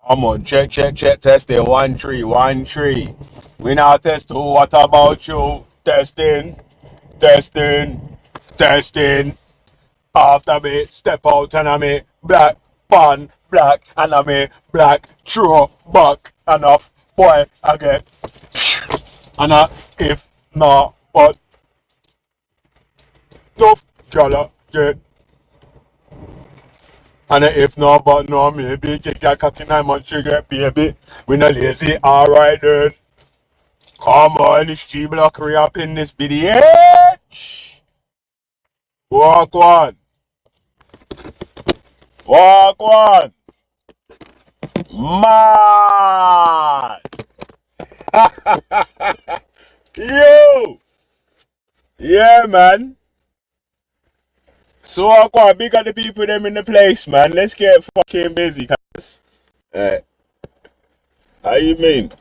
I'm on check, testing 1 3 1 3. We now test two. What about you? Testing, testing, testing. After me, step out and I me black pan, black and I me black throw back enough boy I get. And if not, but tough gala get. And if not, but no, maybe get a cocky 9 months you get baby. We not lazy, alright then. Come on, it's G-Blockery up in this video. Walk one. Walk one. Man. Yo. Yeah, man. So walk one. Big up the people them in the place, man. Let's get fucking busy, cuz. How you mean?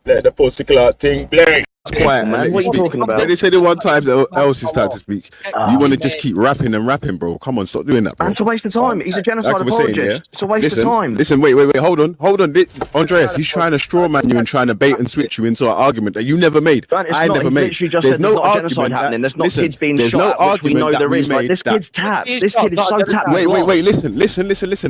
Let the pussy clout thing play. It's quiet, man. What are you talking about? They say the one time else is time to speak. You want to just keep rapping and rapping, bro. Come on, stop doing that, bro. It's a waste of time. He's a genocide apologist. Saying, yeah? It's a waste of time. Listen, wait. Hold on. Andreas, he's trying to straw man you and trying to bait and switch you into an argument that you never made. I never made. There's no argument happening. There's not kids being shot at, which we know there is. Like, this kid's tapped. This kid is so tapped. Wait. Listen.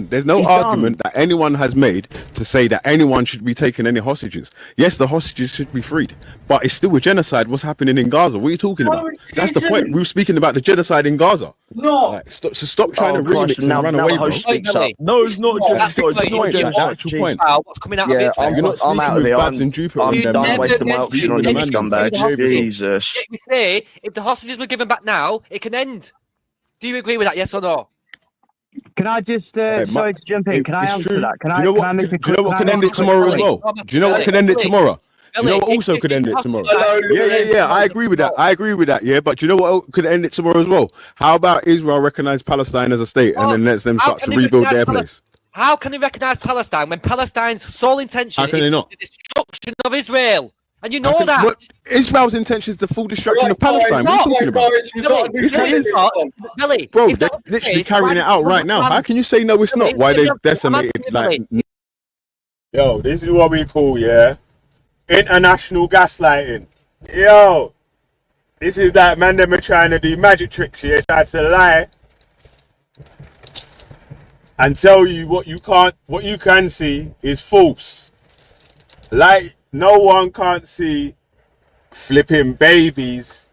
There's no argument that anyone has made to say that anyone should be taking any hostages. Yes, the hostages should be freed, but it's still a genocide. What's happening in Gaza? What are you talking about? That's the point. We were speaking about the genocide in Gaza. No. Like, stop trying to remix and run away, bro. No, it's not That's the actual point. What's coming out of it? You're not speaking with Bads and Jupiter on them. I'm wasting my oxygen on you, scumbag. Jesus. We say, if the hostages were given back now, it can end. Do you agree with that, yes or no? Can I just, sorry to jump in, can I answer that? Do you know what can end it tomorrow as well? Do you know what can end it tomorrow? Do you know what also could end it tomorrow? Yeah. I agree with that. Yeah, but do you know what could end it tomorrow as well? How about Israel recognize Palestine as a state and then lets them start to rebuild their place? How can they recognize Palestine when Palestine's sole intention is the destruction of Israel? And you know that. Israel's intention is the full destruction of Palestine. What are you talking about? Billy, bro, they're literally carrying it out right now. How can you say no, it's not? Why they decimated like... Yo, this is what we call, international gaslighting. Yo, this is that man them are trying to do magic tricks here, trying to lie and tell you what you can see is false. Like no one can't see flipping babies,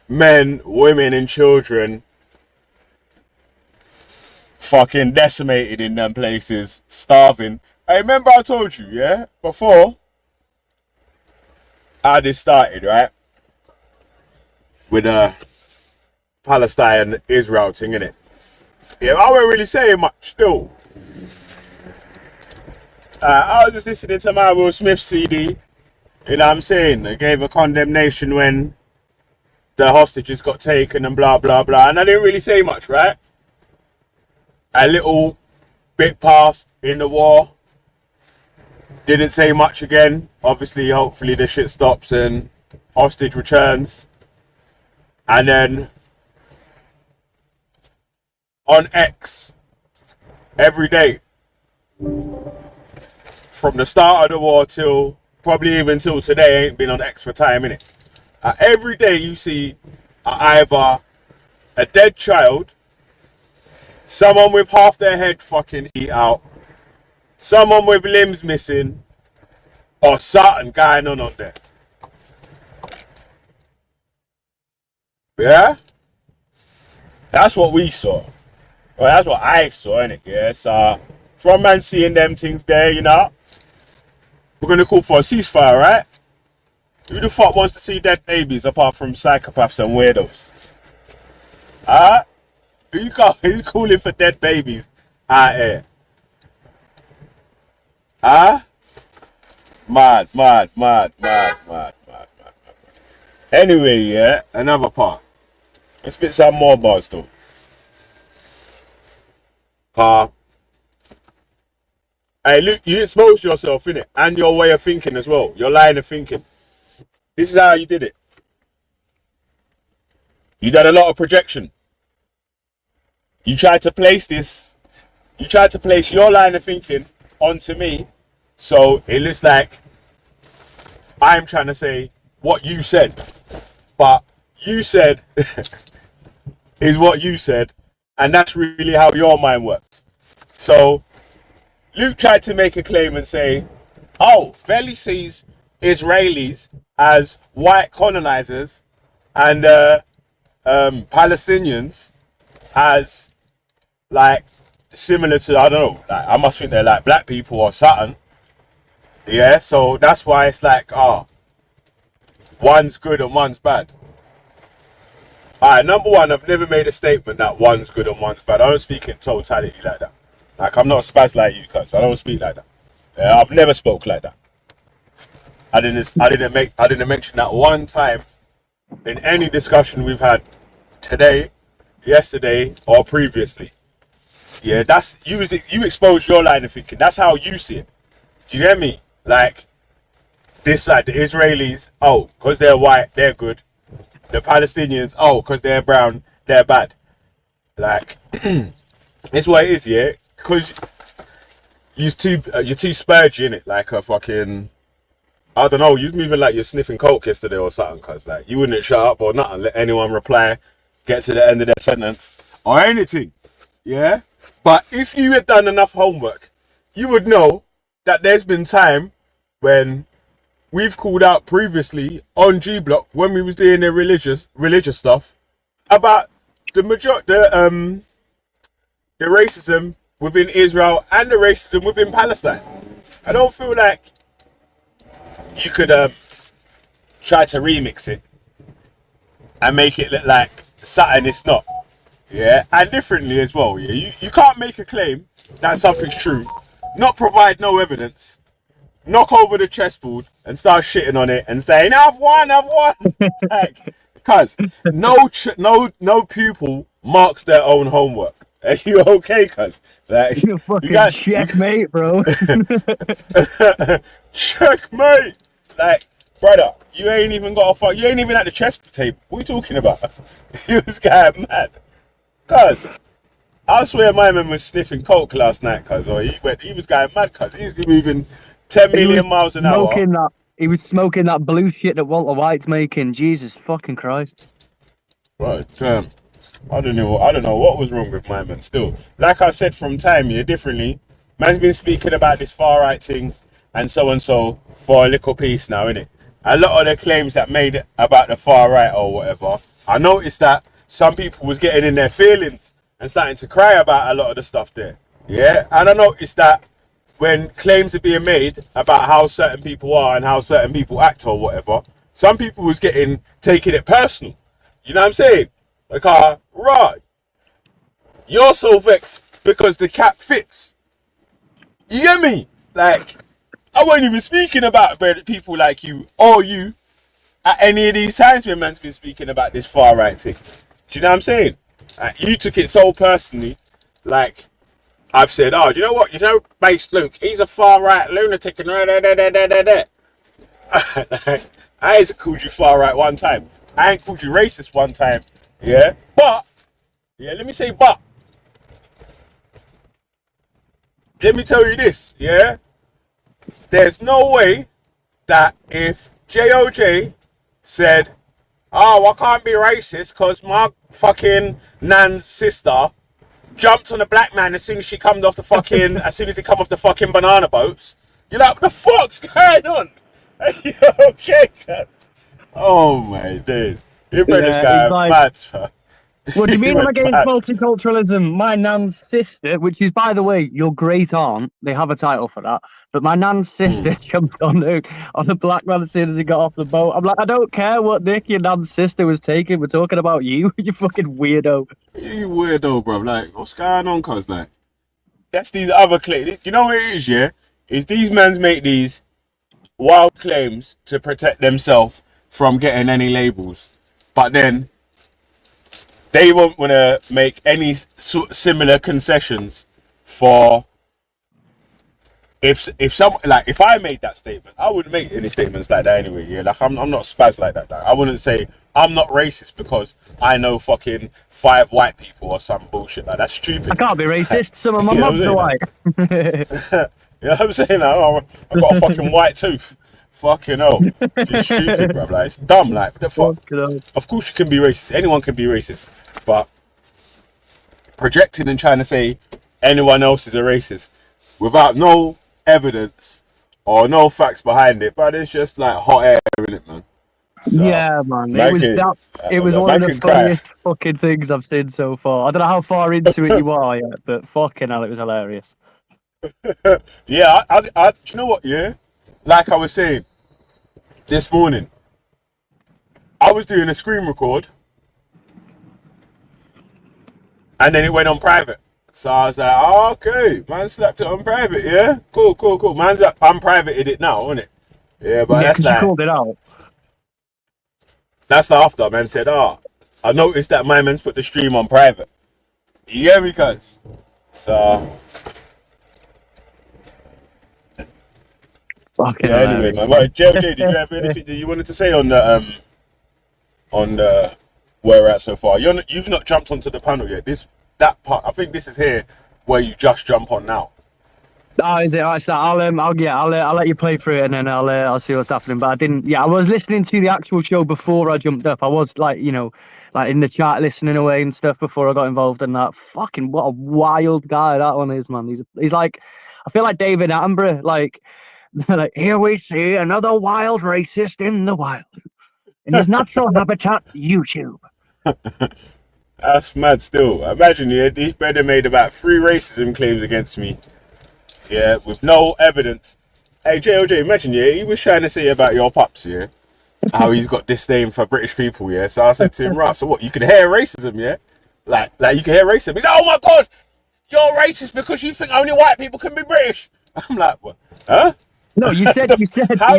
men, women and children fucking decimated in them places, starving. I remember I told you, before how this started, right? With Palestine-Israel thing, innit? Yeah, I wasn't really saying much still. I was just listening to my Will Smith CD. You know what I'm saying? They gave a condemnation when the hostages got taken and blah, blah, blah. And I didn't really say much, right? A little bit passed in the war. Didn't say much again. Obviously, hopefully the shit stops and hostage returns. And then on X, every day, from the start of the war till probably even till today, I ain't been on X for time, innit? Every day you see either a dead child, someone with half their head fucking eat out, someone with limbs missing, or something going on there. Yeah? That's what we saw. Well, that's what I saw, innit? Yeah, so from man seeing them things there, you know, we're going to call for a ceasefire, right? Who the fuck wants to see dead babies apart from psychopaths and weirdos? Who's calling for dead babies out here? Mad. Anyway, another part. Let's spit some more bars though. Hey, look, you exposed yourself, innit? And your way of thinking as well. Your line of thinking. This is how you did it. You did a lot of projection. You tried to place your line of thinking onto me So it looks like I'm trying to say what you said, but you said is what you said, and that's really how your mind works. So Luke tried to make a claim and say, oh, Veli sees Israelis as white colonizers and Palestinians as like similar to, I don't know, like I must think they're like black people or something. Yeah, so that's why it's like, one's good and one's bad. Alright, number one, I've never made a statement that one's good and one's bad. I don't speak in totality like that. Like, I'm not a spaz like you, cuz. I don't speak like that. Yeah, I've never spoke like that. I didn't mention that one time in any discussion we've had today, yesterday, or previously. Yeah, that's you expose your line of thinking. That's how you see it. Do you get me? Like, this side, the Israelis, oh, because they're white, they're good. The Palestinians, oh, because they're brown, they're bad. Like, it's what it is, yeah? Because you're too spurgy, innit? Like a fucking, I don't know, you was moving like you're sniffing coke yesterday or something, because like, you wouldn't shut up or nothing, let anyone reply, get to the end of their sentence, or anything, yeah? But if you had done enough homework, you would know that there's been time when we've called out previously on G Block when we was doing the religious stuff about the racism within Israel and the racism within Palestine. I don't feel like you could try to remix it and make it look like something it's not. Yeah, and differently as well. Yeah, you can't make a claim that something's true, not provide no evidence, knock over the chessboard and start shitting on it and saying, I've won. Like, cuz no pupil marks their own homework. Are you okay, cuz? Like, you got checkmate, bro. Checkmate. Like, brother, you ain't even you ain't even at the chess table. What are you talking about? You was going mad. Cuz, I swear my man was sniffing coke last night, cuz, or he was going mad, cuz. He was moving 10 million miles an hour. He was smoking that blue shit that Walter White's making. Jesus fucking Christ. Right, damn. I don't know what was wrong with my man still. Like I said from time here, differently, man's been speaking about this far right thing and so for a little piece now, innit? A lot of the claims that made about the far right or whatever, I noticed that some people was getting in their feelings and starting to cry about a lot of the stuff there. Yeah, and I noticed that when claims are being made about how certain people are and how certain people act or whatever, some people was taking it personal. You know what I'm saying? Like, right, you're so vexed because the cap fits. You get me? Like, I wasn't even speaking about people like you or you at any of these times when man's been speaking about this far right thing. Do you know what I'm saying? You took it so personally, like, I've said, oh, do you know what? You know, Base Luke, he's a far right lunatic and I ain't called you far right one time. I ain't called you racist one time. Yeah? But, yeah, let me say but. Let me tell you this, yeah? There's no way that if JOJ said, oh, I can't be racist because my fucking nan's sister jumped on a black man as soon as he come off the fucking banana boats. You're like, what the fuck's going on? Are you okay, cuz? Oh my days. You brother's going mad, fam. What do you mean I'm against multiculturalism? My nan's sister, which is, by the way, your great aunt, they have a title for that, but my nan's sister jumped on the black man as soon as he got off the boat. I'm like, I don't care what Nick, your nan's sister was taking. We're talking about you, you fucking weirdo. You weirdo, bro. Like, what's going on, cuz? Like, that's these other claims. You know what it is, yeah? Is these men make these wild claims to protect themselves from getting any labels, but then they won't want to make any similar concessions for if I made that statement, I wouldn't make any statements like that anyway. Yeah, like I'm not spaz like that. Like, I wouldn't say I'm not racist because I know fucking 5 white people or some bullshit like that. That's stupid. I can't be racist. Some of my mobs are white. You know what I'm saying? Like, oh, I've got a fucking white tooth. Fucking hell. It's stupid, bro. Like, it's dumb. Like, the fuck? Of course you can be racist. Anyone can be racist. But projecting and trying to say anyone else is a racist without no evidence or no facts behind it, but it's just like hot air, isn't it, man? So, yeah, man. It was one of the funniest fucking things I've seen so far. I don't know how far into it you are yet, but fucking hell, it was hilarious. Yeah, I do you know what? Yeah, like I was saying this morning, I was doing a screen record, and then it went on private. So I was like, oh, okay, man slapped it on private. Yeah, cool. Man's unprivated it now, isn't it? Yeah, but that's like, you called it out. That's after man said, I noticed that my man's put the stream on private. You hear me, cuz? So fucking yeah, anyway, man. Right, JJ, did you have anything that you wanted to say on the where we're at so far? You've not jumped onto the panel yet. That part, I think this is here where you just jump on now. Oh, is it? Right, so I'll let you play through it and then I'll see what's happening. But I didn't. Yeah, I was listening to the actual show before I jumped up. I was like, like in the chat listening away and stuff before I got involved in that. Fucking what a wild guy that one is, man. He's like, I feel like David Attenborough. Like here we see another wild racist in the wild, in his natural habitat, YouTube. That's mad still. Imagine, this brother made about 3 racism claims against me. Yeah, with no evidence. Hey, JOJ, imagine, he was trying to say about your pops, how he's got disdain for British people, So I said to him, right, so what, you can hear racism, Like you can hear racism. He's like, oh my God, you're racist because you think only white people can be British. I'm like, what? Huh? No, you said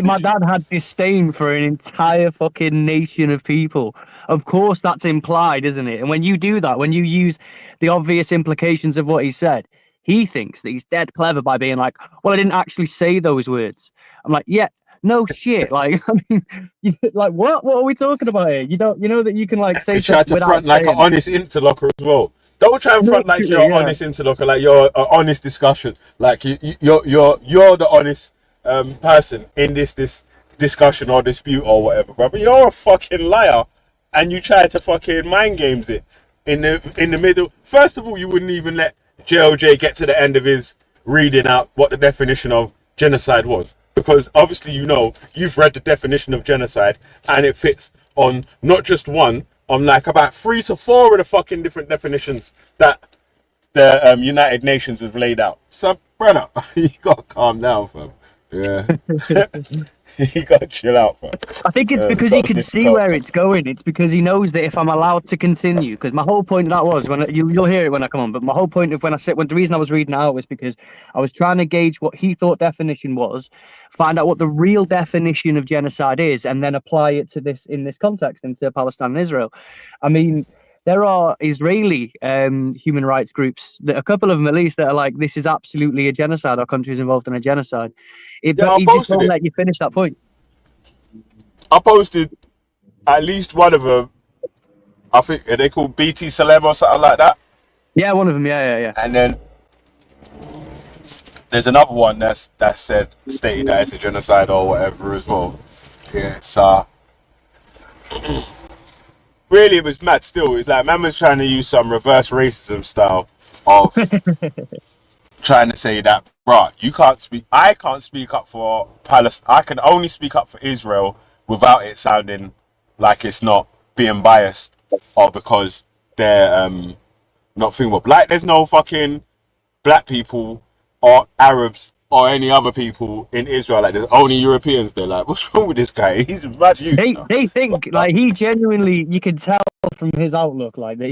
my dad had disdain for an entire fucking nation of people. Of course, that's implied, isn't it? And when you do that, when you use the obvious implications of what he said, he thinks that he's dead clever by being like, well, I didn't actually say those words. I'm like, yeah, no shit. Like, I mean, like, what? What are we talking about here? You know that you can like say. You try to front like an honest interlocker as well. Don't try and front like you're an honest interlocker, like you're an honest discussion. Like you're the honest person in this discussion or dispute or whatever, bro. But you're a fucking liar, and you try to fucking mind games it in the middle. First of all, you wouldn't even let JLJ get to the end of his reading out what the definition of genocide was, because obviously you've read the definition of genocide and it fits on not just one, on like about 3 to 4 of the fucking different definitions that the United Nations have laid out. So brother, you gotta calm down, fam. Yeah. You gotta chill out, man. I think it's because he can see where it's going. It's because he knows that if I'm allowed to continue, because my whole point of that was you'll hear it when I come on. But my whole point of the reason I was reading out was because I was trying to gauge what he thought definition was, find out what the real definition of genocide is, and then apply it to this in this context into Palestine and Israel. I mean, there are Israeli human rights groups, a couple of them at least, that are like, this is absolutely a genocide. Our country is involved in a genocide. But he just won't let you finish that point. I posted at least one of them. I think are they called BT Salem or something like that? Yeah, one of them. Yeah. And then there's another one that stated that it's a genocide or whatever as well. Yeah, so really it was mad still. It's like man was trying to use some reverse racism style of trying to say that, bro, I can't speak up for Palestine. I can only speak up for Israel without it sounding like it's not being biased or because they're not thinking about. Like there's no fucking black people or Arabs or any other people in Israel. Like there's only Europeans there. Like, what's wrong with this guy? He's mad. They think like he genuinely, you can tell from his outlook, like that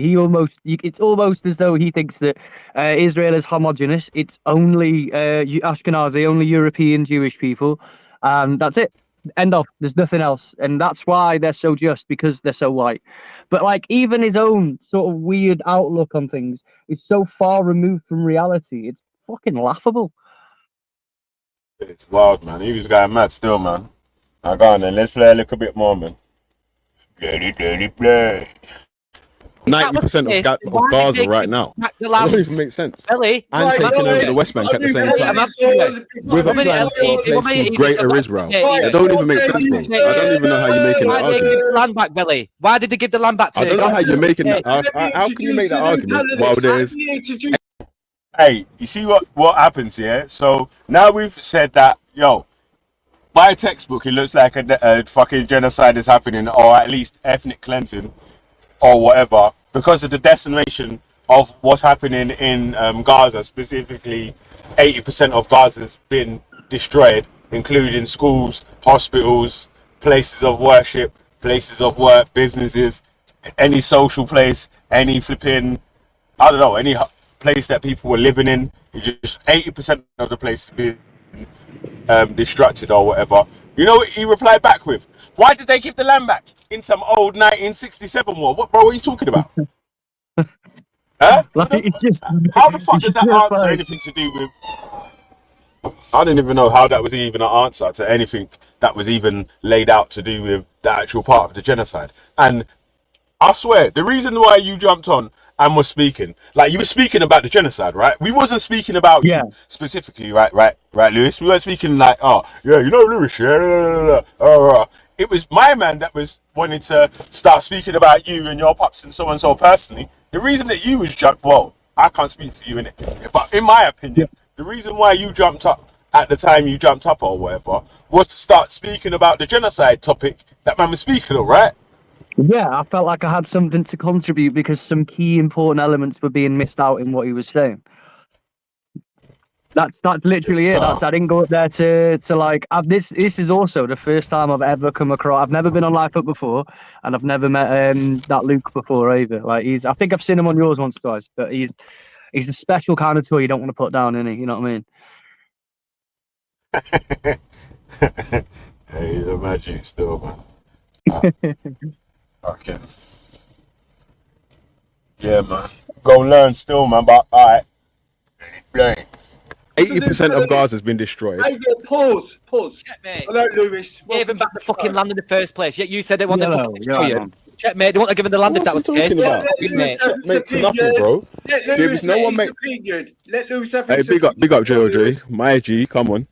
it's almost as though he thinks that Israel is homogenous. It's only Ashkenazi, only European Jewish people, and that's it. End of. There's nothing else, and that's why they're so just, because they're so white. But like even his own sort of weird outlook on things is so far removed from reality. It's fucking laughable. It's wild, man. He was going mad still, man. Now go on then, let's play a little bit more, man. Play. 90% of Gaza right now. That don't even make sense. Ellie, and taking over the West Bank at the same time with a plan for a place called Greater Israel. It don't even make sense, bro. I don't even know how you're making that argument. Why did they give the land back, Billy? Why did they give the land back to? I don't know how you're making that. How can you make that argument while there's? Hey, you see what happens here? So now we've said that, yo, by textbook, it looks like a fucking genocide is happening, or at least ethnic cleansing, or whatever, because of the decimation of what's happening in Gaza. Specifically, 80% of Gaza has been destroyed, including schools, hospitals, places of worship, places of work, businesses, any social place, any flipping, I don't know, any place that people were living in. Just 80% of the place has been destructed or whatever. You know what he replied back with? Why did they give the land back in some old 1967 war? What, bro, what are you talking about? Huh? Like, how the fuck does that answer anything to do with... I don't even know how that was even an answer to anything that was even laid out to do with the actual part of the genocide. And I swear, the reason why you jumped on and was speaking, like you were speaking about the genocide, right? We wasn't speaking about you specifically, right, Lewis? We weren't speaking like, oh, yeah, you know Lewis, yeah. It was my man that was wanting to start speaking about you and your pops and so personally. The reason that you was jumped, well, I can't speak for you in it, but in my opinion, the reason why you jumped up at the time you jumped up or whatever was to start speaking about the genocide topic that man was speaking of, right? Yeah, I felt like I had something to contribute because some key important elements were being missed out in what he was saying. That's literally it. I didn't go up there to like. This is also the first time I've ever come across. I've never been on Life Up before, and I've never met that Luke before either. Like I think I've seen him on yours once or twice, but he's a special kind of toy you don't want to put down, innit? You know what I mean? Hey, he's a magic still, man. Okay. Yeah, man. Go learn still, man. But alright. 80% of Gaza has been destroyed. Hey, pause. Hello, Lewis. Gave them back the fucking land in the first place. Yet you said they want to fucking destroy you. Checkmate. They want to give them the land if that was the case. Checkmate to nothing, bro. James, no one make. Let Lewis have his opinion. Big up, JOJ. My G, come on.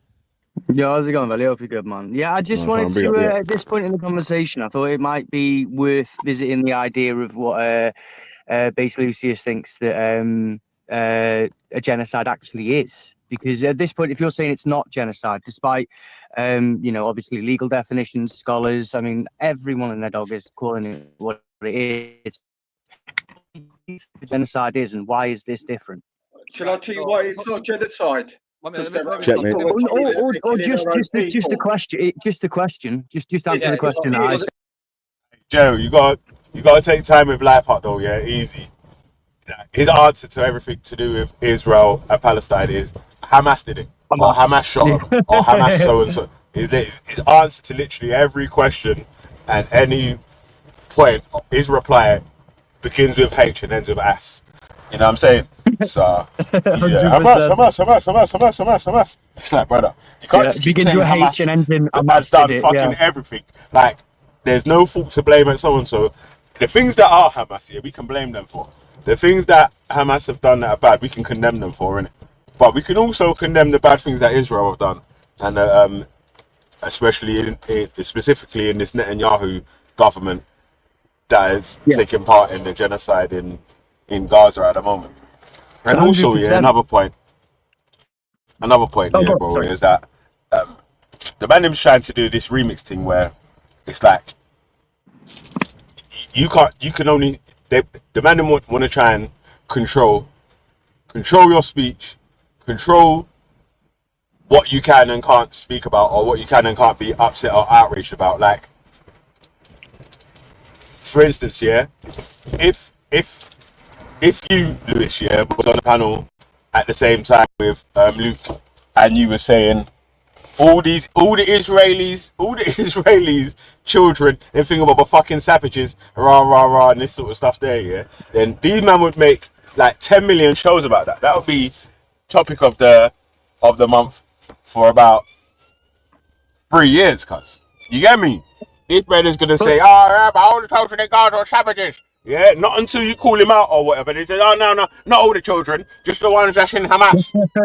Yeah, how's it going, Valley? Hope you're good, man. Yeah, I just wanted to, at this point in the conversation, I thought it might be worth visiting the idea of what Base Lucius thinks that a genocide actually is. Because at this point, if you're saying it's not genocide, despite, obviously legal definitions, scholars, I mean, everyone in their dog is calling it what it is. Genocide is, and why is this different? Shall I tell you why it's not genocide? Checkmate. Or just a question. Just answer the question. Joe, you got to take time with Life Hut though. Yeah, easy. His answer to everything to do with Israel and Palestine is Hamas did it, or Hamas shot him, or Hamas so and so. His answer to literally every question and any point, his reply begins with H and ends with S. You know what I'm saying? So, yeah, Hamas. It's like, brother, you can't just keep saying Hamas has done fucking everything. Like, there's no fault to blame at so-and-so. The things that are Hamas, yeah, we can blame them for. The things that Hamas have done that are bad, we can condemn them for, innit? But we can also condemn the bad things that Israel have done. And especially, specifically in this Netanyahu government that is taking part in the genocide in Gaza at the moment. And 100%. Also, another point here, bro, is that the man is trying to do this remix thing where it's like the man want to try and control your speech, control what you can and can't speak about, or what you can and can't be upset or outraged about. Like, for instance, if you, Lewis, was on a panel at the same time with Luke, and you were saying all the Israelis, children, and think about the fucking savages, rah, and this sort of stuff there, then these men would make like 10 million shows about that. That would be topic of the month for about 3 years, cuz. You get me? This man is gonna say, all the children in Gaza are savages. Yeah, not until you call him out or whatever. They say, oh, no, not all the children, just the ones that's in Hamas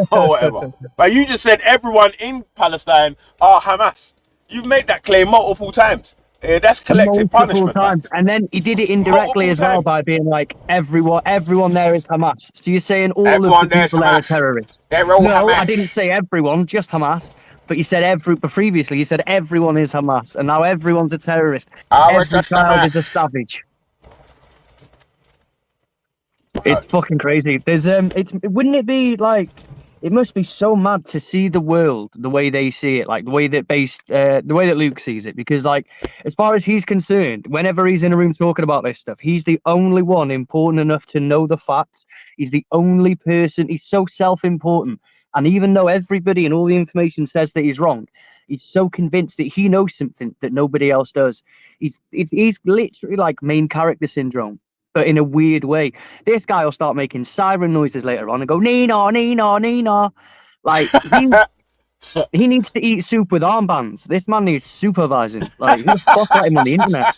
or whatever. But you just said everyone in Palestine are Hamas. You've made that claim multiple times. Yeah, that's collective punishment. Times. And then he did it indirectly as well by being like, everyone there is Hamas. So you're saying everyone of the people there are terrorists. They're all no, Hamas. I didn't say everyone, just Hamas. But you said but previously you said everyone is Hamas, and now everyone's a terrorist. Every child is a savage. It's fucking crazy. There's wouldn't it be like, it must be so mad to see the world the way they see it, like the way that Luke sees it, because like as far as he's concerned, whenever he's in a room talking about this stuff, he's the only one important enough to know the facts. He's the only person. He's so self-important, and even though everybody and all the information says that he's wrong, he's so convinced that he knows something that nobody else does. He's literally like main character syndrome, but in a weird way. This guy will start making siren noises later on and go, Nina, Nina, Nina. Like, he needs to eat soup with armbands. This man needs supervising. Like, who the fuck let him on the internet?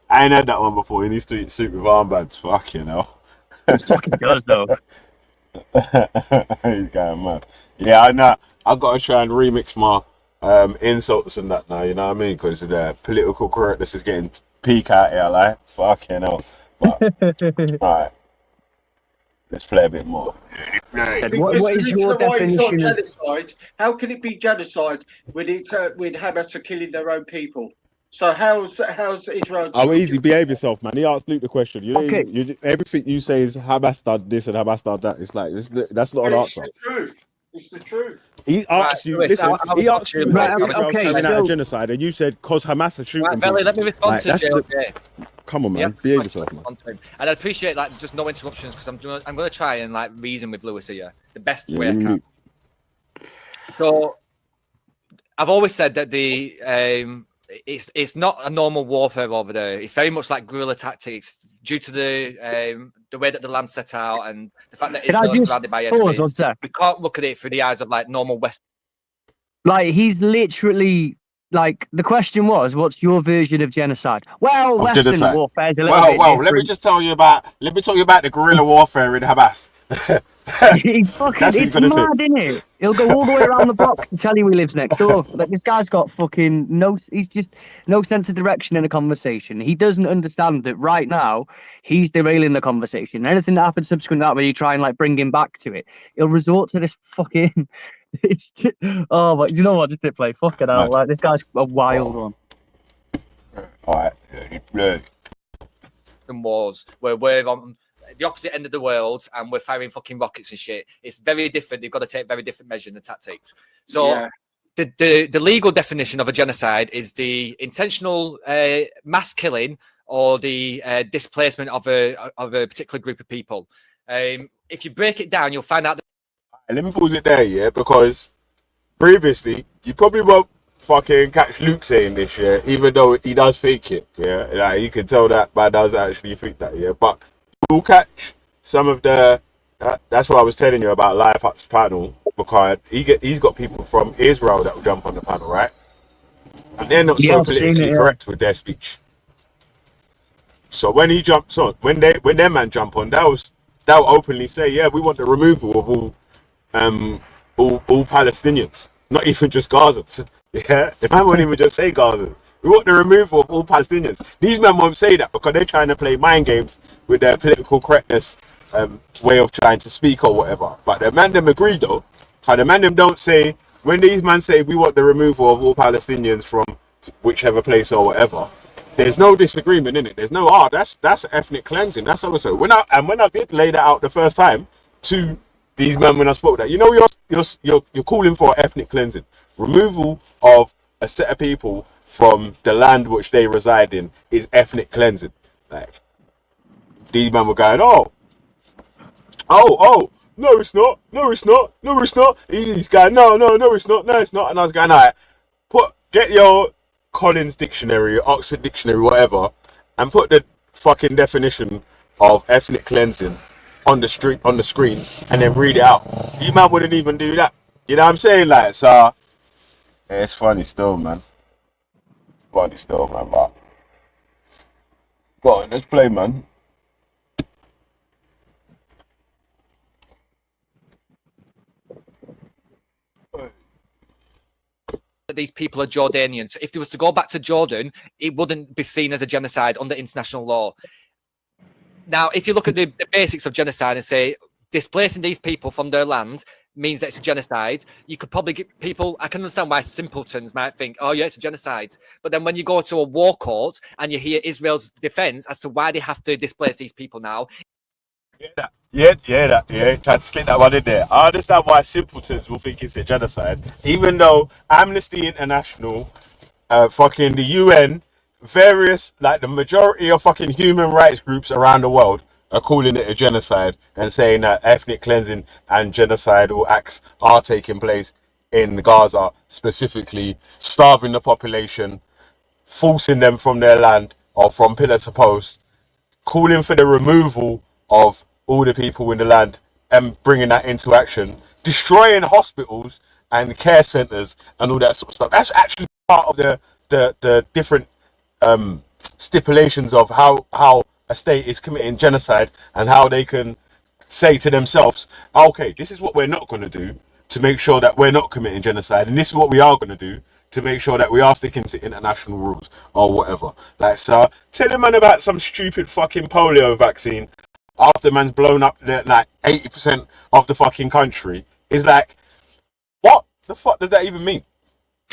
I ain't heard that one before. He needs to eat soup with armbands. Fuck, you know. It fucking does, though. He's going mad. Yeah, I know. I've got to try and remix my insults and that now, you know what I mean? Because the political correctness is getting peak out here, like, fucking hell. But, alright, let's play a bit more. What is your definition? Genocide? How can it be genocide when Hamas are killing their own people? So how's Israel? Oh, easy, behave yourself, man. He asked Luke the question. Everything you say is Hamas done this and Hamas done that. It's like that's not an answer. It's the truth. It's the truth. He asked you. Listen, he asked you about carrying out a genocide, and you said because Hamas are shooting. Right, Belly, let me respond to JLJ. Come on, man. Behave yourself, man. And I appreciate like just no interruptions, because I'm going to try and like reason with Lewis here the best way I can. So I've always said that it's not a normal warfare over there. It's very much like guerrilla tactics due to the way that the land's set out and the fact that it's not surrounded by enemies. We can't look at it through the eyes of like normal West. Like, he's literally like, the question was, what's your version of genocide? Well, Western warfare is a little bit different. Let me tell you about the guerrilla warfare in Hamas. It's fucking, it's mad, isn't it? He'll go all the way around the block and tell you he lives next door. Like, this guy's got fucking he's just no sense of direction in a conversation. He doesn't understand that right now he's derailing the conversation. Anything that happens subsequent to that, where you try and like bring him back to it, he'll resort to this fucking. It's just, oh, but you know what? Just to play fucking hell. Like, this guy's a wild one. All right, wars where we're on the opposite end of the world and we're firing fucking rockets and shit. It's very different. They've got to take very different measures and tactics. So the legal definition of a genocide is the intentional mass killing or the displacement of a particular group of people. If you break it down, you'll find out that. Let me pause it there, yeah, because previously you probably won't fucking catch Luke saying this, yeah, even though he does fake it, yeah. Like, you can tell that man does actually think that, yeah. But we'll catch some of the. That's what I was telling you about Live Hut's panel, because he's got people from Israel that will jump on the panel, right? And they're not so politically correct with their speech. So when he jumps on, when their man jump on, they'll openly say, yeah, we want the removal of all Palestinians, not even just Gazans. Yeah, the man won't even just say Gazans. We want the removal of all Palestinians. These men won't say that because they're trying to play mind games with their political correctness way of trying to speak or whatever. But the man them agree though. How the man them don't say, when these men say we want the removal of all Palestinians from whichever place or whatever, there's no disagreement in it. There's no that's ethnic cleansing. That's also when I did lay that out the first time to these men when I spoke that, you know, you're calling for ethnic cleansing, removal of a set of people from the land which they reside in is ethnic cleansing. Like, these men were going, oh, no, it's not. He's going, no, it's not. And I was going, all right, get your Collins dictionary, Oxford dictionary, whatever, and put the fucking definition of ethnic cleansing on the screen, and then read it out. You man wouldn't even do that. You know what I'm saying? Like, so it's funny still, man. But Go on, let's play, man. These people are Jordanians. So if they was to go back to Jordan, it wouldn't be seen as a genocide under international law. Now, if you look at the basics of genocide and say displacing these people from their land means that it's a genocide, you could probably get people. I can understand why simpletons might think, oh yeah, it's a genocide. But then when you go to a war court and you hear Israel's defense as to why they have to displace these people now. Yeah. Try to slip that one in there. I understand why simpletons will think it's a genocide, even though Amnesty International, fucking the UN, various, like the majority of fucking human rights groups around the world are calling it a genocide and saying that ethnic cleansing and genocidal acts are taking place in Gaza, specifically starving the population, forcing them from their land or from pillar to post, calling for the removal of all the people in the land and bringing that into action, destroying hospitals and care centers and all that sort of stuff. That's actually part of the different stipulations of how a state is committing genocide and how they can say to themselves, okay, this is what we're not going to do to make sure that we're not committing genocide, and this is what we are going to do to make sure that we are sticking to international rules or whatever. Like, so tell a man about some stupid fucking polio vaccine after man's blown up like 80% of the fucking country is like, what the fuck does that even mean?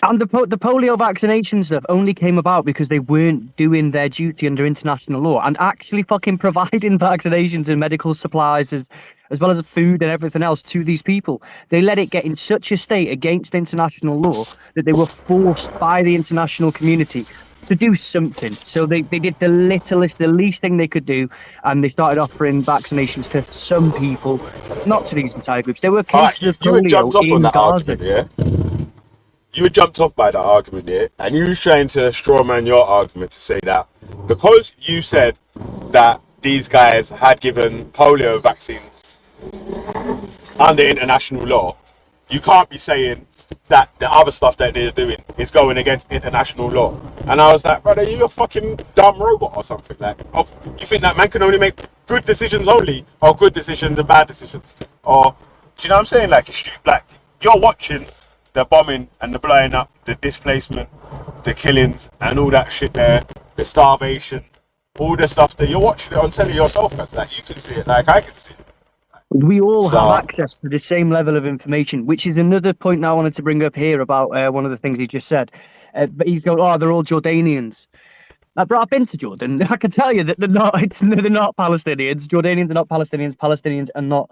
And the polio vaccination stuff only came about because they weren't doing their duty under international law and actually fucking providing vaccinations and medical supplies as well as food and everything else to these people. They let it get in such a state against international law that they were forced by the international community to do something. So they did the least thing they could do, and they started offering vaccinations to some people, not to these entire groups. There were cases of polio in Gaza. You were jumped off by that argument, yeah? And you were trying to strawman your argument to say that because you said that these guys had given polio vaccines under international law, you can't be saying that the other stuff that they're doing is going against international law. And I was like, brother, you a fucking dumb robot or something. Like, oh, you think that man can only make good decisions only, or good decisions and bad decisions? Or, do you know what I'm saying? Like, it's like, you're watching the bombing and the blowing up, the displacement, the killings and all that shit there, the starvation, all the stuff that you're watching it on telly yourself, because like you can see it, like I can see it. We all have access to the same level of information, which is another point that I wanted to bring up here about one of the things he just said. But he's going, oh, they're all Jordanians. Bro, I've been to Jordan. I can tell you that they're not Palestinians. Jordanians are not Palestinians. Palestinians are not.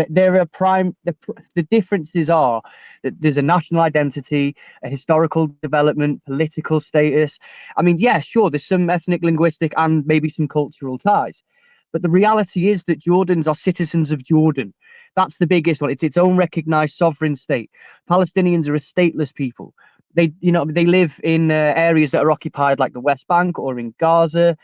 They're the differences are that there's a national identity, a historical development, political status. I mean, yeah, sure, there's some ethnic, linguistic, and maybe some cultural ties. But the reality is that Jordans are citizens of Jordan. That's the biggest one. It's its own recognized sovereign state. Palestinians are a stateless people. They live in areas that are occupied, like the West Bank or in Gaza.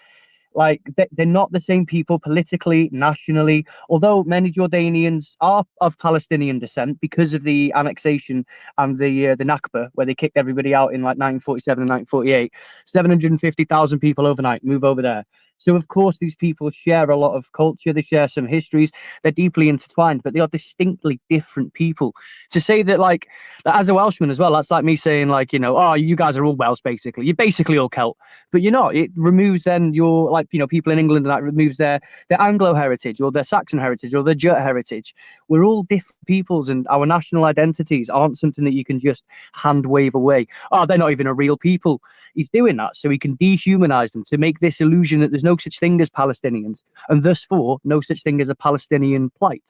Like, they're not the same people politically, nationally, although many Jordanians are of Palestinian descent because of the annexation and the Nakba, where they kicked everybody out in like 1947 and 1948. 750,000 people overnight move over there. So, of course, these people share a lot of culture. They share some histories. They're deeply intertwined, but they are distinctly different people. To say that, like, as a Welshman as well, that's like me saying, like, oh, you guys are all Welsh, basically. You're basically all Celt. But you're not. It removes then your, like, people in England, and that removes their Anglo heritage or their Saxon heritage or their Jut heritage. We're all different peoples, and our national identities aren't something that you can just hand wave away. Oh, they're not even a real people. He's doing that so he can dehumanize them, to make this illusion that there's no such thing as Palestinians, and thus for no such thing as a Palestinian plight.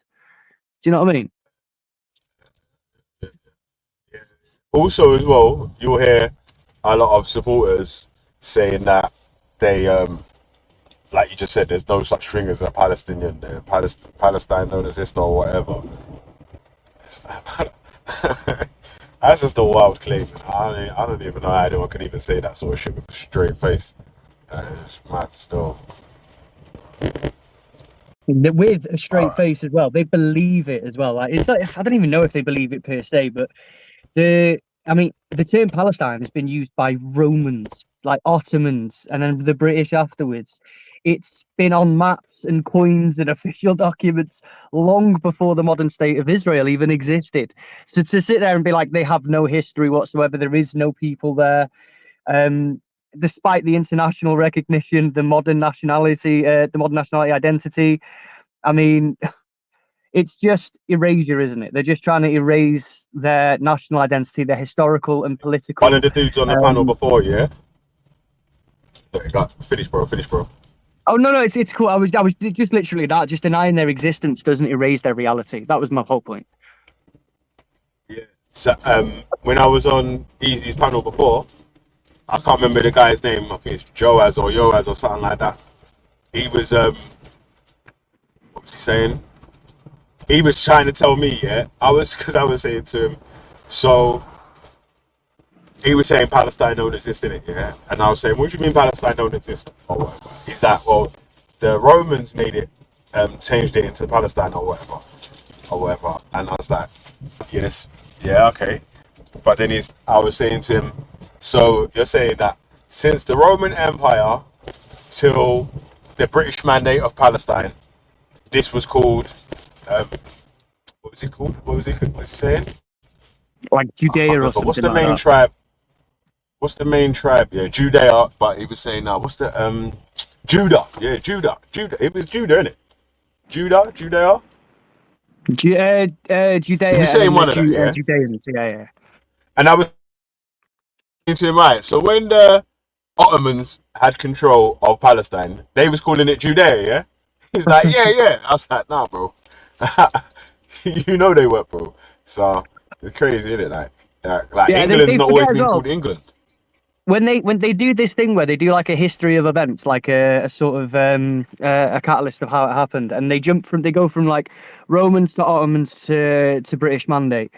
Do you know what I mean? Also, as well, you'll hear a lot of supporters saying that they, like you just said, there's no such thing as a Palestinian, Palestine don't exist or whatever. That's just a wild claim. I don't even know how anyone can even say that sort of shit with a straight face. It's mad still. With a straight face as well. They believe it as well. Like, it's like, I don't even know if they believe it per se, but the term Palestine has been used by Romans like Ottomans and then the British afterwards. It's been on maps and coins and official documents long before the modern state of Israel even existed. So to sit there and be like they have no history whatsoever, there is no people there, despite the international recognition, the modern nationality identity. I mean, it's just erasure, isn't it? They're just trying to erase their national identity, their historical and political. One of the dudes on the panel before, yeah. Sorry, finish, bro. Oh no, it's cool. I was just literally that. Just denying their existence doesn't erase their reality. That was my whole point. Yeah. So when I was on Easy's panel before, I can't remember the guy's name. I think it's Joaz or Yoaz or something like that. He was what was he saying? He was trying to tell me, yeah. I was saying to him, so he was saying Palestine don't exist in it, yeah. And I was saying, what do you mean Palestine don't exist? Or whatever. He's like, well, the Romans made it, changed it into Palestine or whatever. And I was like, yes, yeah, okay. But then I was saying to him, so you're saying that since the Roman Empire till the British Mandate of Palestine, this was called, what was it called? What was he saying? Like Judea or something. What's the main tribe? What's the main tribe? Yeah, Judea. But he was saying now, what's the Judah? Yeah, Judah. It was Judah, innit? Judea. Judea. He was saying one of them, yeah. Judeans, yeah. And I was saying to him, right, so when the Ottomans had control of Palestine, they was calling it Judea, yeah? He's like, yeah. I was like, nah, bro. You know they weren't, bro. So it's crazy, isn't it? Like yeah, England's not always been called England. When they do this thing where they do like a history of events, like a sort of a catalyst of how it happened, and they go from like Romans to Ottomans to British Mandate,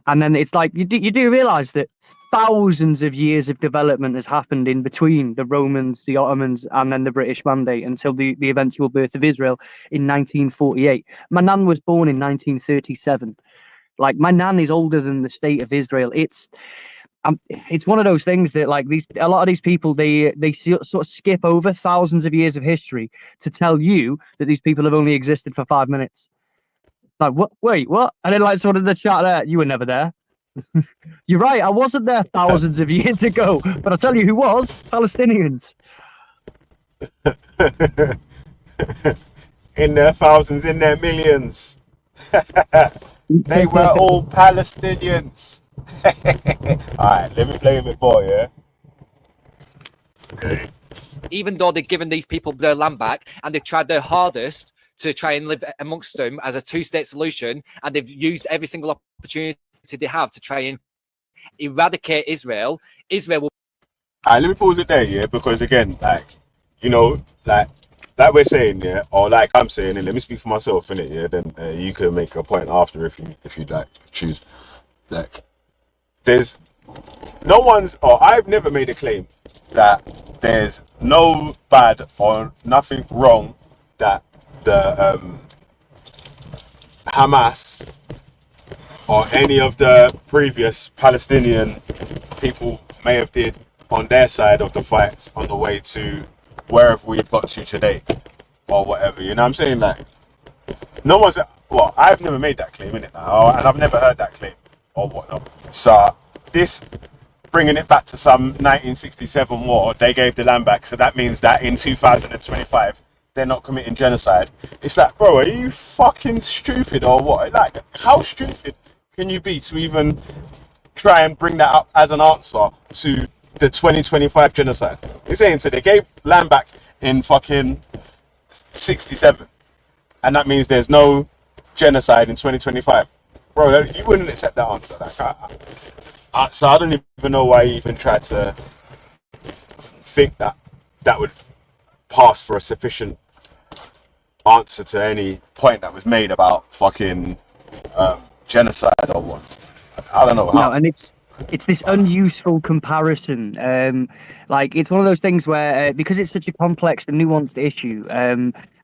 and then it's like you do realize that thousands of years of development has happened in between the Romans, the Ottomans, and then the British Mandate until the eventual birth of Israel in 1948. My nan was born in 1937. Like my nan is older than the state of Israel. It's one of those things that like a lot of these people they sort of skip over thousands of years of history to tell you that these people have only existed for 5 minutes. Like what? Wait, what? And then like someone in the chat there, you were never there. You're right, I wasn't there thousands of years ago, but I'll tell you who was: Palestinians. In their thousands, in their millions. They were all Palestinians. Alright, let me play a bit more, yeah? Okay. Even though they've given these people their land back and they've tried their hardest to try and live amongst them as a two-state solution, and they've used every single opportunity they have to try and eradicate Israel will... Alright, let me pause it there, yeah? Because again, like, you know, like we're saying, yeah, or like I'm saying, and let me speak for myself, innit, yeah? Then you can make a point after if you'd like choose. Like, there's no one's, or I've never made a claim that there's no bad or nothing wrong that the Hamas or any of the previous Palestinian people may have did on their side of the fights on the way to wherever we've got to today or whatever, you know what I'm saying? Like, no one's, well, I've never made that claim, innit? And I've never heard that claim or whatnot. So this, bringing it back to some 1967 war, they gave the land back, so that means that in 2025 they're not committing genocide. It's like, bro, are you fucking stupid or what? Like, how stupid can you be to even try and bring that up as an answer to the 2025 genocide? It's saying so they gave land back in fucking 67, and that means there's no genocide in 2025. Bro, you wouldn't accept that answer. Like, so I don't even know why you even tried to think that that would pass for a sufficient answer to any point that was made about fucking genocide or what. I don't know how. No, and it's this unuseful comparison. Like, it's one of those things where because it's such a complex and nuanced issue,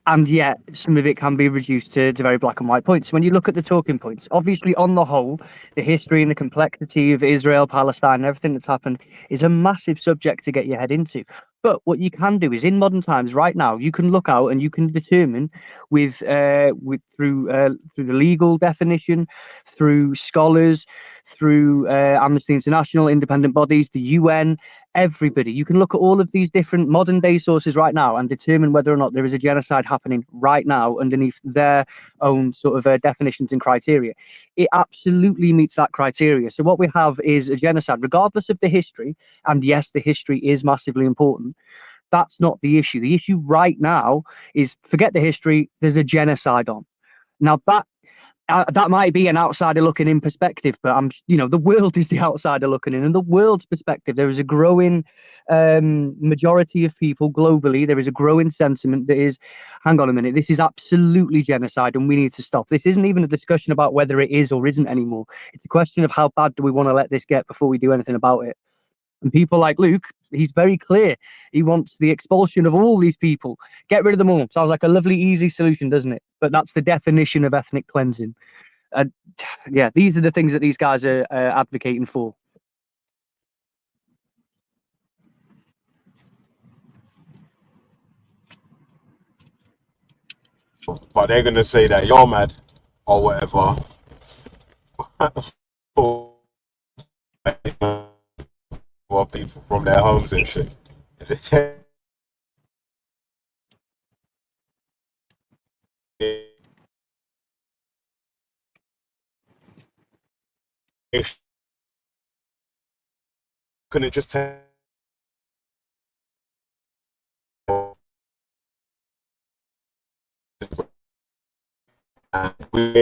And yet some of it can be reduced to very black and white points. When you look at the talking points, obviously on the whole, the history and the complexity of Israel, Palestine, and everything that's happened is a massive subject to get your head into. But what you can do is, in modern times, right now, you can look out and you can determine through the legal definition, through scholars, through Amnesty International, independent bodies, the UN, everybody. You can look at all of these different modern day sources right now and determine whether or not there is a genocide happening right now underneath their own sort of definitions and criteria. It absolutely meets that criteria. So what we have is a genocide, regardless of the history. And yes, the history is massively important. That's not the issue. The issue right now is, forget the history, there's a genocide on. Now that might be an outsider looking in perspective, but the world is the outsider looking in. And the world's perspective, there is a growing majority of people globally. There is a growing sentiment that is, hang on a minute, this is absolutely genocide and we need to stop. This isn't even a discussion about whether it is or isn't anymore. It's a question of how bad do we want to let this get before we do anything about it. And people like Luke, he's very clear. He wants the expulsion of all these people. Get rid of them all. Sounds like a lovely, easy solution, doesn't it? But that's the definition of ethnic cleansing. Yeah, these are the things that these guys are advocating for. But they're going to say that you're mad or whatever. For people from their homes and shit. Couldn't it just tell? We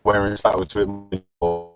we're entitled to it more.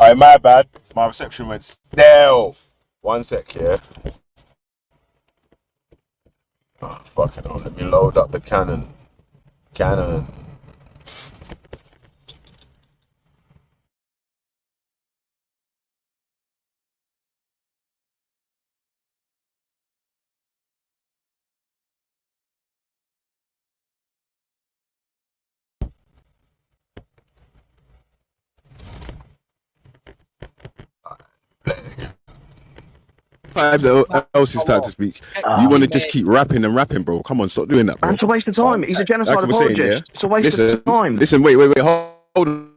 Alright, my bad. My reception went stale. 1 sec here. Oh, fucking hell. Let me load up the Canon. Else is time to speak. You want to just keep rapping and rapping, bro? Come on, stop doing that, bro. It's a waste of time. He's a genocide apologist. It's a waste of time. Listen, wait, hold on.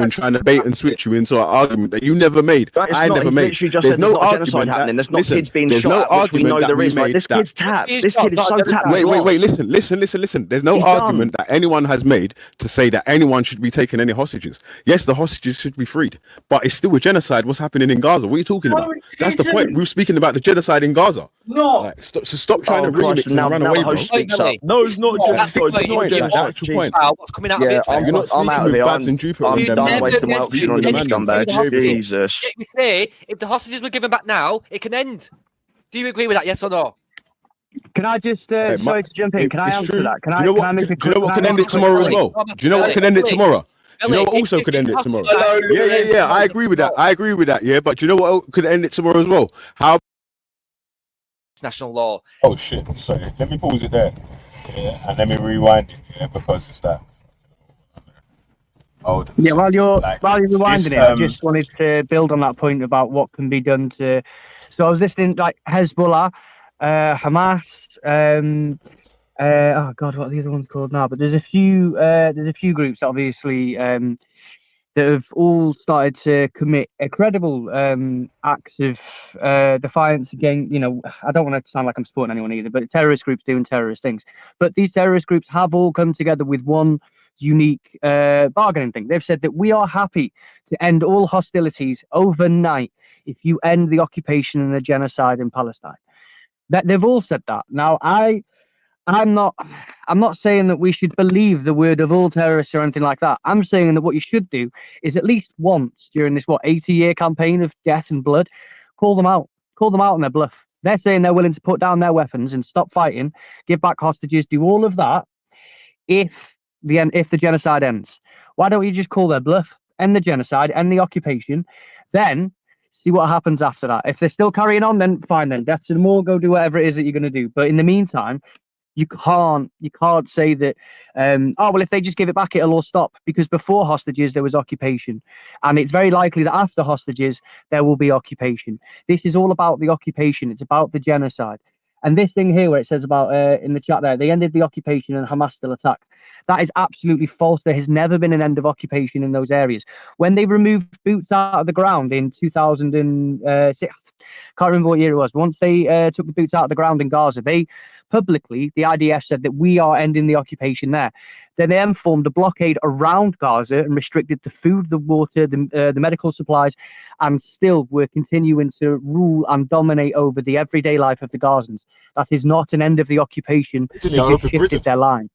Trying to bait and switch you into an argument that you never made. I never made. There's no argument happening. There's not kids being shot. There's no argument that there is. This kid's tapped. This kid is so tapped. Wait. Listen. There's no argument that anyone has made to say that anyone should be taking any hostages. Yes, the hostages should be freed, but it's still a genocide. What's happening in Gaza? What are you talking about? That's the point. We were speaking about the genocide in Gaza. No. Stop trying to remix and run away, bro. No, it's not genocide. That's the actual point. What's coming out of it? You're not speaking with Babs and Jupiter. I'm done wasting my option on you scumbag. Jesus. We say if the hostages were given back now, it can end. Do you agree with that? Yes or no? Can I just sorry to jump in? Can I answer that? Can I make a do you know what can end it tomorrow as well? Do you know what can end it tomorrow? Do you know what also could end it tomorrow? Yeah. I agree with that. Yeah, but do you know what could end it tomorrow as well? How? It's national law. Oh shit! Sorry, let me pause it there. Yeah, and let me rewind it. Yeah, because it's that. Yeah, while you're rewinding it, I just wanted to build on that point about what can be done to. So I was listening like Hezbollah, Hamas. Oh God, what are the other ones called now? But there's a few groups obviously that have all started to commit incredible acts of defiance against. I don't want to sound like I'm supporting anyone either, but terrorist groups doing terrorist things. But these terrorist groups have all come together with one unique bargaining thing. They've said that we are happy to end all hostilities overnight if you end the occupation and the genocide in Palestine. That they've all said that. Now I'm not saying that we should believe the word of all terrorists or anything like that. I'm saying that what you should do is at least once during this 80-year campaign of death and blood, call them out on their bluff. They're saying they're willing to put down their weapons and stop fighting, give back hostages, do all of that if the genocide ends. Why don't you just call their bluff, end the genocide, end the occupation, then see what happens after that? If they're still carrying on, then fine, then death to them all, go do whatever it is that you're going to do. But in the meantime, you can't say that, if they just give it back, it'll all stop. Because before hostages, there was occupation. And it's very likely that after hostages, there will be occupation. This is all about the occupation. It's about the genocide. And this thing here where it says about, in the chat there, they ended the occupation and Hamas still attacked. That is absolutely false. There has never been an end of occupation in those areas. When they removed boots out of the ground in 2006, can't remember what year it was. Once they took the boots out of the ground in Gaza, they publicly, the IDF said that we are ending the occupation there. Then they formed a blockade around Gaza and restricted the food, the water, the medical supplies, and still we're continuing to rule and dominate over the everyday life of the Gazans. That is not an end of the occupation. They just shifted their line.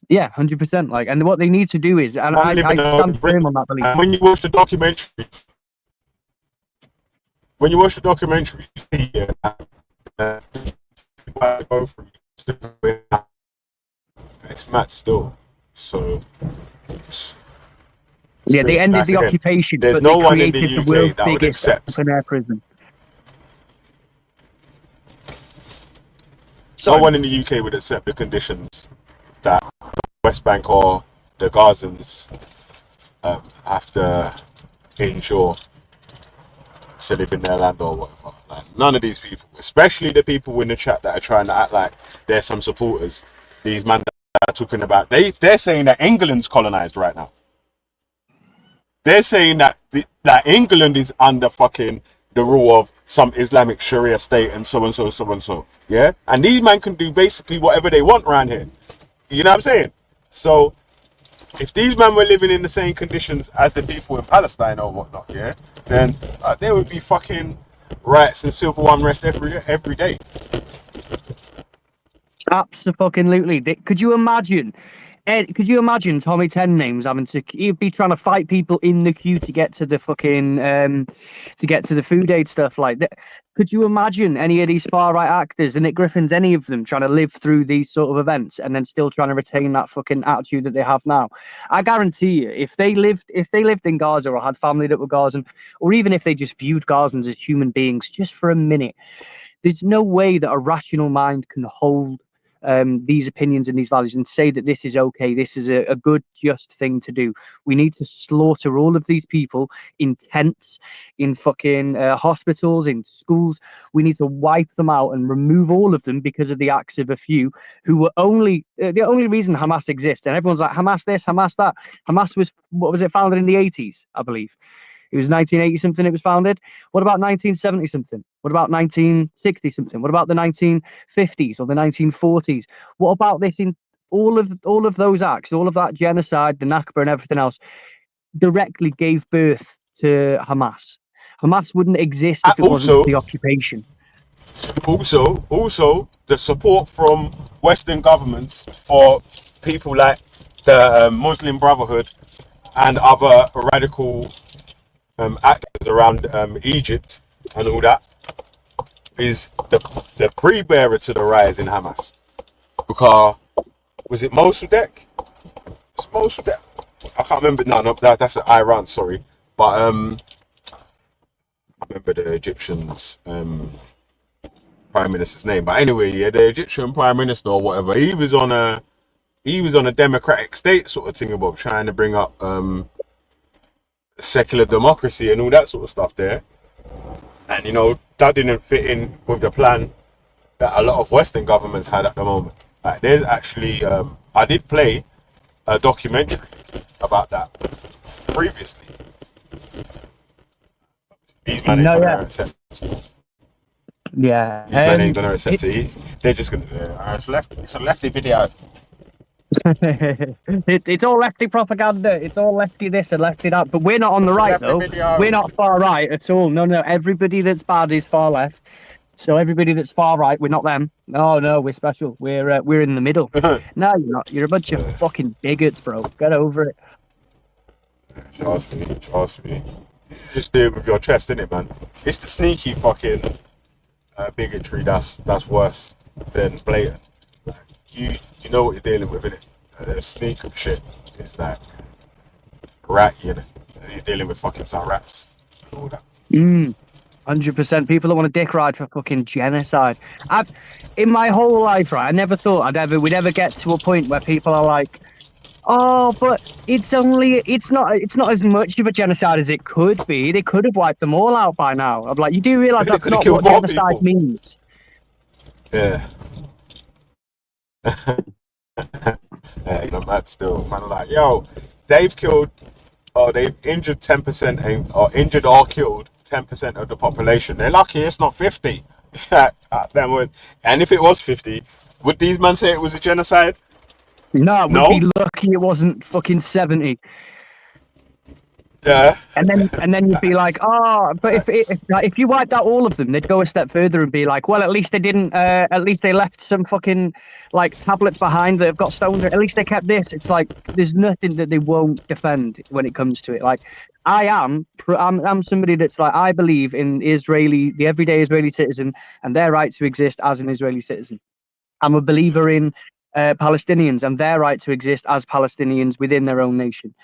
Yeah, 100%. Like, and what they need to do is, and I stand firm on that belief. And when you watch the documentaries, you see go through. It's mad still. So yeah, they ended the occupation, but they created the world's biggest open air prison. No one in the UK would accept the conditions that the West Bank or the Gazans have to ensure to live in their land or whatever. Like, none of these people, especially the people in the chat that are trying to act like they're some supporters, these men that are talking about, they're saying that England's colonized right now. They're saying that that England is under fucking the rule of some Islamic Sharia state and so and so. Yeah, and these men can do basically whatever they want around here. You know what I'm saying? So if these men were living in the same conditions as the people in Palestine or whatnot, yeah, then there would be fucking riots and civil unrest every day. Absolutely. Could you imagine? Ed, could you imagine Tommy 10 names having to he'd be trying to fight people in the queue to get to the fucking to get to the food aid stuff like that? Could you imagine any of these far right actors, the Nick Griffins, any of them trying to live through these sort of events and then still trying to retain that fucking attitude that they have now? I guarantee you, if they lived in Gaza or had family that were Gazan, or even if they just viewed Gazans as human beings just for a minute, there's no way that a rational mind can hold these opinions and these values and say that this is okay, this is a good, just thing to do. We need to slaughter all of these people in tents, in fucking hospitals, in schools. We need to wipe them out and remove all of them because of the acts of a few who were only the only reason Hamas exists. And everyone's like, Hamas this, Hamas that. Hamas was, what was it, founded in the 80s, I believe. It was 1980 something it was founded. What about 1970 something? What about 1960 something? What about the 1950s or the 1940s? What about this in all of those acts, all of that genocide, the Nakba and everything else directly gave birth to Hamas. Hamas wouldn't exist if it wasn't for the occupation. Also, the support from Western governments for people like the Muslim Brotherhood and other radical actors around Egypt and all that is the pre-bearer to the rise in Hamas. Because was it Mossadegh? It's Mossadegh. I can't remember. No, that's Iran. Sorry, but I remember the Egyptians prime minister's name. But anyway, yeah, the Egyptian prime minister or whatever, he was on a democratic state sort of thing about trying to bring up secular democracy and all that sort of stuff there. And you know, that didn't fit in with the plan that a lot of Western governments had at the moment. Like, there's actually I did play a documentary about that previously. These men ain't gonna accept it. Yeah. These men ain't gonna accept it. They're just gonna. It's a lefty video. It's all lefty propaganda. It's all lefty this and lefty that. But we're not on the right, though. We're not far right at all. No. Everybody that's bad is far left. So everybody that's far right, we're not them. No, we're special. We're in the middle. No, you're not. You're a bunch of fucking bigots, bro. Get over it. Trust me. You just do it with your chest, innit, man? It's the sneaky fucking bigotry that's worse than blatant. Like, you know what you're dealing with, innit? The sneak up shit is like ratty, innit? You're dealing with fucking some rats and all that. 100%. People that want to dick ride for fucking genocide. In my whole life, right, I never thought we'd ever get to a point where people are like, oh, but it's not as much of a genocide as it could be. They could have wiped them all out by now. I'm like, you do realise that's not what genocide means. Yeah. Yeah, you know, mad still. Man, like, yo, they've injured 10% or injured or killed 10% of the population. They're lucky it's not 50. And if it was 50, would these men say it was a genocide? No, we'd be lucky it wasn't fucking 70. Yeah. And then you'd be like, oh, but if you wiped out all of them, they'd go a step further and be like, well, at least they didn't. At least they left some fucking like tablets behind that have got stones. At least they kept this. It's like there's nothing that they won't defend when it comes to it. Like I'm somebody that's like, I believe in the everyday Israeli citizen and their right to exist as an Israeli citizen. I'm a believer in Palestinians and their right to exist as Palestinians within their own nation.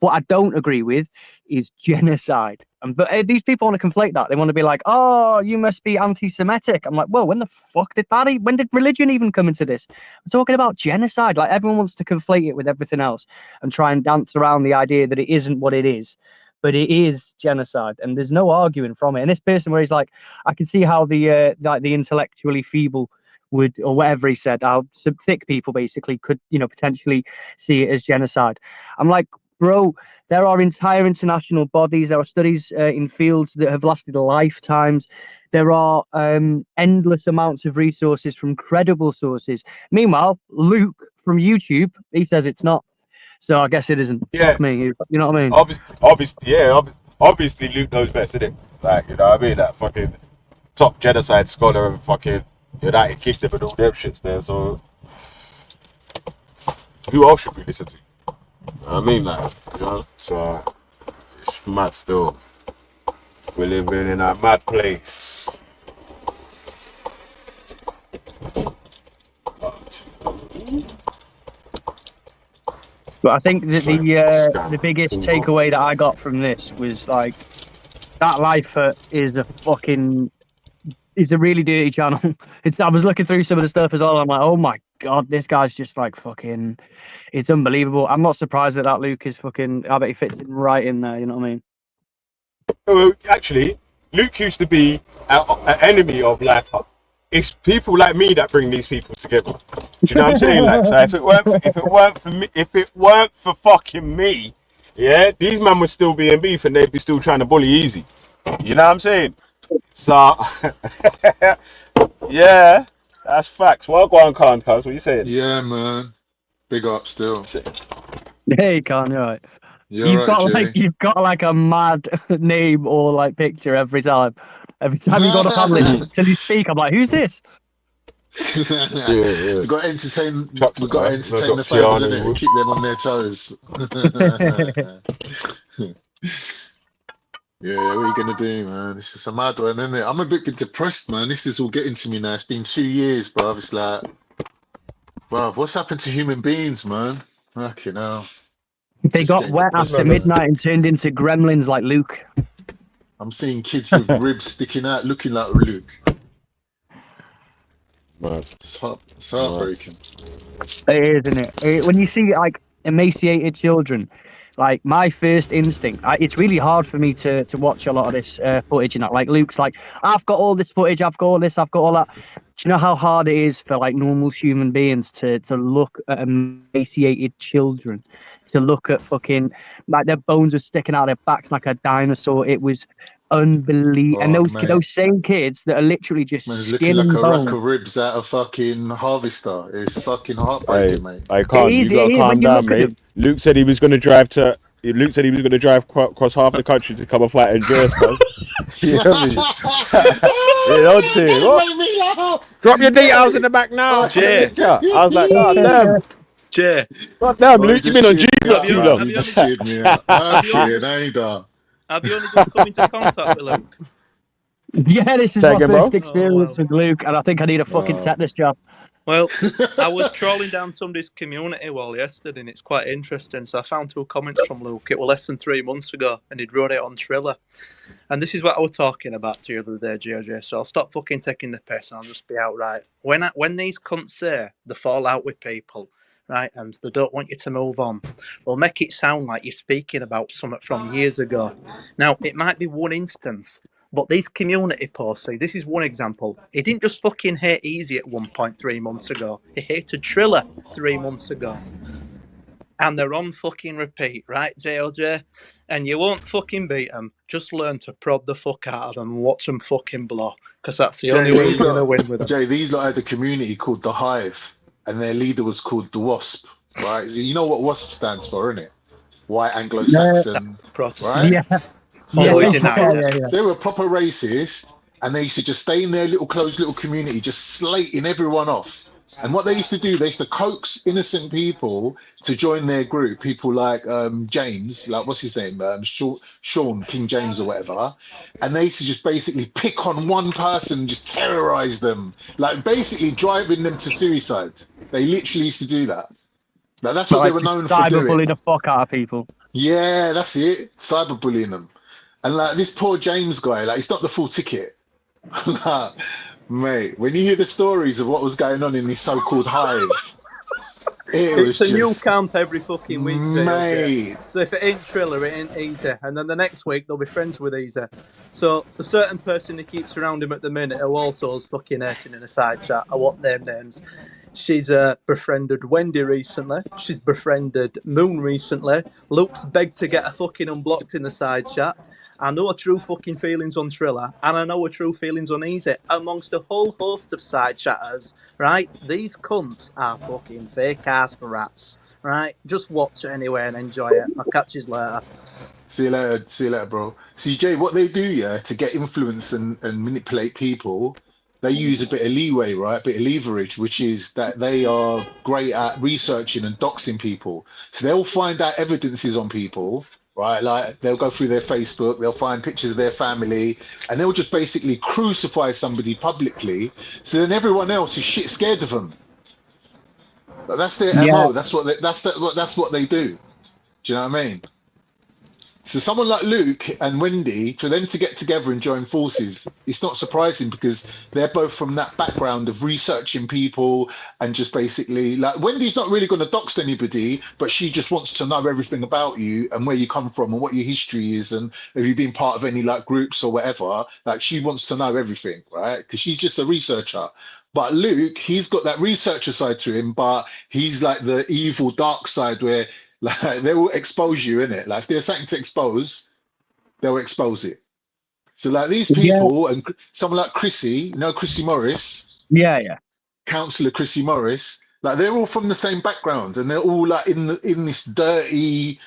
What I don't agree with is genocide. But these people want to conflate that. They want to be like, oh, you must be anti-Semitic. I'm like, whoa, when the fuck when did religion even come into this? I'm talking about genocide. Like, everyone wants to conflate it with everything else and try and dance around the idea that it isn't what it is. But it is genocide, and there's no arguing from it. And this person where he's like, I can see how the intellectually feeble would, or whatever he said, how some thick people basically could, potentially see it as genocide. I'm like, bro, there are entire international bodies. There are studies in fields that have lasted lifetimes. There are endless amounts of resources from credible sources. Meanwhile, Luke from YouTube, he says it's not. So I guess it isn't. Yeah. Fuck me, you know what I mean? Obviously Luke knows best, isn't it? Like, you know what I mean? That fucking top genocide scholar and fucking United Kingdom and all them shits there. So who else should we listen to? I mean, like, so it's mad still. We're living in a mad place. But I think that the biggest takeaway that I got from this was like that Life is a really dirty channel. I was looking through some of the stuff as well. I'm like, oh my god, this guy's just like fucking. It's unbelievable. I'm not surprised that Luke is fucking. I bet he fits right in there. You know what I mean? Well, actually, Luke used to be an enemy of Life Hub. It's people like me that bring these people together. Do you know what I'm saying? Like, so if it weren't for fucking me, yeah, these men would still be in beef and they'd be still trying to bully Easy. You know what I'm saying? So, yeah, that's facts. Well, go on, Khan, cuz, what you saying? Yeah, man. Big up still. Hey, Khan, you're right. You've got like a mad name or like picture every time. Every time you go to publish till you speak, I'm like, who's this? We've got to entertain the fans, innit? And keep them on their toes. Yeah, what are you gonna do, man? It's just a mad one, isn't it? I'm a bit depressed, man. This is all getting to me now. It's been 2 years, bro. It's like, bro, what's happened to human beings, man? Fucking hell. They got wet after midnight and turned into gremlins like Luke. I'm seeing kids with ribs sticking out, looking like Luke. Right. It's heartbreaking. It is, isn't it? When you see like emaciated children, like my first instinct, it's really hard for me to watch a lot of this footage and that. Like Luke's like, I've got all this footage, I've got all this, I've got all that. Do you know how hard it is for like normal human beings to look at emaciated children, to look at fucking like their bones are sticking out of their backs like a dinosaur? It was unbelievable. And those same kids that are literally just looking like a rack of ribs out of fucking Harvester. It's fucking heartbreaking, mate. I can't. You gotta calm down, mate. Luke said he was going to drive across half the country to come and fight Andreas, cuz. You hear me? Drop your details in the back now. Jay. I was like, God damn. Jay. God damn, Luke, you've been on G Block too long. I'm kidding, ain't I? Have you only just come into contact with Luke? Yeah, this is my first experience with Luke, and I think I need a fucking tetanus job. Well, I was trolling down somebody's community wall yesterday, and it's quite interesting. So I found 2 comments from Luke. It was less than 3 months ago, and he'd wrote it on Triller. And this is what I was talking about to you the other day, GOJ. So I'll stop fucking taking the piss, and I'll just be outright. When these cunts say they fall out with people, right, and they don't want you to move on, well, make it sound like you're speaking about something from years ago. Now, it might be one instance, but these community posts, see, this is one example. He didn't just fucking hate Easy at 1.3 months ago. He hated Triller 3 months ago. And they're on fucking repeat, right, JLJ? And you won't fucking beat them. Just learn to prod the fuck out of them and watch them fucking blow. Because that's the only way you're going to win with them. Jay, these lot had a community called The Hive, and their leader was called The Wasp, right? So you know what WASP stands for, innit? White Anglo-Saxon, Protestant. right? Yeah. They were proper racist, and they used to just stay in their little closed little community, just slating everyone off. And what they used to do, they used to coax innocent people to join their group. People like James, like what's his name, Sean King James or whatever. And they used to just basically pick on one person and just terrorize them, like basically driving them to suicide. They literally used to do that. Like, that's what they were known for doing. Cyberbully the fuck out of people. Yeah, that's it. Cyberbullying them. And like this poor James guy, like he's not the full ticket. Mate, when you hear the stories of what was going on in this so-called hive, it's a new camp every fucking week, mate. So if it ain't Triller, it ain't Easy, and then the next week they'll be friends with Easy. So the certain person who keeps around him at the minute who also is fucking hating in a side chat, I want their names. She's befriended Wendy recently. She's befriended Moon recently. Luke's begged to get her fucking unblocked in the side chat. I know her true fucking feelings on Triller, and I know her true feelings on Easy, amongst a whole host of side chatters, right? These cunts are fucking fake-ass rats, right? Just watch it anyway and enjoy it. I'll catch you later. See you later, bro. See, Jay, what they do, yeah, to get influence and manipulate people, they use a bit of leeway, right? A bit of leverage, which is that they are great at researching and doxing people. So they'll find out evidences on people, right? Like they'll go through their Facebook, they'll find pictures of their family, and they'll just basically crucify somebody publicly. So then everyone else is shit scared of them. But that's their MO. That's what they do. Do you know what I mean? So someone like Luke and Wendy, for them to get together and join forces, it's not surprising because they're both from that background of researching people and just basically, like, Wendy's not really going to dox anybody, but she just wants to know everything about you and where you come from and what your history is and if you've been part of any like groups or whatever. Like, she wants to know everything, right? Because she's just a researcher. But Luke, he's got that researcher side to him, but he's like the evil dark side where, like, they will expose you, innit? Like, if there's something to expose, they'll expose it. So, like, these people and someone like Chrissy, you know, Chrissy Morris. Yeah. Councillor Chrissy Morris, like, they're all from the same background, and they're all like in this dirty,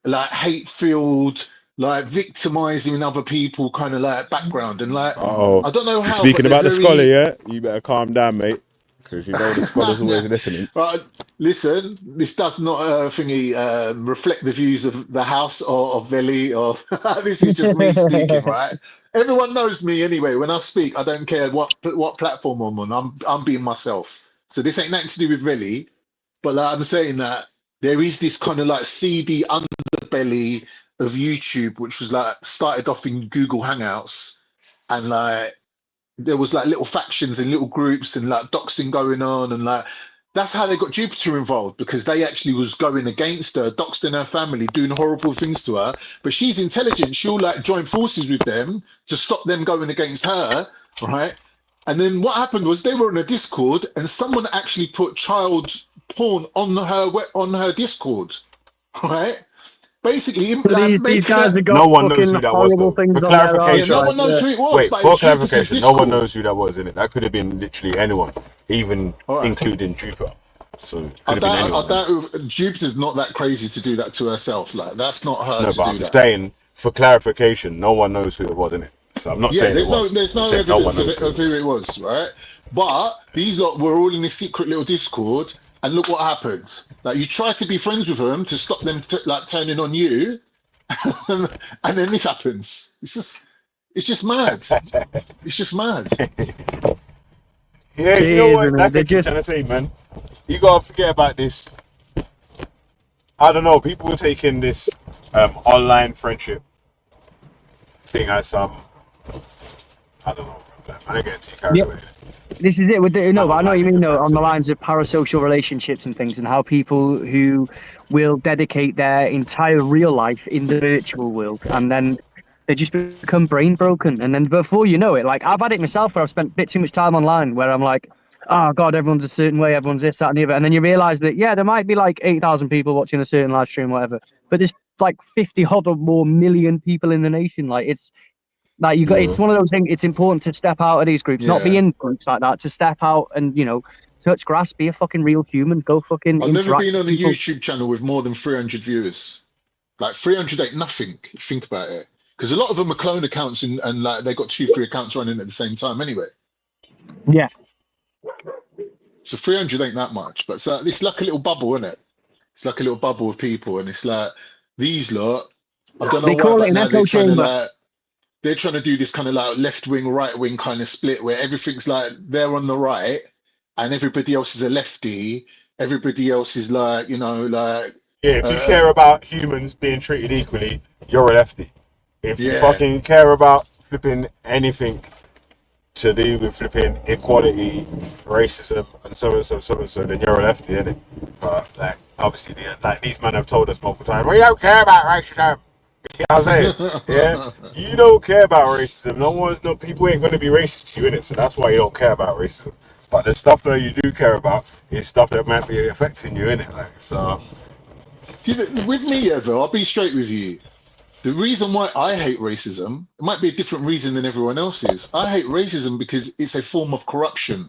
like, hate-filled, like, victimizing other people kind of like background, and like, I don't know how. Speaking about the scholar, yeah, you better calm down, mate. Because you know the scholar's always listening. Right, listen, this does not reflect the views of the House or of Veli, or this is just me speaking, right? Everyone knows me anyway. When I speak, I don't care what platform I'm on. I'm being myself. So this ain't nothing to do with Veli, but like, I'm saying that there is this kind of like seedy underbelly of YouTube, which was like started off in Google Hangouts, and like there was like little factions and little groups and like doxing going on, and like that's how they got Jupiter involved, because they actually was going against her, doxing her family, doing horrible things to her. But she's intelligent. She'll like join forces with them to stop them going against her, right? And then what happened was they were in a Discord, and someone actually put child porn on her Discord, right? Basically, these guys have got no one knows who that was. For clarification, no one knows who it was. Wait, but for clarification, no one knows who that was in it. That could have been literally anyone, even including Jupiter. So it could have been anyone. Jupiter's not that crazy to do that to herself. Like that's not her. No, to but do I'm that. saying for clarification, no one knows who it was in it. So I'm not saying there's no evidence of who it was, right? But these lot were all in this secret little Discord, and look what happened. Like you try to be friends with them to stop them like turning on you, and then this happens. It's just mad. It's just mad. Yeah, you know what? That's what I'm trying to say, man. You gotta forget about this. I don't know. People were taking this online friendship thing as some. I don't know. I don't get too carried away. This is it with the, no, but I know what you mean though, on the lines of parasocial relationships and things, and how people who will dedicate their entire real life in the virtual world, and then they just become brain broken, and then before you know it, like I've had it myself where I've spent a bit too much time online where I'm like, oh god, everyone's a certain way, everyone's this, that and the other, and then you realize that there might be like 8,000 people watching a certain live stream, whatever, but there's like 50 odd or more million people in the nation. Like it's like it's one of those things. It's important to step out of these groups, not be in groups like that. To step out and touch grass, be a fucking real human. Go fucking. I've never been on a YouTube channel with more than 300 viewers. Like 300 ain't nothing. If you think about it, because a lot of them are clone accounts and like they got 2-3 accounts running at the same time anyway. Yeah. So 300 ain't that much, but it's like a little bubble, isn't it? It's like a little bubble of people, and it's like these lot. I don't know they call it an echo chamber. They're trying to do this kind of like left wing, right wing kind of split where everything's like they're on the right and everybody else is a lefty. Everybody else is like, like. Yeah, if you care about humans being treated equally, you're a lefty. If you fucking care about flipping anything to do with flipping equality, racism, and so, then you're a lefty, innit? But like, obviously, these men have told us multiple times, we don't care about racism. You know what I'm saying? Yeah, you don't care about racism. People ain't gonna be racist to you, innit? So that's why you don't care about racism. But the stuff that you do care about is stuff that might be affecting you, innit? Like, so. See, with me, Evo, I'll be straight with you. The reason why I hate racism, it might be a different reason than everyone else's. I hate racism because it's a form of corruption.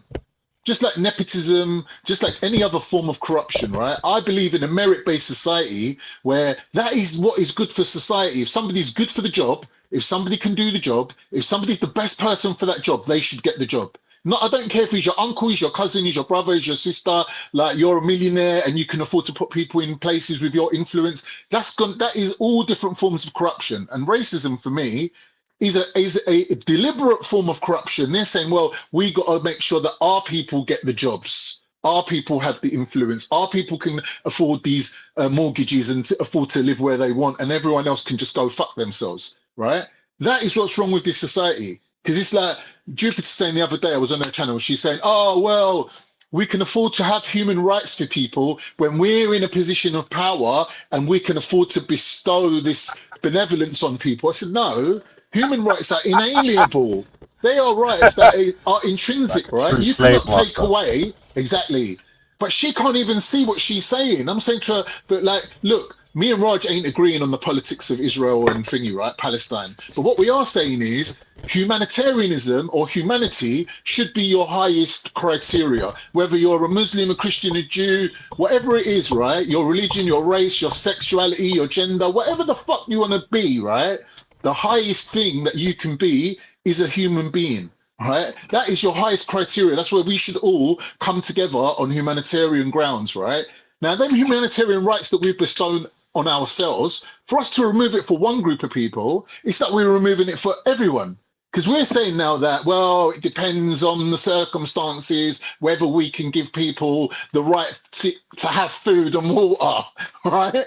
Just like nepotism, just like any other form of corruption, right? I believe in a merit-based society where that is what is good for society. If somebody's good for the job, if somebody can do the job, if somebody's the best person for that job, they should get the job. No, I don't care if he's your uncle, he's your cousin, he's your brother, he's your sister, like you're a millionaire and you can afford to put people in places with your influence. That is all different forms of corruption. And racism for me is a deliberate form of corruption. They're saying, well, we got to make sure that our people get the jobs. Our people have the influence. Our people can afford these mortgages and to afford to live where they want, and everyone else can just go fuck themselves, right? That is what's wrong with this society. Because it's like Jupiter saying the other day, I was on her channel, she's saying, oh, well, we can afford to have human rights for people when we're in a position of power and we can afford to bestow this benevolence on people. I said, no. Human rights are inalienable. They are rights that are intrinsic, like right? You cannot take away, exactly. But she can't even see what she's saying. I'm saying to her, but like, look, me and Raj ain't agreeing on the politics of Israel and thingy, right? Palestine. But what we are saying is humanitarianism or humanity should be your highest criteria. Whether you're a Muslim, a Christian, a Jew, whatever it is, right? Your religion, your race, your sexuality, your gender, whatever the fuck you want to be, right? The highest thing that you can be is a human being, right? That is your highest criteria. That's where we should all come together on humanitarian grounds, right? Now, them humanitarian rights that we've bestowed on ourselves, for us to remove it for one group of people, it's that we're removing it for everyone. Because we're saying now that, well, it depends on the circumstances, whether we can give people the right to have food and water, right?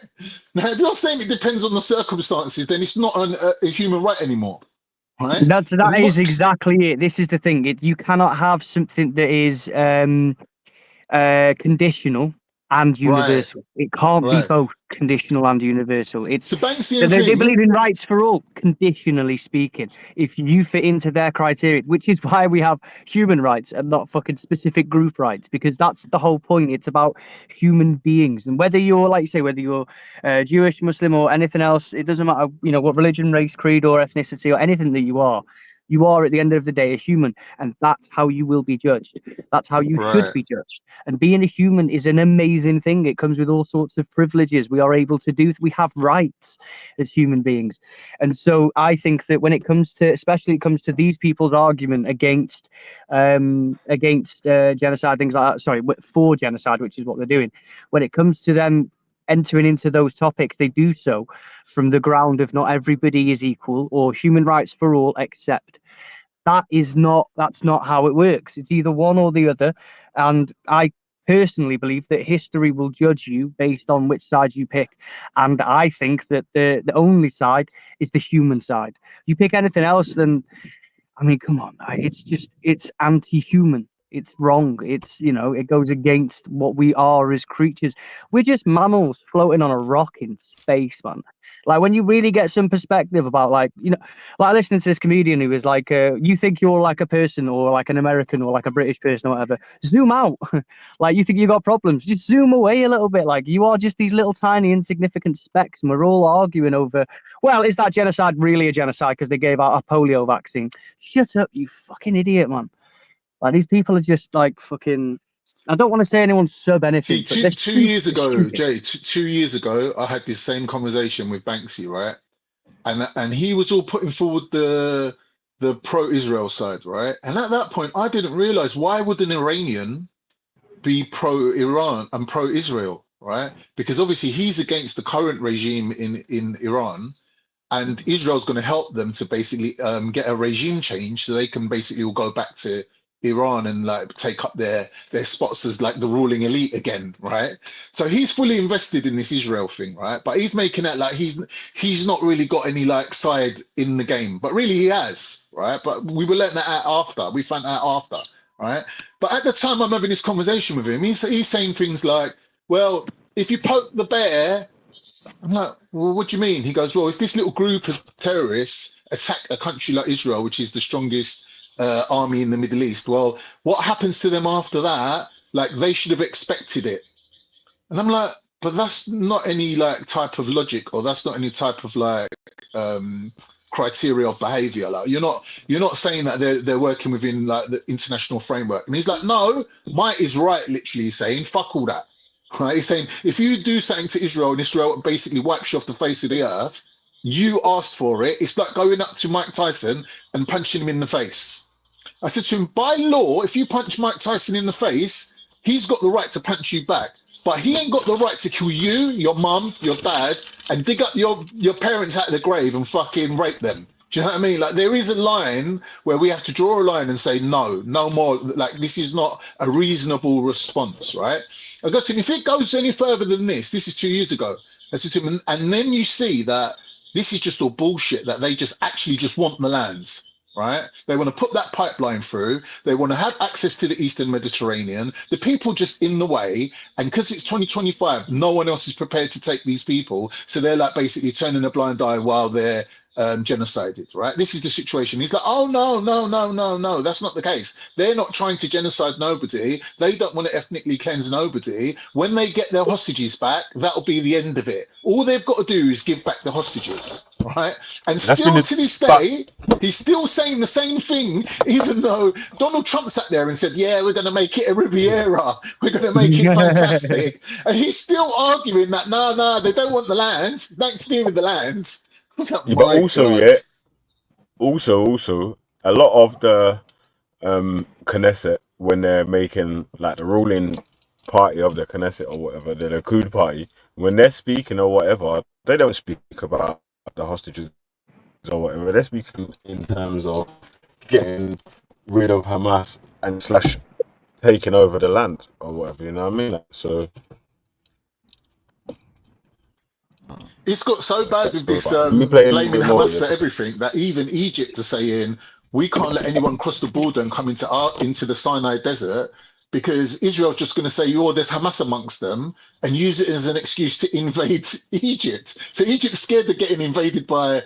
Now, if you're saying it depends on the circumstances, then it's not a human right anymore, right? That is exactly it. This is the thing. You cannot have something that is conditional and universal. Right. It can't be both conditional and universal. It's Banksy they believe in rights for all, conditionally speaking. If you fit into their criteria, which is why we have human rights and not fucking specific group rights, because that's the whole point. It's about human beings, and whether you're, like you say, whether you're Jewish, Muslim, or anything else, it doesn't matter. You know what religion, race, creed, or ethnicity, or anything that you are. You are, at the end of the day, a human, and that's how you will be judged. That's how you should be judged. And being a human is an amazing thing. It comes with all sorts of privileges. We are able to do, we have rights as human beings. And so I think that when it comes to, especially it comes to these people's argument against genocide, things like that, sorry, for genocide, which is what they're doing. When it comes to them entering into those topics, they do so from the ground of not everybody is equal or human rights for all, except that's not how it works. It's either one or the other. And I personally believe that history will judge you based on which side you pick. And I think that the only side is the human side. You pick anything else, then, I mean, come on, it's anti-human. It's wrong. It's, it goes against what we are as creatures. We're just mammals floating on a rock in space, man. Like, when you really get some perspective about, like listening to this comedian who is like, you think you're like a person or like an American or like a British person or whatever, zoom out. Like, you think you got problems, just zoom away a little bit. Like, you are just these little tiny insignificant specks, and we're all arguing over, well, is that genocide really a genocide because they gave out a polio vaccine? Shut up, you fucking idiot, man. Like, these people are just like fucking. I don't want to say anyone's sub anything. See, two years ago, Jay, 2 years ago, I had this same conversation with Banksy, right? And he was all putting forward the pro-Israel side, right? And at that point, I didn't realize, why would an Iranian be pro-Iran and pro-Israel, right? Because obviously he's against the current regime in Iran. And Israel's going to help them to basically get a regime change so they can basically all go back to Iran and like take up their spots as like the ruling elite again, right? So he's fully invested in this Israel thing, right? But he's making it like he's not really got any like side in the game, but really he has, right? But we were letting that out after. We found out after, right? But at the time I'm having this conversation with him, he's saying things like, well, if you poke the bear, I'm like, well, what do you mean? He goes, well, if this little group of terrorists attack a country like Israel, which is the strongest army in the Middle East, well, what happens to them after that? Like, they should have expected it. And I'm like, but that's not any like type of logic, or that's not any type of like criteria of behavior. Like, you're not saying that they're working within like the international framework. And he's like, no, might is right, literally saying fuck all that. Right? He's saying, if you do something to Israel and Israel basically wipes you off the face of the earth, you asked for it. It's like going up to Mike Tyson and punching him in the face. I said to him, by law, if you punch Mike Tyson in the face, he's got the right to punch you back. But he ain't got the right to kill you, your mum, your dad, and dig up your parents out of the grave and fucking rape them. Do you know what I mean? Like, there is a line where we have to draw a line and say, no more. Like, this is not a reasonable response, right? I got to him, if it goes any further than this is 2 years ago. I said to him, and then you see that this is just all bullshit, that they just actually just want the lands, right? They want to put that pipeline through. They want to have access to the Eastern Mediterranean. The people just in the way, and because it's 2025, no one else is prepared to take these people. So they're like basically turning a blind eye while they're genocided, right? This is the situation. He's like, oh, no, that's not the case. They're not trying to genocide nobody. They don't want to ethnically cleanse nobody. When they get their hostages back, that'll be the end of it. All they've got to do is give back the hostages, right? And still to this day, he's still saying the same thing, even though Donald Trump sat there and said, yeah, we're going to make it a Riviera. We're going to make it fantastic. And he's still arguing that, no, they don't want the land. Nothing to do with the land. Yeah, but also, a lot of the Knesset, when they're making like the ruling party of the Knesset or whatever, the Likud party, when they're speaking or whatever, they don't speak about the hostages or whatever. They're speaking in terms of getting rid of Hamas and / taking over the land or whatever. You know what I mean? So it's got so bad with this blaming Hamas for everything that even Egypt are saying we can't let anyone cross the border and come into the Sinai Desert because Israel's just going to say, oh, there's Hamas amongst them and use it as an excuse to invade Egypt. So Egypt's scared of getting invaded by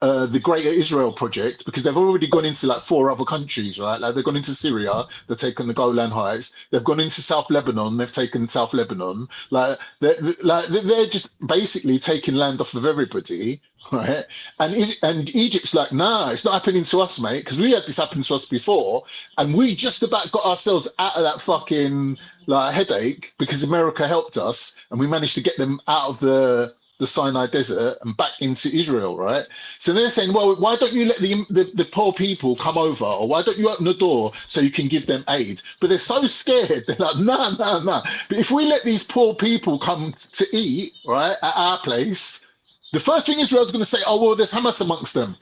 the Greater Israel Project because they've already gone into like 4 other countries, right? Like they've gone into Syria, they've taken the Golan Heights, they've gone into South Lebanon, they've taken South Lebanon. Like they're just basically taking land off of everybody, right? And Egypt's like, nah, it's not happening to us, mate, because we had this happen to us before, and we just about got ourselves out of that fucking like headache because America helped us, and we managed to get them out of the Sinai Desert and back into Israel, right? So they're saying, well, why don't you let the poor people come over, or why don't you open the door so you can give them aid? But they're so scared. They're like, nah. But if we let these poor people come to eat, right, at our place, the first thing Israel's going to say, oh, well, there's Hamas amongst them.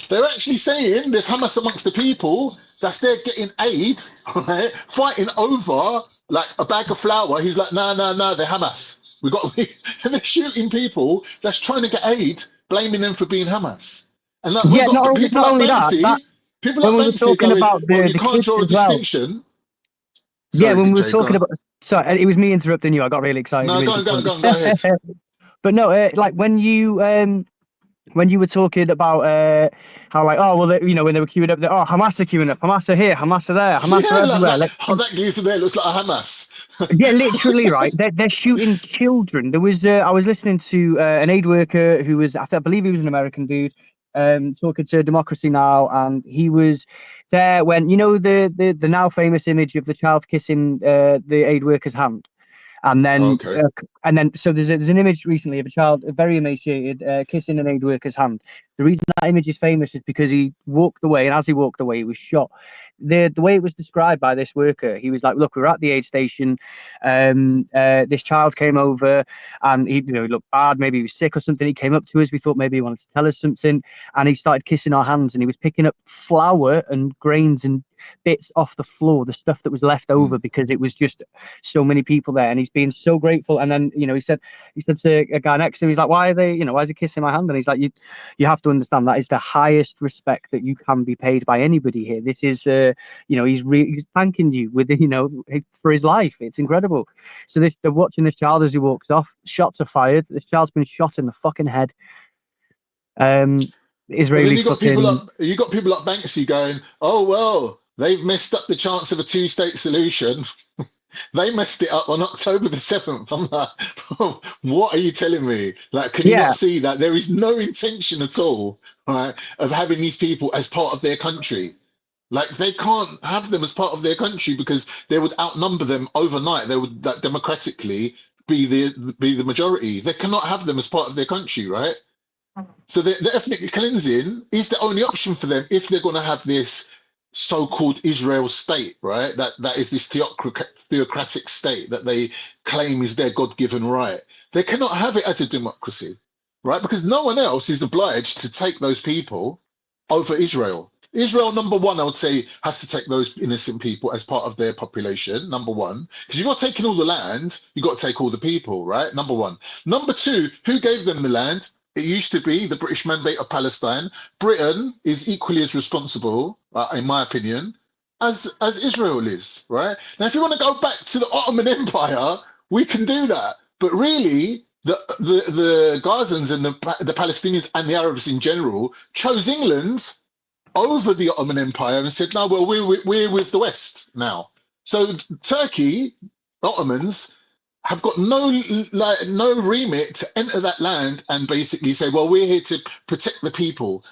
They're actually saying there's Hamas amongst the people. That's there getting aid, right? Fighting over like a bag of flour. He's like, nah, they're Hamas. And they're shooting people that's trying to get aid, blaming them for being Hamas. And like, yeah, not only that, people like we were talking about you can't draw a distinction. Yeah, when we were talking about, sorry, it was me interrupting you. I got really excited. No, go ahead. But no, like when you were talking about how like, oh well, you know, when they were queuing up, Hamas are queuing up, Hamas are here, Hamas are there, Hamas are everywhere. That geezer there looks like a Hamas. Yeah, literally, right? They're shooting children. There was I was listening to an aid worker who was, I believe he was an American dude, talking to Democracy Now, and he was there when, you know, the now famous image of the child kissing the aid worker's hand. And then, so there's an image recently of a child, very emaciated, kissing an aid worker's hand. The reason that image is famous is because he walked away, and as he walked away, he was shot. The way it was described by this worker, he was like, "Look, we were at the aid station. This child came over, and he looked bad. Maybe he was sick or something. He came up to us. We thought maybe he wanted to tell us something, and he started kissing our hands, and he was picking up flour and grains and bits off the floor, the stuff that was left over because it was just so many people there, and he's being so grateful." And then, he said to a guy next to him, he's like, why is he kissing my hand? And he's like, you have to understand that is the highest respect that you can be paid by anybody here. This is he's thanking you with for his life. It's incredible. So they're watching this child as he walks off. Shots are fired. This child's been shot in the fucking head. Israeli. You got people like Banksy going, oh well, they've messed up the chance of a 2-state solution. They messed it up on October the 7th. I'm like, what are you telling me? Like, can you not see that there is no intention at all, right, of having these people as part of their country? Like, they can't have them as part of their country because they would outnumber them overnight. They would democratically be the majority. They cannot have them as part of their country, right? So the ethnic cleansing is the only option for them if they're going to have this so-called Israel state, right? That is this theocratic state that they claim is their God-given right. They cannot have it as a democracy, right? Because no one else is obliged to take those people over Israel. Israel, number one, I would say, has to take those innocent people as part of their population, number one. Because you've got taking all the land, you've got to take all the people, right? Number one. Number two, who gave them the land? It used to be the British Mandate of Palestine. Britain is equally as responsible, in my opinion, as Israel is, right? Now, if you want to go back to the Ottoman Empire, we can do that. But really, the Gazans and the Palestinians and the Arabs in general chose England over the Ottoman Empire and said, no, well, we're with the West now. So Turkey, Ottomans, have got no remit to enter that land and basically say, well, we're here to protect the people.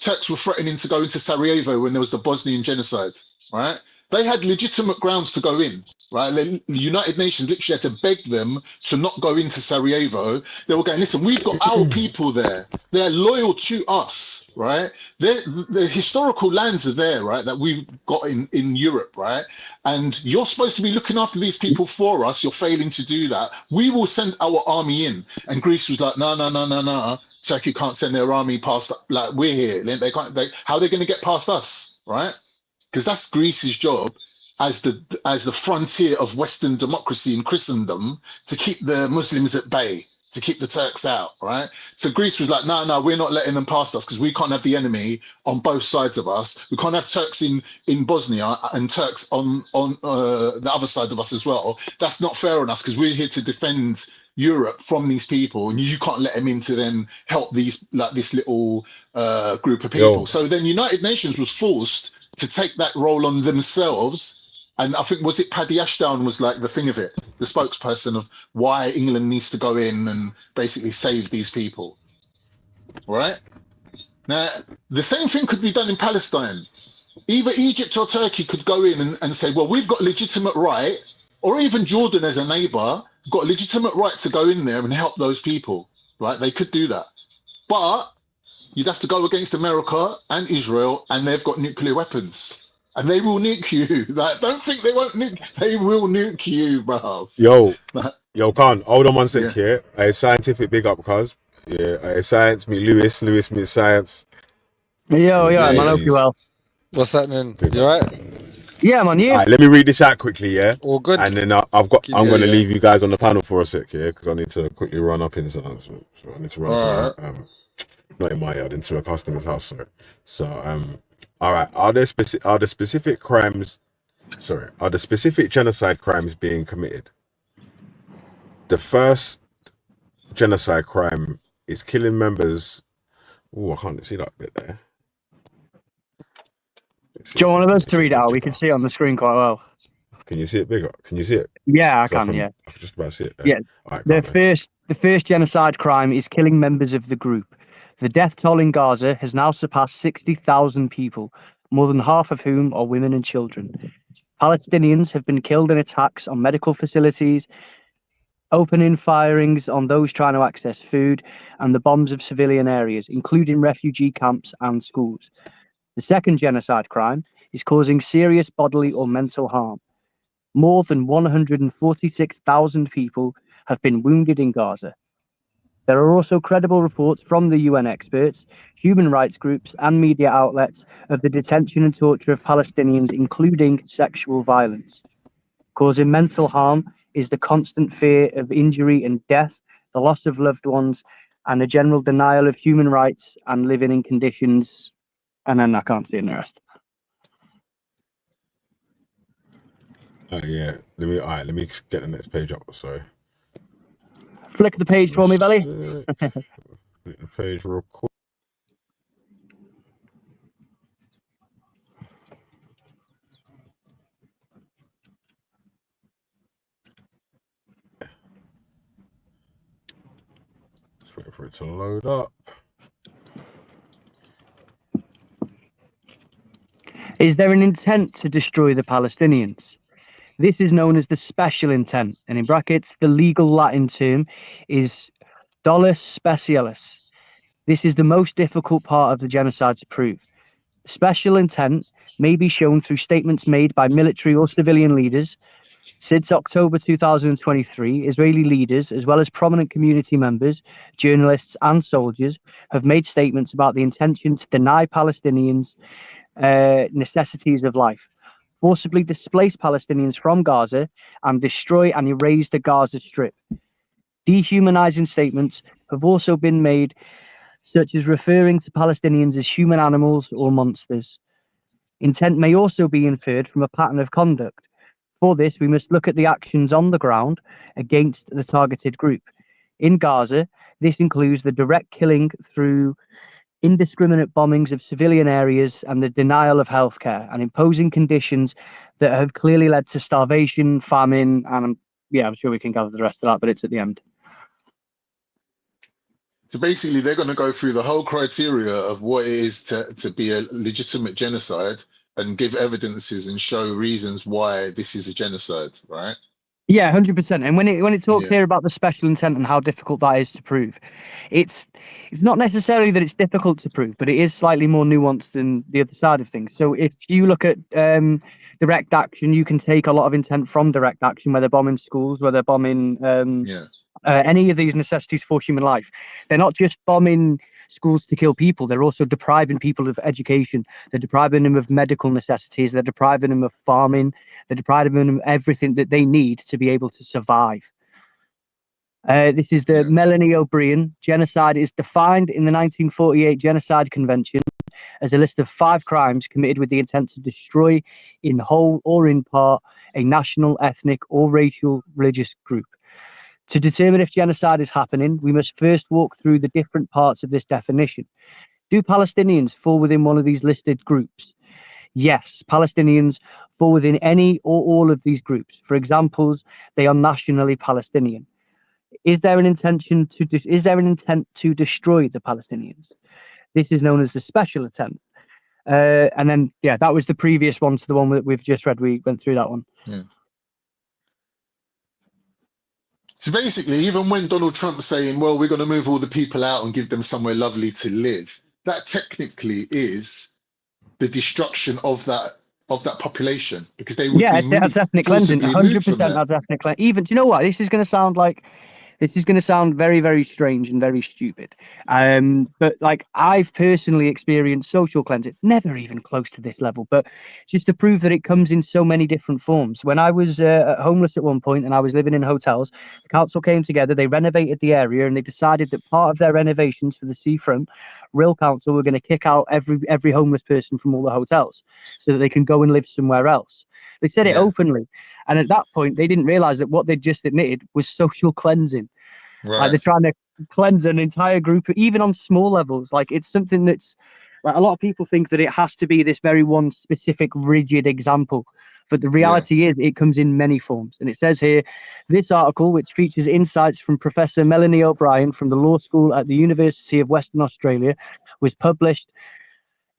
Turks were threatening to go into Sarajevo when there was the Bosnian genocide, right? They had legitimate grounds to go in, right? The United Nations literally had to beg them to not go into Sarajevo. They were going, listen, we've got our people there. They're loyal to us, right? The historical lands are there, right, that we've got in Europe, right? And you're supposed to be looking after these people for us. You're failing to do that. We will send our army in. And Greece was like, no. Turkey can't send their army past, like we're here. They can't. How are they going to get past us, right? Because that's Greece's job as the frontier of Western democracy in Christendom to keep the Muslims at bay, to keep the Turks out, right? So Greece was like, no, we're not letting them past us because we can't have the enemy on both sides of us. We can't have Turks in Bosnia and Turks on the other side of us as well. That's not fair on us because we're here to defend Europe from these people, and you can't let them in to then help these, like this little group of people. So then United Nations was forced to take that role on themselves. And I think, was it Paddy Ashdown was like the thing of it, the spokesperson of why England needs to go in and basically save these people, right? Now, the same thing could be done in Palestine. Either Egypt or Turkey could go in and say, well, we've got legitimate right, or even Jordan as a neighbor, got a legitimate right to go in there and help those people, right? They could do that. But you'd have to go against America and Israel, and they've got nuclear weapons. And they will nuke you. Like, don't think they won't nuke. They will nuke you, bro. Yo, Khan, hold on one sec here. A scientific big up, cuz. Yeah, a science meet Lewis. Lewis meets science. Yo, man, I hope you well. What's happening? You alright? Yeah, man, you. All right, let me read this out quickly, yeah? All good. And then I'm going to leave you guys on the panel for a sec, yeah? Because I need to quickly run up in something. So I need to run up, not in my yard, into a customer's house, sorry. So, all right, are the specific genocide crimes being committed? The first genocide crime is killing members. Oh, I can't see that bit there. Do you want one of us to read out? We can see it on the screen quite well. Can you see it bigger? Can you see it? Yeah, I can. Yeah, I can just about see it there. Yeah. All right, the first genocide crime is killing members of the group. The death toll in Gaza has now surpassed 60,000 people, more than half of whom are women and children. Palestinians have been killed in attacks on medical facilities, opening firings on those trying to access food, and the bombs of civilian areas, including refugee camps and schools. The second genocide crime is causing serious bodily or mental harm. More than 146,000 people have been wounded in Gaza. There are also credible reports from the UN experts, human rights groups, and media outlets of the detention and torture of Palestinians, including sexual violence. Causing mental harm is the constant fear of injury and death, the loss of loved ones, and a general denial of human rights and living in conditions. And then I can't see in the rest. Yeah. Let me get the next page up. Sorry. Flick the page for me, Belly. Flick the page real quick. Just wait for it to load up. Is there an intent to destroy the Palestinians? This is known as the special intent, and in brackets, the legal Latin term is dolus specialis. This is the most difficult part of the genocide to prove. Special intent may be shown through statements made by military or civilian leaders. Since October 2023, Israeli leaders, as well as prominent community members, journalists, and soldiers, have made statements about the intention to deny Palestinians necessities of life, forcibly displace Palestinians from Gaza, and destroy and erase the Gaza Strip. Dehumanizing statements have also been made, such as referring to Palestinians as human animals or monsters. Intent may also be inferred from a pattern of conduct. For this, we must look at the actions on the ground against the targeted group. In Gaza, this includes the direct killing through indiscriminate bombings of civilian areas and the denial of healthcare and imposing conditions that have clearly led to starvation, famine, and I'm sure we can cover the rest of that, but it's at the end. So basically, they're going to go through the whole criteria of what it is to be a legitimate genocide and give evidences and show reasons why this is a genocide, right? Yeah, 100%. And when it talks here about the special intent and how difficult that is to prove, it's not necessarily that it's difficult to prove, but it is slightly more nuanced than the other side of things. So if you look at direct action, you can take a lot of intent from direct action, where they're bombing schools, where they're bombing any of these necessities for human life. They're not just bombing schools to kill people. They're also depriving people of education. They're depriving them of medical necessities. They're depriving them of farming. They're depriving them of everything that they need to be able to survive. This is the Melanie O'Brien. Genocide is defined in the 1948 Genocide Convention as a list of 5 crimes committed with the intent to destroy, in whole or in part, a national, ethnic, or racial, religious group. To determine if genocide is happening, we must first walk through the different parts of this definition. Do Palestinians fall within one of these listed groups? Yes, Palestinians fall within any or all of these groups. For examples, they are nationally Palestinian. Is there an intent to destroy the Palestinians? This is known as the special attempt. And then, that was the previous one to the one that we've just read. We went through that one. Yeah. So basically, even when Donald Trump's saying, well, we're going to move all the people out and give them somewhere lovely to live, that technically is the destruction of that population, because they would that's ethnic cleansing. 100% that's ethnic cleansing. Even, do you know what? This is going to sound very, very strange and very stupid. But like, I've personally experienced social cleansing, never even close to this level, but just to prove that it comes in so many different forms. When I was homeless at one point and I was living in hotels, the council came together, they renovated the area, and they decided that part of their renovations for the seafront, Real Council were going to kick out every homeless person from all the hotels so that they can go and live somewhere else. They said it openly. And at that point, they didn't realize that what they just admitted was social cleansing. Right. Like, they're trying to cleanse an entire group, even on small levels. Like, it's something that's, like, a lot of people think that it has to be this very one specific rigid example. But the reality is it comes in many forms. And it says here, this article, which features insights from Professor Melanie O'Brien from the law school at the University of Western Australia, was published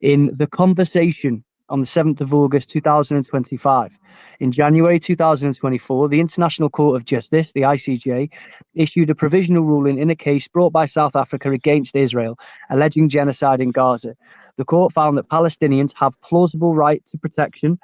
in The Conversation on the 7th of August 2025. In January 2024, the International Court of Justice, the ICJ, issued a provisional ruling in a case brought by South Africa against Israel, alleging genocide in Gaza. The court found that Palestinians have plausible right to protection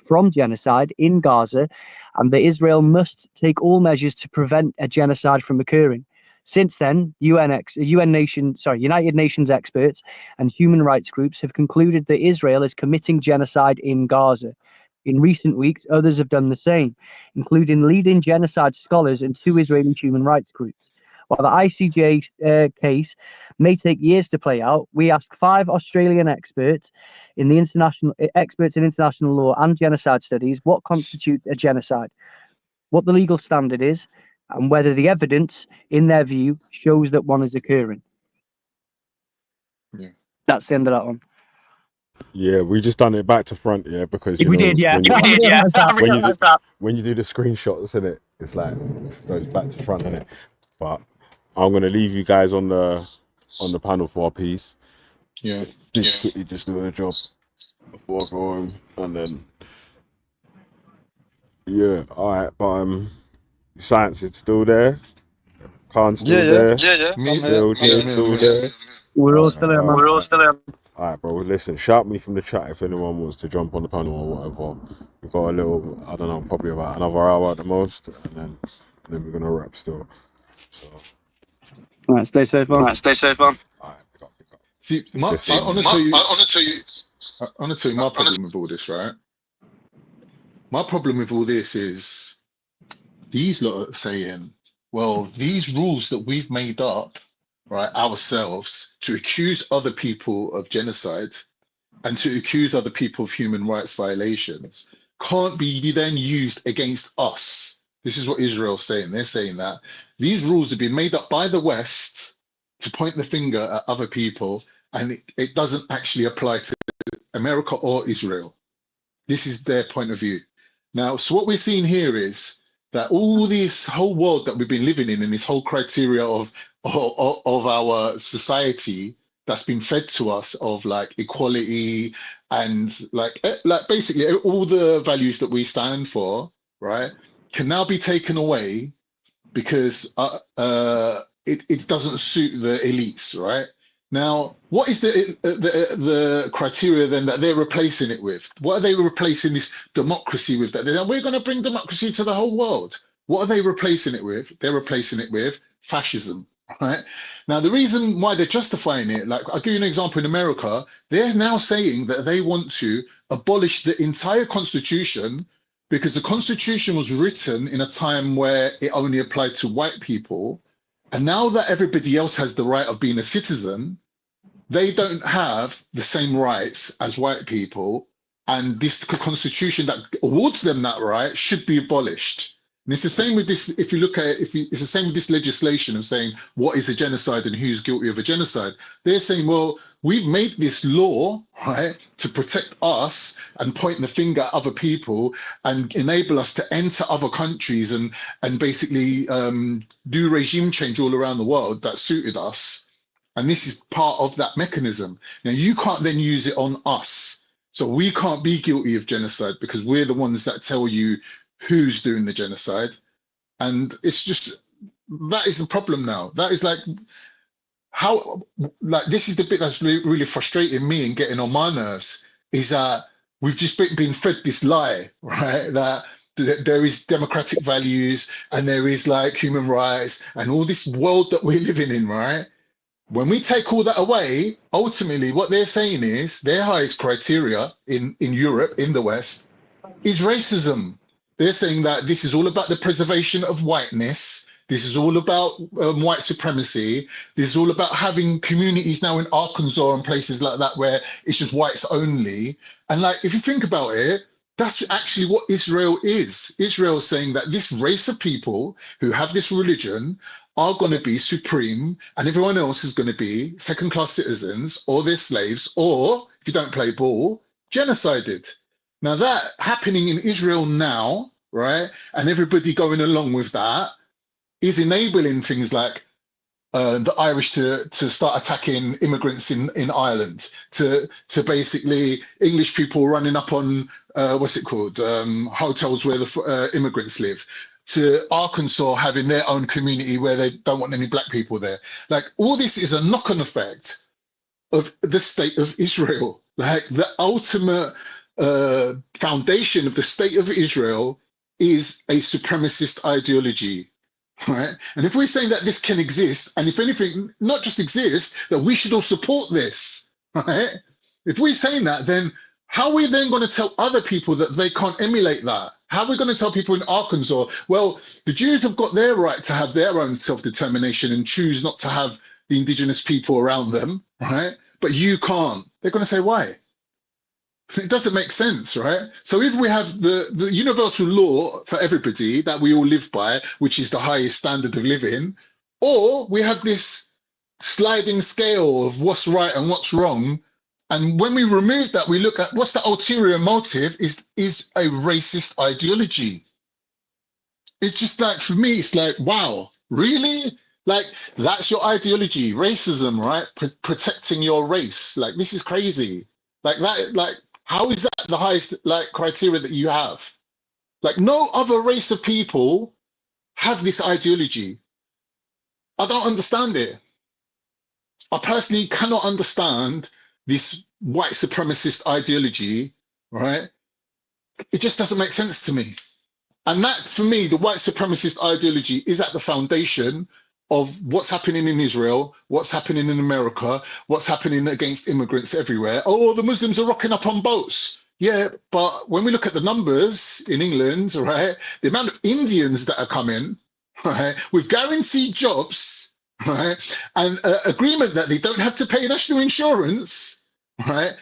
from genocide in Gaza, and that Israel must take all measures to prevent a genocide from occurring. Since then, United Nations experts and human rights groups have concluded that Israel is committing genocide in Gaza. In recent weeks, others have done the same, including leading genocide scholars and 2 Israeli human rights groups. While the ICJ case may take years to play out, we asked 5 Australian experts in international law and genocide studies what constitutes a genocide, what the legal standard is, and whether the evidence, in their view, shows that one is occurring. Yeah. That's the end of that one. Yeah, we just done it back to front, because we did. When you do the screenshots, innit, it's like it goes back to front, innit. But I'm gonna leave you guys on the panel for a piece. Yeah. Quickly just do a job before going, and then all right, but Science is still there. Khan's still there. Still there. We're all still there, man. We're all still there. All right, bro. Listen, shout me from the chat if anyone wants to jump on the panel or whatever. We've got a little, I don't know, probably about another hour at the most, and then we're gonna wrap still. So. All right, stay safe, man. All right, pick up. See, I want to tell you my problem with all this, right? My problem with all this is these lot are saying, well, these rules that we've made up, right, ourselves to accuse other people of genocide and to accuse other people of human rights violations can't be then used against us. This is what Israel's saying. They're saying that these rules have been made up by the West to point the finger at other people, and it doesn't actually apply to America or Israel. This is their point of view. Now, so what we're seeing here is that all this whole world that we've been living in this whole criteria of our society that's been fed to us of like equality and like basically all the values that we stand for, right, can now be taken away because it doesn't suit the elites, right? Now, what is the criteria then that they're replacing it with? What are they replacing this democracy with? That we're going to bring democracy to the whole world. What are they replacing it with? They're replacing it with fascism, right? Now, the reason why they're justifying it, like I'll give you an example in America, they're now saying that they want to abolish the entire Constitution because the Constitution was written in a time where it only applied to white people. And now that everybody else has the right of being a citizen, they don't have the same rights as white people. And this Constitution that awards them that right should be abolished. And it's the same with this, if you look at it, it's the same with this legislation of saying what is a genocide and who's guilty of a genocide. They're saying, well, we've made this law, right, to protect us and point the finger at other people and enable us to enter other countries and basically do regime change all around the world that suited us. And this is part of that mechanism. Now, you can't then use it on us. So we can't be guilty of genocide because we're the ones that tell you who's doing the genocide. And it's just, that is the problem now. That is like, how, like, this is the bit that's really frustrating me and getting on my nerves, is that we've just been fed this lie, right? That there is democratic values and there is like human rights and all this world that we're living in, right? When we take all that away, ultimately what they're saying is their highest criteria in Europe, in the West, is racism. They're saying that this is all about the preservation of whiteness. This is all about white supremacy. This is all about having communities now in Arkansas and places like that where it's just whites only. And like, if you think about it, that's actually what Israel is. Israel is saying that this race of people who have this religion are going to be supreme and everyone else is going to be second-class citizens or they're slaves or, if you don't play ball, genocided. Now that happening in Israel now, right, and everybody going along with that is enabling things like the Irish to start attacking immigrants in Ireland, to basically English people running up on, what's it called, hotels where the immigrants live, to Arkansas having their own community where they don't want any black people there. Like, all this is a knock-on effect of the state of Israel. Like, the ultimate foundation of the state of Israel is a supremacist ideology, right? And if we're saying that this can exist, and if anything, not just exist, that we should all support this, right? If we're saying that, then how are we then going to tell other people that they can't emulate that? How are we going to tell people in Arkansas, well, the Jews have got their right to have their own self-determination and choose not to have the indigenous people around them, right? But you can't. They're going to say, why? It doesn't make sense, right? So if we have the universal law for everybody that we all live by, which is the highest standard of living, or we have this sliding scale of what's right and what's wrong, and when we remove that, we look at what's the ulterior motive is a racist ideology. It's just like, for me, it's like, wow, really? Like, that's your ideology, racism, right? Protecting your race. Like, this is crazy. Like that, like, how is that the highest like criteria that you have? Like, no other race of people have this ideology. I don't understand it. I personally cannot understand this white supremacist ideology, right? It just doesn't make sense to me. And that's, for me, the white supremacist ideology is at the foundation of what's happening in Israel, what's happening in America, what's happening against immigrants everywhere. Oh, the Muslims are rocking up on boats. Yeah, but when we look at the numbers in England, right, the amount of Indians that are coming, right, with guaranteed jobs, right, and agreement that they don't have to pay national insurance, right?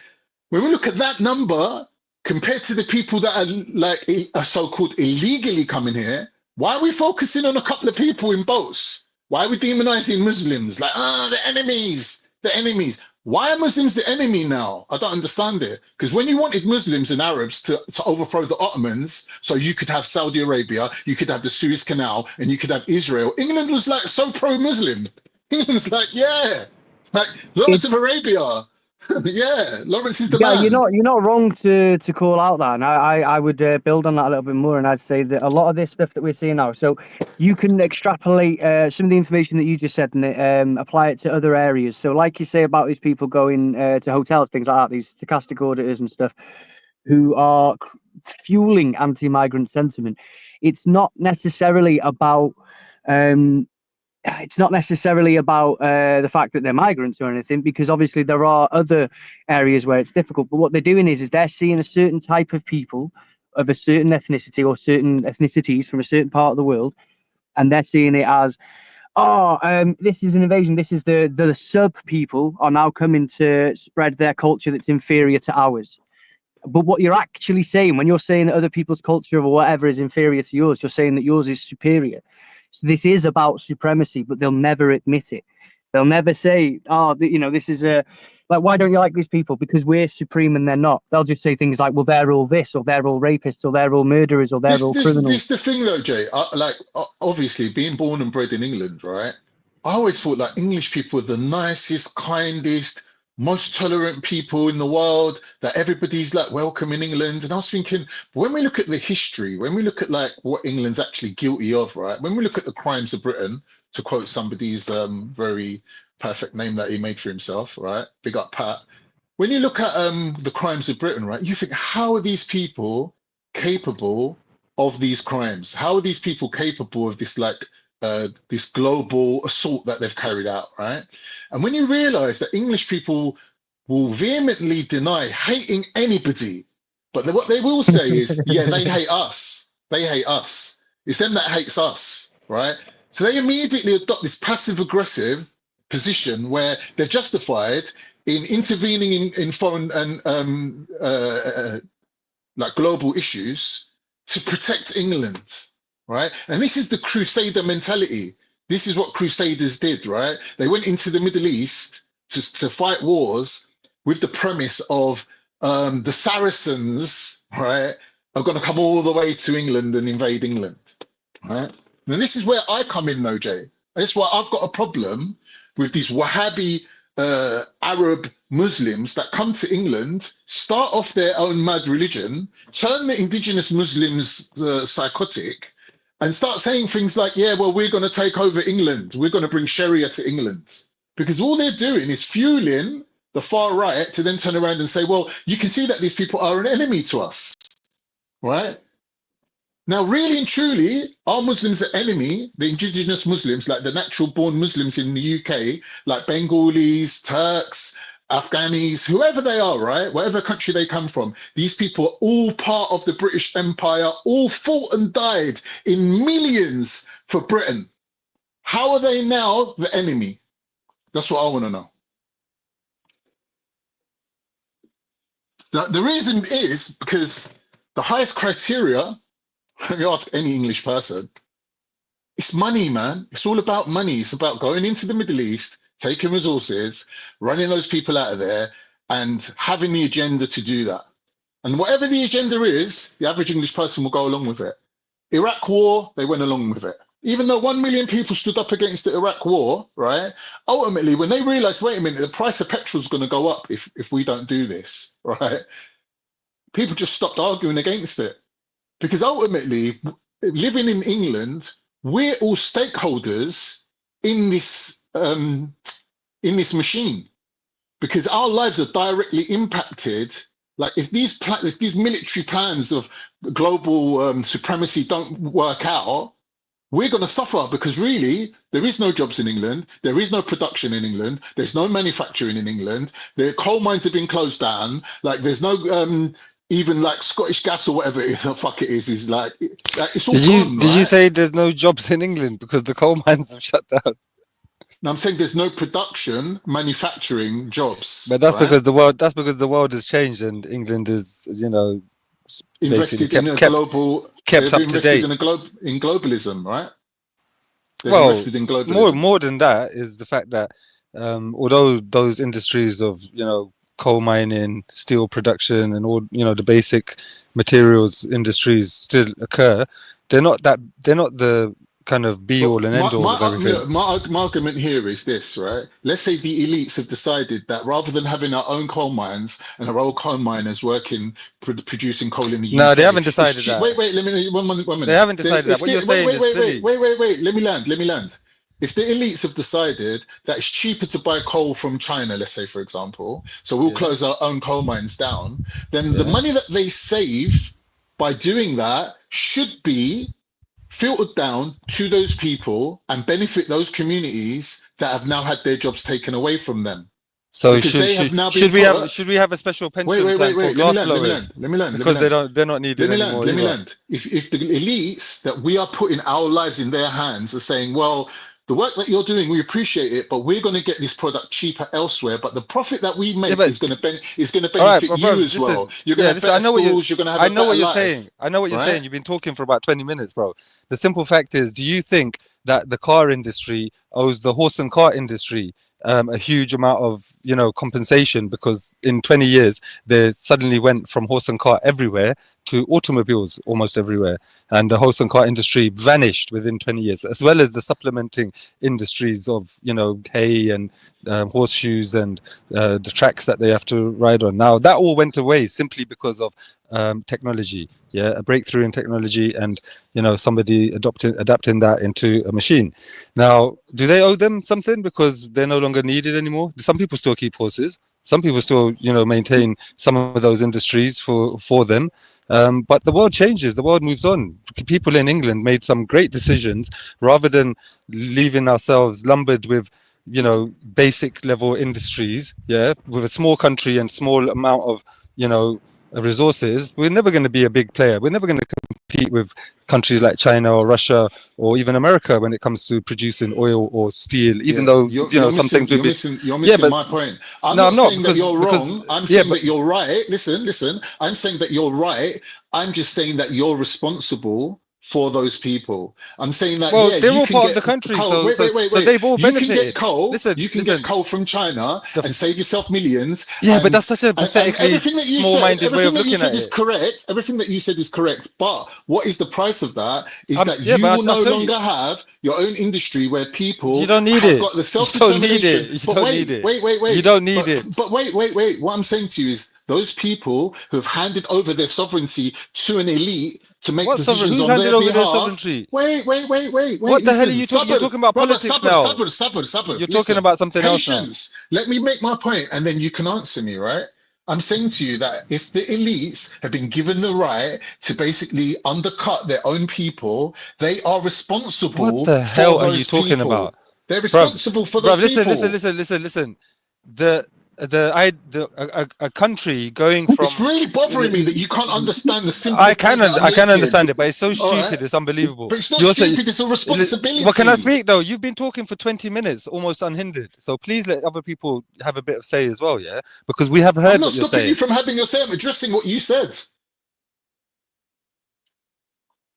When we look at that number compared to the people that are like are so-called illegally coming here, why are we focusing on a couple of people in boats? Why are we demonizing Muslims? Like, the enemies, the enemies. Why are Muslims the enemy now? I don't understand it. Because when you wanted Muslims and Arabs to overthrow the Ottomans, so you could have Saudi Arabia, you could have the Suez Canal, and you could have Israel, England was like so pro-Muslim. England was like, yeah, like Lawrence of Arabia. Yeah, Lawrence is the man. You're not wrong to call out that, and I would build on that a little bit more, and I'd say that a lot of this stuff that we're seeing now, so you can extrapolate some of the information that you just said and apply it to other areas. So like you say about these people going to hotels, things like that, these stochastic auditors and stuff, who are fueling anti-migrant sentiment. It's not necessarily about the fact that they're migrants or anything, because obviously there are other areas where it's difficult. But what they're doing is they're seeing a certain type of people of a certain ethnicity or certain ethnicities from a certain part of the world, and they're seeing it as, this is an invasion. This is the sub people are now coming to spread their culture that's inferior to ours. But what you're actually saying when you're saying that other people's culture or whatever is inferior to yours, you're saying that yours is superior. So this is about supremacy, but they'll never admit it. They'll never say, this is why don't you like these people? Because we're supreme and they're not. They'll just say things like, well, they're all this, or they're all rapists, or they're all murderers, or they're all criminals. This is the thing though, Jay. Obviously being born and bred in England, right? I always thought like English people were the nicest, kindest, most tolerant people in the world, that everybody's like welcome in England. And I was thinking, when we look at the history, when we look at like what England's actually guilty of, right? When we look at the crimes of Britain, to quote somebody's very perfect name that he made for himself, right? Big up Pat. When you look at the crimes of Britain, right? You think, how are these people capable of these crimes? How are these people capable of this this global assault that they've carried out, right? And when you realize that English people will vehemently deny hating anybody, but what they will say is, yeah, they hate us. They hate us. It's them that hates us, right? So they immediately adopt this passive-aggressive position where they're justified in intervening in foreign and global issues to protect England. Right? And this is the Crusader mentality. This is what Crusaders did, right? They went into the Middle East to fight wars with the premise of the Saracens, right, are going to come all the way to England and invade England, right? And this is where I come in though, Jay. That's why I've got a problem with these Wahhabi Arab Muslims that come to England, start off their own mad religion, turn the indigenous Muslims psychotic, and start saying things like, yeah, well, we're going to take over England. We're going to bring Sharia to England. Because all they're doing is fueling the far right to then turn around and say, well, you can see that these people are an enemy to us, right? Now, really and truly, are Muslims the enemy? The indigenous Muslims, like the natural born Muslims in the UK, like Bengalis, Turks, Afghanis, whoever they are, right? Whatever country they come from, these people are all part of the British Empire, all fought and died in millions for Britain. How are they now the enemy? That's what I want to know. The reason is because the highest criteria, let me ask any English person, it's money, man. It's all about money. It's about going into the Middle East, taking resources, running those people out of there, and having the agenda to do that. And whatever the agenda is, the average English person will go along with it. Iraq war, they went along with it. Even though 1 million people stood up against the Iraq war, right? Ultimately, when they realized, wait a minute, the price of petrol is going to go up if we don't do this, right? People just stopped arguing against it. Because ultimately, living in England, we're all stakeholders in this machine, because our lives are directly impacted. Like if these military plans of global supremacy don't work out, we're going to suffer, because really there is no jobs in England, there is no production in England, there's no manufacturing in England, the coal mines have been closed down, like there's no even like Scottish Gas or whatever the fuck it is like it's all gone, did you say there's no jobs in England because the coal mines have shut down? No, I'm saying there's no production, manufacturing jobs. But that's right? Because the world. That's because the world has changed, and England is, invested in kept up to date in globalism, right? They're well, invested in globalism. More than that is the fact that although those industries of coal mining, steel production, and all the basic materials industries still occur, they're not the kind of be all and end all of everything. My argument here is this, right? Let's say the elites have decided that rather than having our own coal mines and our own coal miners working, producing coal in the UK. No, they haven't decided that. Wait, let me, one minute. They haven't decided that. What you're saying is silly. Wait, let me land. If the elites have decided that it's cheaper to buy coal from China, let's say, for example, so we'll close our own coal mines down, then the money that they save by doing that should be filtered down to those people and benefit those communities that have now had their jobs taken away from them. So Because they have now should been should we have a special pension Wait, plan for let glass me blowers? Let me learn. Because they're not needed anymore. Let me either. land. If the elites that we are putting our lives in their hands are saying, well, the work that you're doing, we appreciate it, but we're going to get this product cheaper elsewhere. But the profit that we make is going to benefit Alright, you bro, as well. You're going to have I better know what schools. You're going to have I a know what better you're life. saying. I know what you're right? saying. You've been talking for about 20 minutes, bro. The simple fact is, do you think that the car industry owes the horse and cart industry a huge amount of compensation because in 20 years they suddenly went from horse and cart everywhere to automobiles almost everywhere, and the horse and cart industry vanished within 20 years, as well as the supplementing industries of hay and horseshoes and the tracks that they have to ride on. Now that all went away simply because of technology, a breakthrough in technology, and somebody adapting that into a machine. Now, do they owe them something because they're no longer needed anymore? Some people still keep horses. Some people still maintain some of those industries for them. But the world changes, the world moves on. People in England made some great decisions rather than leaving ourselves lumbered with basic level industries, with a small country and small amount of resources. We're never going to be a big player. We're never going to compete with countries like China or Russia or even America when it comes to producing oil or steel, even though some things you're missing my point. I'm not saying that you're wrong. I'm saying that you're right. Listen, I'm saying that you're right. I'm just saying that you're responsible for those people. I'm saying that they're all part of the country, coal. So they've all benefited. You can get coal. Get coal from China and save yourself millions. But that's such a pathetically small-minded way of looking at it. Correct. Everything that you said is correct. But what is the price of that? Is that you will no longer have your own industry where people got the self-determination. You don't need it. Wait. You don't need it. But wait. What I'm saying to you is those people who have handed over their sovereignty to an elite to make decisions Who's on handed their over behalf. their sovereignty? Wait. What the hell are you talking? You're talking about politics now. You're talking about something else now. Let me make my point, and then you can answer me, right? I'm saying to you that if the elites have been given the right to basically undercut their own people, they are responsible. What the hell are you talking about? They're responsible for those people. Listen. A country going from. It's really bothering me that you can't understand the simple. I can understand it, but it's so stupid. It's unbelievable. But it's not stupid. It's a responsibility. Well, can I speak though? You've been talking for 20 minutes, almost unhindered. So please let other people have a bit of say as well, because we have heard. I'm not stopping you from having your say. I'm addressing what you said.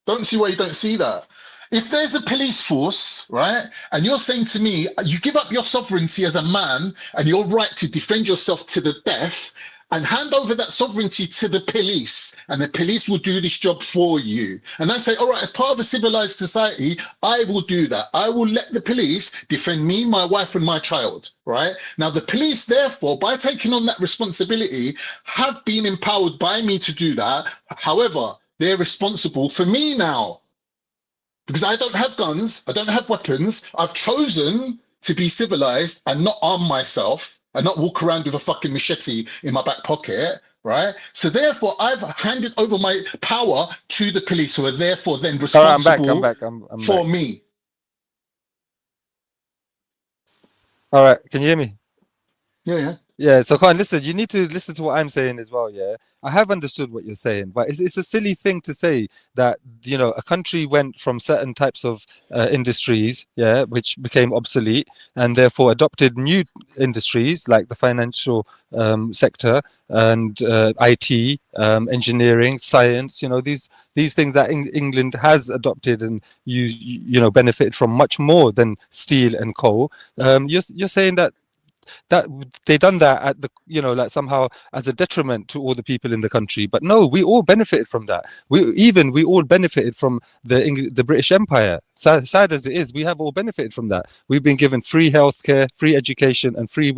Don't see why you don't see that. If there's a police force, right, and you're saying to me, you give up your sovereignty as a man and your right to defend yourself to the death and hand over that sovereignty to the police, and the police will do this job for you. And I say, all right, as part of a civilized society, I will do that. I will let the police defend me, my wife, and my child, right? Now, the police, therefore, by taking on that responsibility, have been empowered by me to do that. However, they're responsible for me now. Because I don't have guns, I don't have weapons. I've chosen to be civilized and not arm myself and not walk around with a fucking machete in my back pocket, right? So therefore, I've handed over my power to the police, who are therefore then responsible I'm back. for me. All right, can you hear me? Yeah. So Khan, listen, you need to listen to what I'm saying as well. I have understood what you're saying, but it's a silly thing to say that a country went from certain types of industries, which became obsolete, and therefore adopted new industries like the financial sector and IT, engineering, science. These things that England has adopted and you benefited from much more than steel and coal. You're saying that they done that at the like somehow as a detriment to all the people in the country, but no, we all benefited from that. We all benefited from the British Empire. Sad as it is, we have all benefited from that. We've been given free healthcare, free education, and free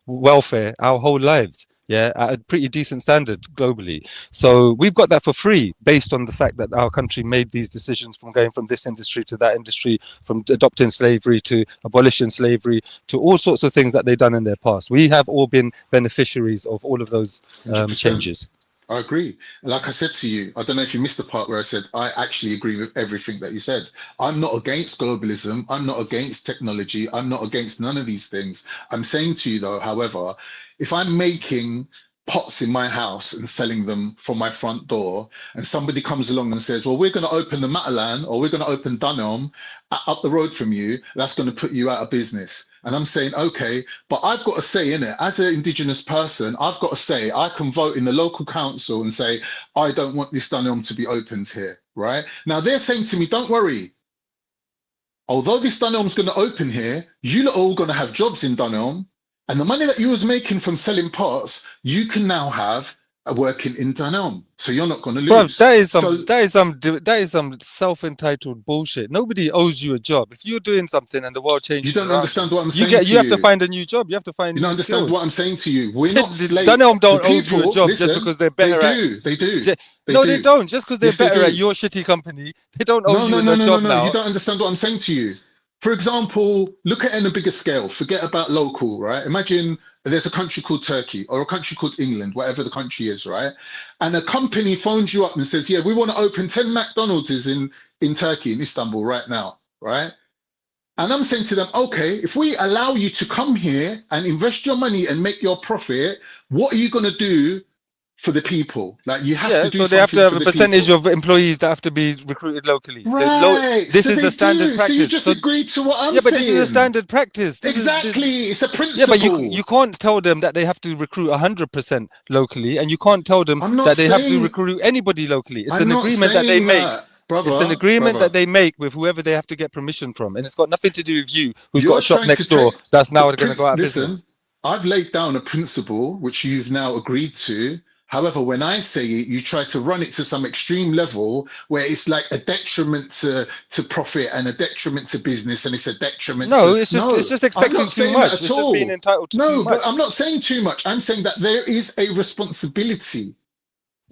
welfare our whole lives. At a pretty decent standard globally. So we've got that for free based on the fact that our country made these decisions from going from this industry to that industry, from adopting slavery to abolishing slavery to all sorts of things that they've done in their past. We have all been beneficiaries of all of those changes. I agree. Like I said to you, I don't know if you missed the part where I said I actually agree with everything that you said. I'm not against globalism. I'm not against technology. I'm not against none of these things. I'm saying to you though, however, if I'm making pots in my house and selling them from my front door, and somebody comes along and says, well, we're going to open the Matalan or we're going to open Dunelm up the road from you, that's going to put you out of business. And I'm saying, okay, but I've got a say in it. As an Indigenous person, I've got a say. I can vote in the local council and say, I don't want this Dunelm to be opened here, right? Now they're saying to me, don't worry. Although this Dunelm's going to open here, you lot are all going to have jobs in Dunelm. And the money that you was making from selling pots, you can now have working in Dunelm. So you're not going to lose. Bro, that is some self-entitled bullshit. Nobody owes you a job. If you're doing something and the world changes, you don't understand what I'm saying. You have to find a new job. You have to find. You don't understand skills. what I'm saying to you. We're not slaves. Dunelm don't owe you a job just because they're better. They do. They don't. Just because they're better at your shitty company, they don't owe you a job now. You don't understand what I'm saying to you. For example, look at it on a bigger scale. Forget about local, right? Imagine there's a country called Turkey or a country called England, whatever the country is, right? And a company phones you up and says, yeah, we want to open 10 McDonald's in Turkey, in Istanbul right now, right? And I'm saying to them, okay, if we allow you to come here and invest your money and make your profit, what are you going to do for the people? Like you have to do so they have to have a percentage of employees that have to be recruited locally. Right. This is a standard practice. So you just agreed to what I'm saying. Yeah, but this is a standard practice. It's a principle. Yeah, but you can't tell them that they have to recruit 100% locally, and you can't tell them that they have to recruit anybody locally. It's an agreement that they make. It's an agreement that they make with whoever they have to get permission from, and it's got nothing to do with you, who's got a shop next door that's now going to go out of business. I've laid down a principle which you've now agreed to. However, when I say it, you try to run it to some extreme level where it's like a detriment to profit and a detriment to business, and it's a detriment. It's just expecting too much. It's just being entitled to too much. No, but I'm not saying too much. I'm saying that there is a responsibility.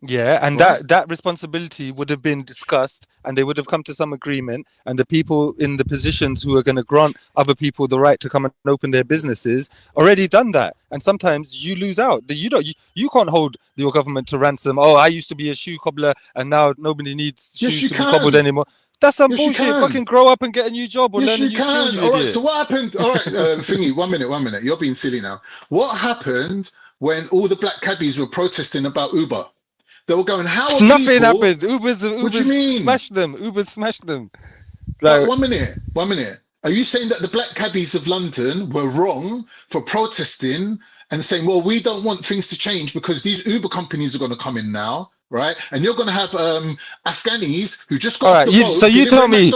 Yeah, and that responsibility would have been discussed, and they would have come to some agreement, and the people in the positions who are going to grant other people the right to come and open their businesses already done that. And sometimes you lose out. You can't hold your government to ransom. Oh, I used to be a shoe cobbler, and now nobody needs shoes to be cobbled anymore. That's some bullshit. Fucking grow up and get a new job or learn a new skill, you All right, idiot. so what happened? All right, Thingy, 1 minute. You're being silly now. What happened when all the black cabbies were protesting about Uber? They were going, how are nothing people... happened. Uber's smashed them. Uber's smashed them. Like... 1 minute. Are you saying that the black cabbies of London were wrong for protesting and saying, well, we don't want things to change because these Uber companies are going to come in now, right? And you're going to have Afghanis who just got off the boat. So you tell me,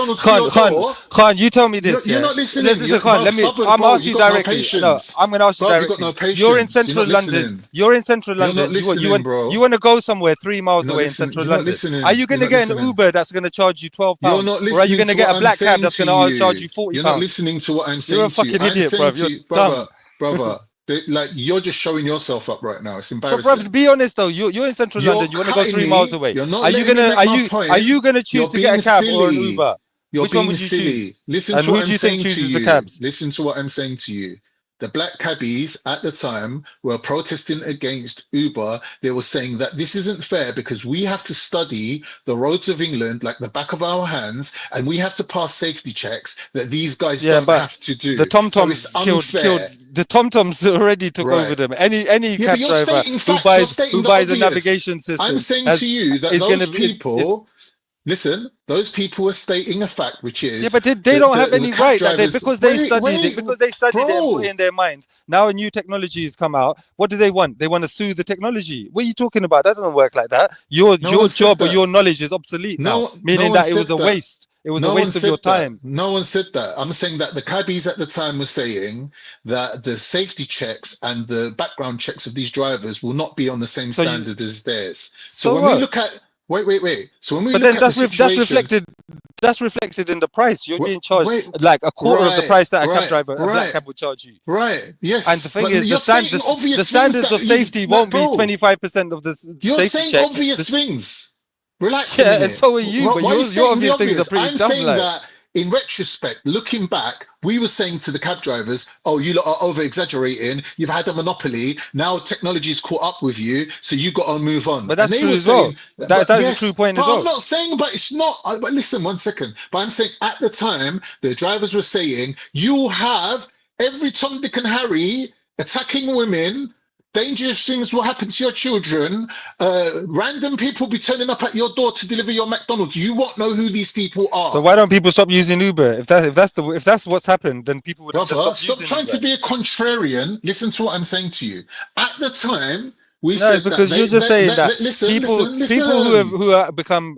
Khan, you tell me this. You're not listening. Listen, Khan, I'm asking you directly. No, I'm going to ask you directly. You're in central London. You're in central London. You want to go somewhere 3 miles away in central London. Are you going to get an Uber that's going to charge you £12? Or are you going to get a black cab that's going to charge you £40? You're not listening to what I'm saying. You're a fucking idiot, bro. You're dumb. Brother. Like you're just showing yourself up right now. It's embarrassing. But bro, be honest though. You're in central London. You want to go 3 miles away. Are you gonna choose to get a cab or an Uber? Which one would you choose? Listen to what I'm saying to you. Listen to what I'm saying to you. The black cabbies at the time were protesting against Uber. They were saying that this isn't fair because we have to study the roads of England like the back of our hands, and we have to pass safety checks that these guys don't have to do. The TomToms killed. The TomToms already took over them. Any cab driver who buys a navigation system. I'm saying to you that those people. Listen, those people are stating a fact, which is but they don't have any right because they studied it and put it in their minds. Now a new technology has come out. What do they want? They want to sue the technology. What are you talking about? That doesn't work like that. Your job or your knowledge is obsolete now, meaning that it was a waste. It was a waste of your time. No one said that. I'm saying that the cabbies at the time were saying that the safety checks and the background checks of these drivers will not be on the same standard as theirs. So when we look at Wait. So when we look at that's reflected in the price. You're being charged like a quarter of the price that a black cab would charge you. Right. Yes. And the thing is, the standards of safety won't be 25% of the safety check. You're saying obvious things. Relax. Yeah, and so are you. But your obvious things are pretty dumb. in retrospect, looking back, we were saying to the cab drivers, oh, you lot are over exaggerating. You've had a monopoly. Now technology's caught up with you. So you got to move on. But that's true as well. That's a true point as well. I'm not saying, but it's not. But listen, 1 second. But I'm saying at the time, the drivers were saying, you'll have every Tom, Dick and Harry attacking women. Dangerous things will happen to your children. Random people be turning up at your door to deliver your McDonald's. You won't know who these people are. So why don't people stop using Uber? If that's what's happened, then people would have just stopped using trying Uber. To be a contrarian. Listen to what I'm saying to you. At the time, we no, said because that you're just saying that listen. people who have become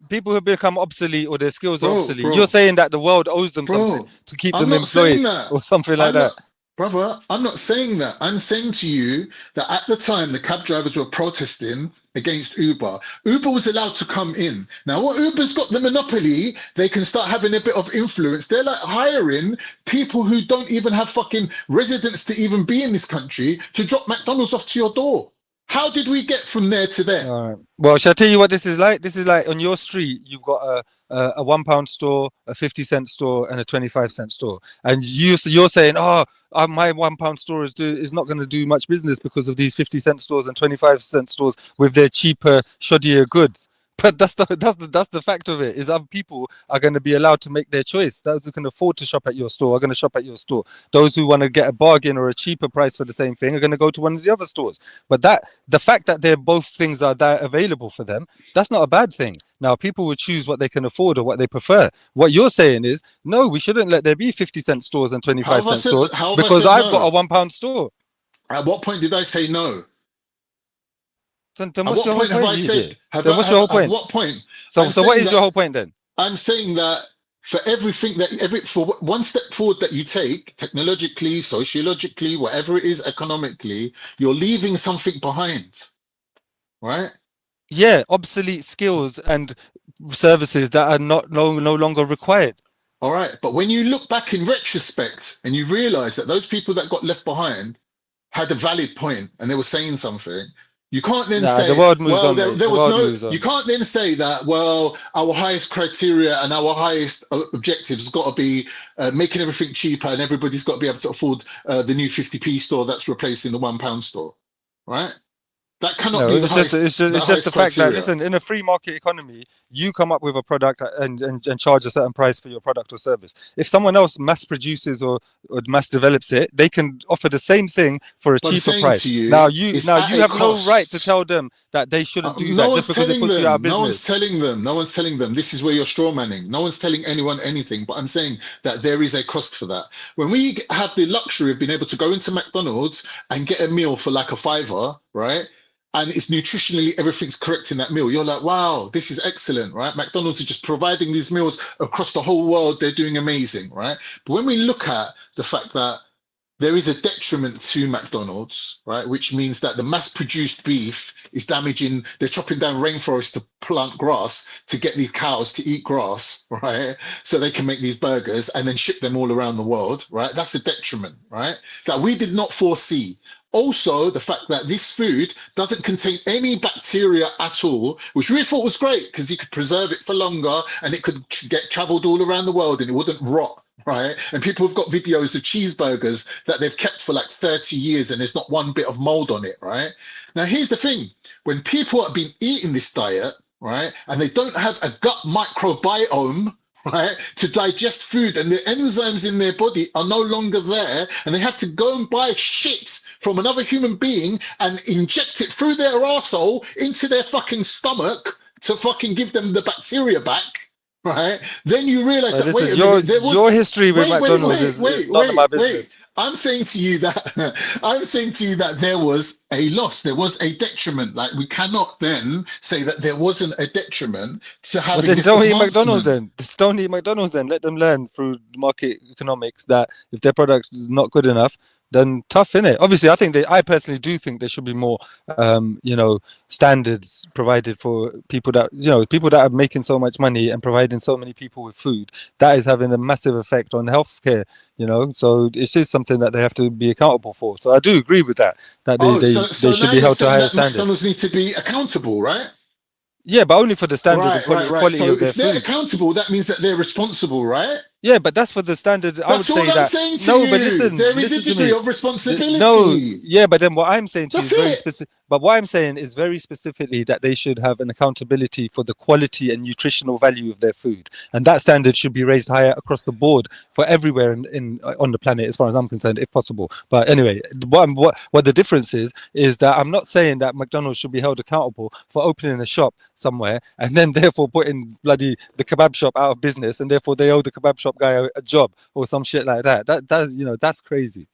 people who have become obsolete or their skills are obsolete. You're saying that the world owes them something to keep them employed or something like that. Brother, I'm not saying that. I'm saying to you that at the time, the cab drivers were protesting against Uber. Uber was allowed to come in. Now, what Uber's got the monopoly, they can start having a bit of influence. They're like hiring people who don't even have fucking residence to even be in this country to drop McDonald's off to your door. How did we get from there to there? All right. Well, shall I tell you what this is like? This is like on your street, you've got a £1 store, a 50-cent store, and a 25-cent store. And you're saying, my £1 store is not going to do much business because of these 50-cent stores and 25-cent stores with their cheaper, shoddier goods. But that's the fact of it, is other people are going to be allowed to make their choice. Those who can afford to shop at your store are going to shop at your store. Those who want to get a bargain or a cheaper price for the same thing are going to go to one of the other stores. But the fact that both things are there available for them, that's not a bad thing. Now, people will choose what they can afford or what they prefer. What you're saying is, no, we shouldn't let there be 50-cent stores and 25-cent stores because I've got a £1 store. At what point did I say no? Then what's your whole point? What's your whole point? At what point? So what is your whole point then? I'm saying that for everything for one step forward that you take, technologically, sociologically, whatever it is, economically, you're leaving something behind, right? Yeah, obsolete skills and services that are no longer required. All right, but when you look back in retrospect and you realize that those people that got left behind had a valid point and they were saying something, you can't then say, the world moves on, you can't then say that, well, our highest criteria and our highest objectives has got to be making everything cheaper and everybody's got to be able to afford the new 50p store that's replacing the £1 store, right? That cannot be it's just the fact that, listen, in a free market economy, you come up with a product and charge a certain price for your product or service. If someone else mass produces or mass develops it, they can offer the same thing for a cheaper price. Now you have no right to tell them that they shouldn't do that just because it puts you out of business. No one's telling them. This is where you're straw manning. No one's telling anyone anything, but I'm saying that there is a cost for that. When we have the luxury of being able to go into McDonald's and get a meal for like a £5, right? And it's nutritionally, everything's correct in that meal. You're like, wow, this is excellent, right? McDonald's are just providing these meals across the whole world. They're doing amazing, right? But when we look at the fact that there is a detriment to McDonald's, right? Which means that the mass-produced beef is damaging, they're chopping down rainforests to plant grass to get these cows to eat grass, right? So they can make these burgers and then ship them all around the world, right? That's a detriment, right? That we did not foresee. Also, the fact that this food doesn't contain any bacteria at all, which we thought was great because you could preserve it for longer and it could get traveled all around the world and it wouldn't rot, right? And people have got videos of cheeseburgers that they've kept for like 30 years and there's not one bit of mold on it, right? Now, here's the thing. When people have been eating this diet, right, and they don't have a gut microbiome, right, to digest food, and the enzymes in their body are no longer there, and they have to go and buy shit from another human being and inject it through their arsehole into their fucking stomach to fucking give them the bacteria back, right? Then you realize that your history with McDonald's is none of my business. I'm saying to you that there was a loss, there was a detriment. Like, we cannot then say that there wasn't a detriment to having. But then don't eat McDonald's then. Just don't eat McDonald's then. Let them learn through market economics that if their product is not good enough, then tough, innit? Obviously, I personally do think there should be more, standards provided for people that are making so much money and providing so many people with food. That is having a massive effect on healthcare, So it's just something that they have to be accountable for. So I do agree with that. That they should be held to a higher standard. McDonald's need to be accountable, right? Yeah, but only for the standard Right, and quality, right. quality So of their if they're food. accountable, that means that they're responsible, right? Yeah, but that's for the standard. I would That's all say I'm that. saying to No, you. but listen There is a to degree me. of responsibility. No, yeah, but then what I'm saying to you That's is very it. specific. But what I'm saying is very specifically that they should have an accountability for the quality and nutritional value of their food, and that standard should be raised higher across the board for everywhere in on the planet, as far as I'm concerned, if possible. But anyway, what the difference is that I'm not saying that McDonald's should be held accountable for opening a shop somewhere and then therefore putting bloody the kebab shop out of business, and therefore they owe the kebab shop guy a job or some shit like that. That's crazy.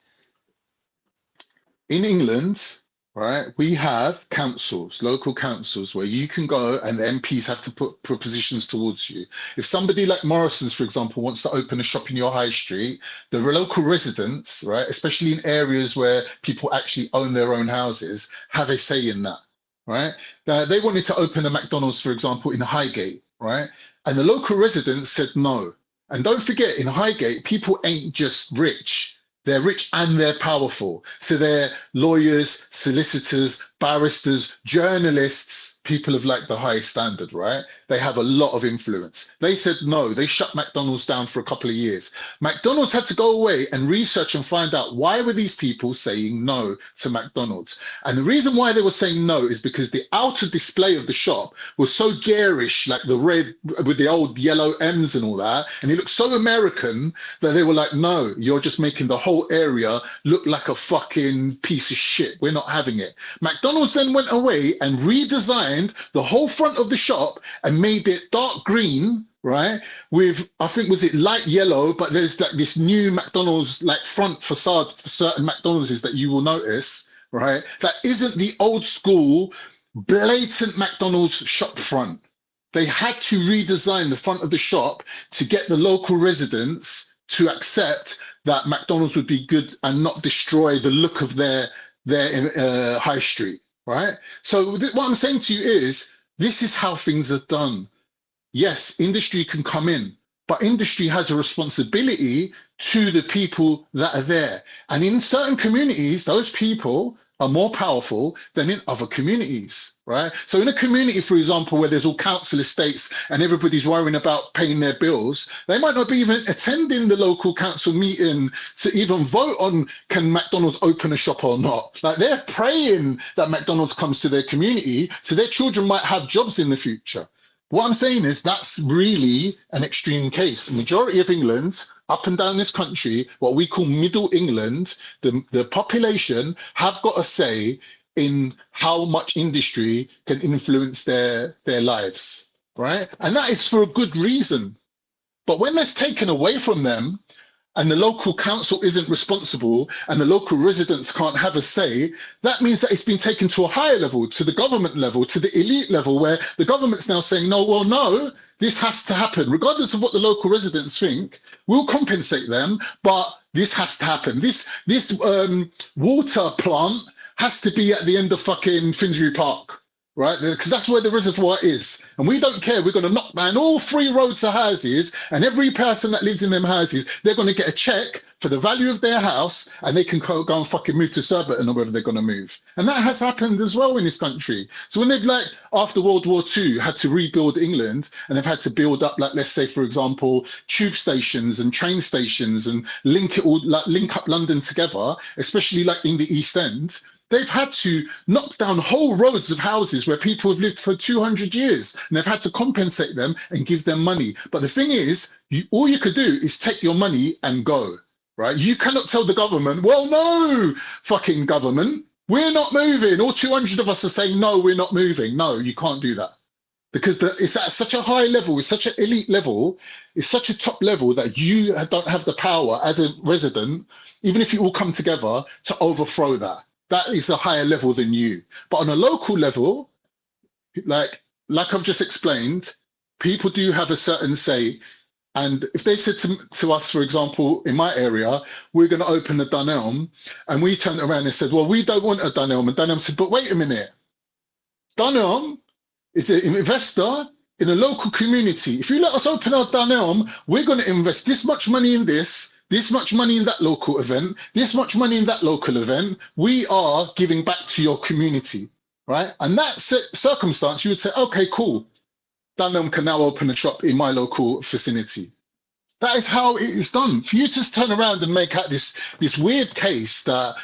In England, right, we have councils, local councils, where you can go and the MPs have to put propositions towards you. If somebody like Morrison's, for example, wants to open a shop in your high street, the local residents, right, especially in areas where people actually own their own houses, have a say in that, right? They wanted to open a McDonald's, for example, in Highgate, right? And the local residents said no. And don't forget, in Highgate, people ain't just rich. They're rich and they're powerful. So they're lawyers, solicitors, barristers, journalists, people of like the highest standard, right? They have a lot of influence. They said no, they shut McDonald's down for a couple of years. McDonald's had to go away and research and find out why were these people saying no to McDonald's. And the reason why they were saying no is because the outer display of the shop was so garish, like the red with the old yellow M's and all that. And it looked so American that they were like, no, you're just making the whole area look like a fucking piece of shit. We're not having it. McDonald's then went away and redesigned the whole front of the shop and made it dark green, right? With, I think, was it light yellow, but there's like this new McDonald's like front facade for certain McDonald's that you will notice, right? That isn't the old school blatant McDonald's shop front. They had to redesign the front of the shop to get the local residents to accept that McDonald's would be good and not destroy the look of their high street, right? So what I'm saying to you is, this is how things are done. Yes, industry can come in, but industry has a responsibility to the people that are there. And in certain communities, those people are more powerful than in other communities, right? So in a community, for example, where there's all council estates and everybody's worrying about paying their bills, they might not be even attending the local council meeting to even vote on can McDonald's open a shop or not. Like, they're praying that McDonald's comes to their community so their children might have jobs in the future. What I'm saying is that's really an extreme case. The majority of England, up and down this country, what we call Middle England, the population have got a say in how much industry can influence their lives, right? And that is for a good reason. But when that's taken away from them, and the local council isn't responsible and the local residents can't have a say, that means that it's been taken to a higher level, to the government level, to the elite level, where the government's now saying, no, well, no, this has to happen. Regardless of what the local residents think, we'll compensate them, but this has to happen. This water plant has to be at the end of fucking Finsbury Park, right? Because that's where the reservoir is. And we don't care. We're going to knock down all 3 rows of houses, and every person that lives in them houses, they're going to get a check for the value of their house, and they can go and fucking move to Surbiton or wherever they're going to move. And that has happened as well in this country. So when they've, like, after World War II, had to rebuild England, and they've had to build up, like, let's say, for example, tube stations and train stations and link up London together, especially like in the East End, they've had to knock down whole roads of houses where people have lived for 200 years, and they've had to compensate them and give them money. But the thing is, all you could do is take your money and go, right? You cannot tell the government, well, no, fucking government, we're not moving. All 200 of us are saying, no, we're not moving. No, you can't do that. Because it's at such a high level, it's such an elite level, it's such a top level that you don't have the power as a resident, even if you all come together, to overthrow that. That is a higher level than you. But on a local level, like I've just explained, people do have a certain say. And if they said to us, for example, in my area, we're going to open a Dunelm, and we turned around and said, well, we don't want a Dunelm. And Dunelm said, but wait a minute. Dunelm is an investor in a local community. If you let us open our Dunelm, we're going to invest this much money in this much money in that local event, this much money in that local event. We are giving back to your community. right? And that circumstance, you would say, okay, cool. Dunham can now open a shop in my local vicinity. That is how it is done. For you to turn around and make out this weird case that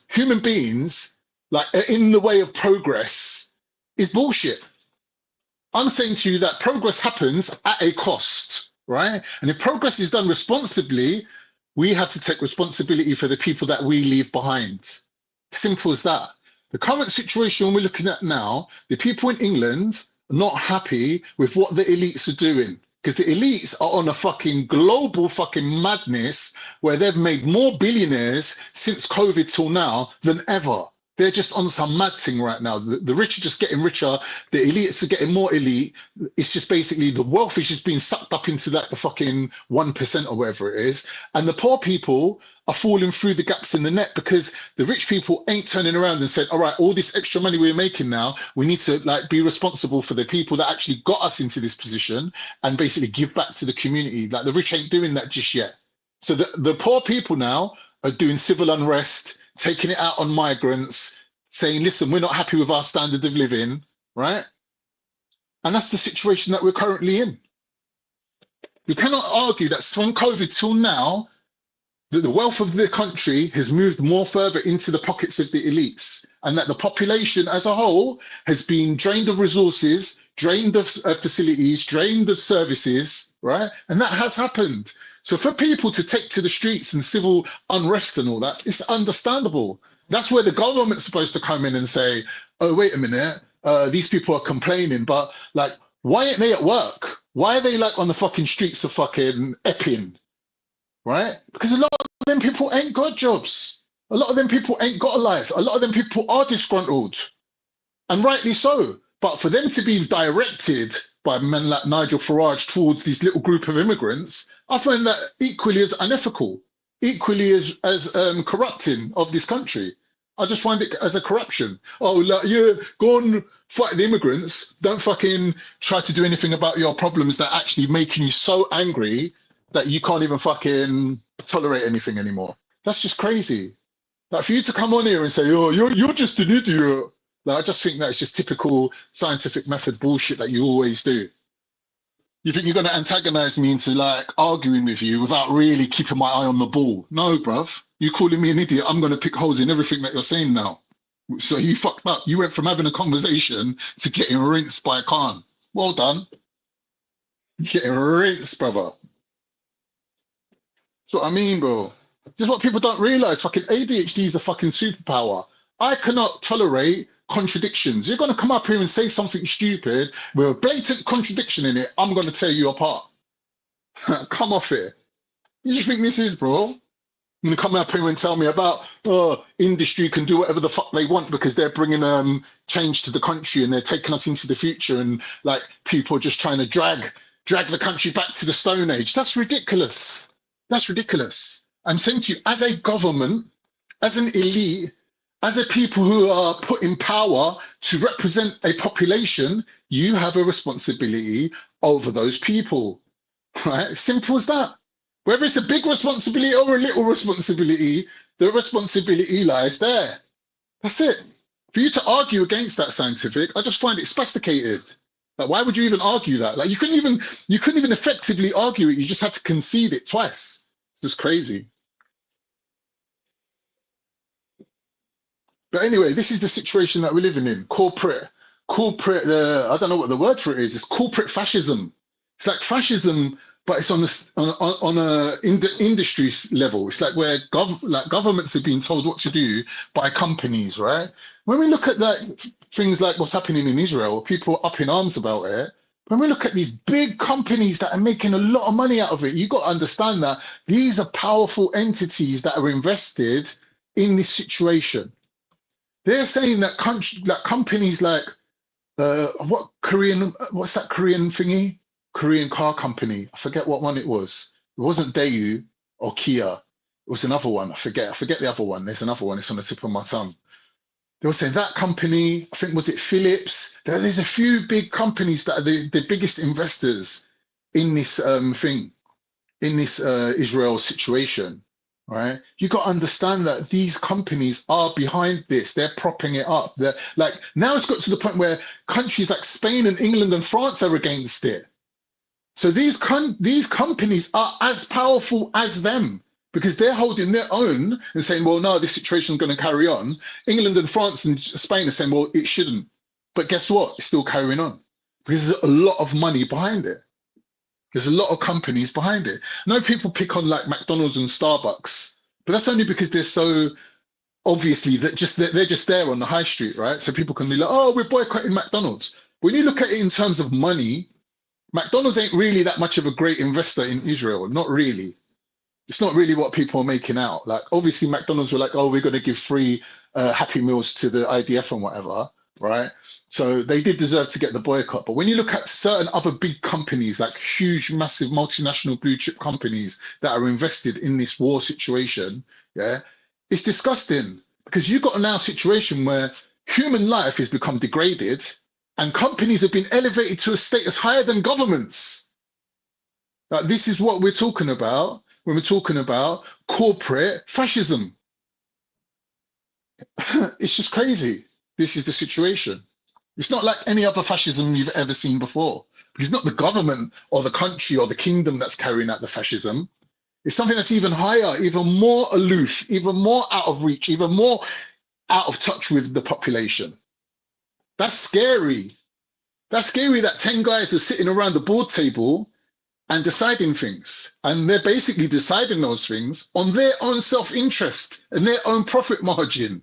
human beings, like, are in the way of progress is bullshit. I'm saying to you that progress happens at a cost, right? And if progress is done responsibly, we have to take responsibility for the people that we leave behind. Simple as that. The current situation we're looking at now, the people in England are not happy with what the elites are doing, because the elites are on a fucking global fucking madness where they've made more billionaires since COVID till now than ever. They're just on some mad thing right now. The rich are just getting richer. The elites are getting more elite. It's just basically the wealth is just being sucked up into like the fucking 1% or whatever it is. And the poor people are falling through the gaps in the net because the rich people ain't turning around and said, all right, all this extra money we're making now, we need to like be responsible for the people that actually got us into this position and basically give back to the community. Like the rich ain't doing that just yet. So the poor people now are doing civil unrest, taking it out on migrants, saying, listen, we're not happy with our standard of living, right? And that's the situation that we're currently in. You cannot argue that from COVID till now, that the wealth of the country has moved more further into the pockets of the elites, and that the population as a whole has been drained of resources, drained of facilities, drained of services, right? And that has happened. So for people to take to the streets and civil unrest and all that, it's understandable. That's where the government's supposed to come in and say, oh, wait a minute, these people are complaining, but like, why aren't they at work? Why are they like on the fucking streets of fucking Epping, right? Because a lot of them people ain't got jobs. A lot of them people ain't got a life. A lot of them people are disgruntled, and rightly so. But for them to be directed by men like Nigel Farage towards this little group of immigrants, I find that equally as unethical, equally as corrupting of this country. I just find it as a corruption. Oh, like, yeah, go and fight the immigrants. Don't fucking try to do anything about your problems that are actually making you so angry that you can't even fucking tolerate anything anymore. That's just crazy. Like for you to come on here and say, oh, you're just an idiot. Like, I just think that's just typical scientific method bullshit that you always do. You think you're going to antagonize me into like arguing with you without really keeping my eye on the ball? No, bruv. You calling me an idiot, I'm going to pick holes in everything that you're saying now. So you fucked up. You went from having a conversation to getting rinsed by Khan. Well done. You're getting rinsed, brother. That's what I mean, bro. Just what people don't realize. Fucking ADHD is a fucking superpower. I cannot tolerate contradictions. You're going to come up here and say something stupid with a blatant contradiction in it, I'm going to tear you apart. Come off it. You just think this is, bro? You're going to come up here and tell me about industry can do whatever the fuck they want because they're bringing change to the country and they're taking us into the future, and like people are just trying to drag the country back to the Stone Age. That's ridiculous. That's ridiculous. I'm saying to you, as a government, as an elite, as a people who are put in power to represent a population, you have a responsibility over those people, right? Simple as that. Whether it's a big responsibility or a little responsibility, the responsibility lies there. That's it. For you to argue against that scientific, I just find it sophisticated. Like, why would you even argue that? Like, you couldn't even effectively argue it. You just had to concede it twice. It's just crazy. But anyway, this is the situation that we're living in. Corporate, I don't know what the word for it is. It's corporate fascism. It's like fascism, but it's on a industry level. It's like where governments are being told what to do by companies, right? When we look at that, things like what's happening in Israel, people are up in arms about it. When we look at these big companies that are making a lot of money out of it, you've got to understand that these are powerful entities that are invested in this situation. They're saying that companies like what's that Korean thingy? Korean car company. I forget what one it was. It wasn't Daewoo or Kia. It was another one. I forget the other one. There's another one. It's on the tip of my tongue. They were saying that company, I think, was it Philips? There's a few big companies that are the biggest investors in this thing, in this Israel situation. right? You got to understand that these companies are behind this. They're propping it up. They're like, now it's got to the point where countries like Spain and England and France are against it. So these companies are as powerful as them because they're holding their own and saying, well, no, this situation is going to carry on. England and France and Spain are saying, well, it shouldn't. But guess what? It's still carrying on because there's a lot of money behind it. There's a lot of companies behind it. I know people pick on like McDonald's and Starbucks, but that's only because they're so obviously that they're just there on the high street, right? So people can be like, oh, we're boycotting McDonald's. When you look at it in terms of money, McDonald's ain't really that much of a great investor in Israel. Not really. It's not really what people are making out. Like, obviously, McDonald's were like, oh, we're going to give free Happy Meals to the IDF and whatever, right? So they did deserve to get the boycott. But when you look at certain other big companies, like huge, massive multinational blue chip companies that are invested in this war situation, yeah, it's disgusting because you've got a now situation where human life has become degraded and companies have been elevated to a status higher than governments. Like, this is what we're talking about when we're talking about corporate fascism. It's just crazy. This is the situation. It's not like any other fascism you've ever seen before. It's not the government or the country or the kingdom that's carrying out the fascism. It's something that's even higher, even more aloof, even more out of reach, even more out of touch with the population. That's scary. That's scary that 10 guys are sitting around the board table and deciding things. And they're basically deciding those things on their own self-interest and their own profit margin.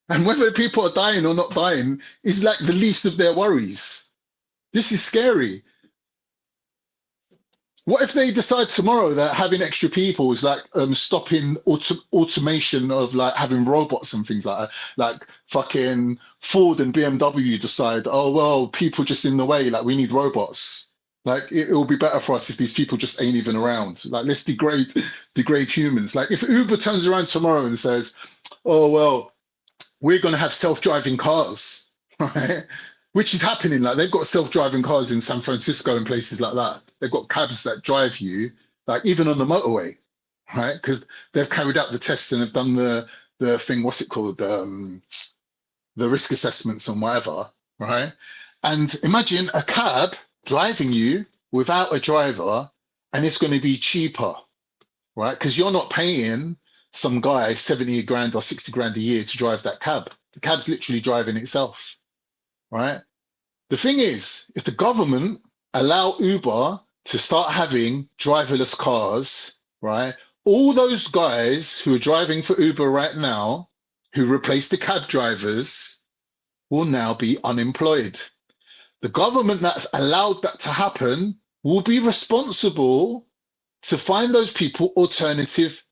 And whether people are dying or not dying is like the least of their worries. This is scary. What if they decide tomorrow that having extra people is like stopping automation of like having robots and things like that? Like fucking Ford and BMW decide, oh, well, people just in the way, like we need robots. Like it will be better for us if these people just ain't even around. Like let's degrade humans. Like if Uber turns around tomorrow and says, oh, well, we're going to have self-driving cars, right? Which is happening. Like they've got self-driving cars in San Francisco and places like that. They've got cabs that drive you, like even on the motorway, right? Because they've carried out the tests and have done the thing. What's it called? The risk assessments and whatever, right? And imagine a cab driving you without a driver, and it's going to be cheaper, right? Because you're not paying some guy 70 grand or 60 grand a year to drive that cab. The cab's literally driving itself. Right? The thing is, if the government allow Uber to start having driverless cars, right? All those guys who are driving for Uber right now, who replace the cab drivers, will now be unemployed. The government that's allowed that to happen will be responsible to find those people alternative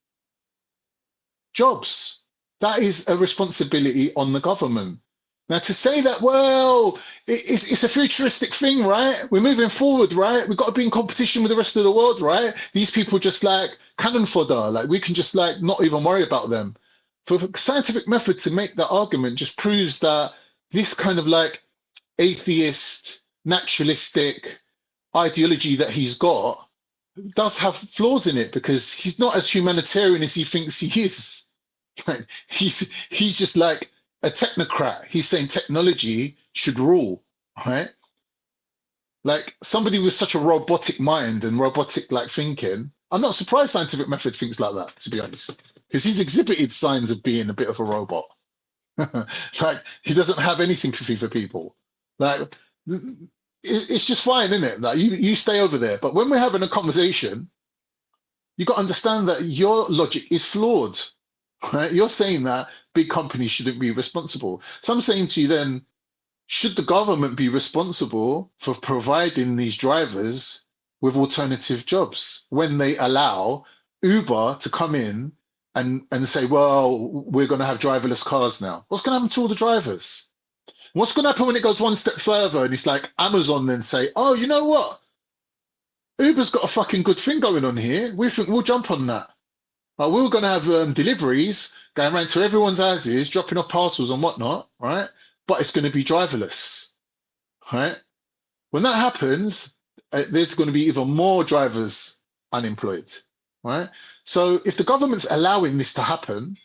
jobs. That is a responsibility on the government. Now, to say that, well, it's a futuristic thing, right? We're moving forward, right? We've got to be in competition with the rest of the world, right? These people just like cannon fodder. Like we can just like not even worry about them. For scientific method to make that argument just proves that this kind of like atheist, naturalistic ideology that he's got does have flaws in it because he's not as humanitarian as he thinks he is. Like, he's just like a technocrat. He's saying technology should rule, right? Like somebody with such a robotic mind and robotic like thinking, I'm not surprised scientific method thinks like that, to be honest, because he's exhibited signs of being a bit of a robot. Like he doesn't have any sympathy for people. Like it's just fine, isn't it? Like you stay over there. But when we're having a conversation, you got to understand that your logic is flawed. Right? You're saying that big companies shouldn't be responsible. So I'm saying to you then, should the government be responsible for providing these drivers with alternative jobs when they allow Uber to come in and say, well, we're going to have driverless cars now? What's going to happen to all the drivers? What's going to happen when it goes one step further and it's like Amazon then say, oh, you know what? Uber's got a fucking good thing going on here. We think we'll jump on that. We're going to have deliveries going around to everyone's houses, dropping off parcels and whatnot, right? But it's going to be driverless, right? When that happens, there's going to be even more drivers unemployed, right? So if the government's allowing this to happen,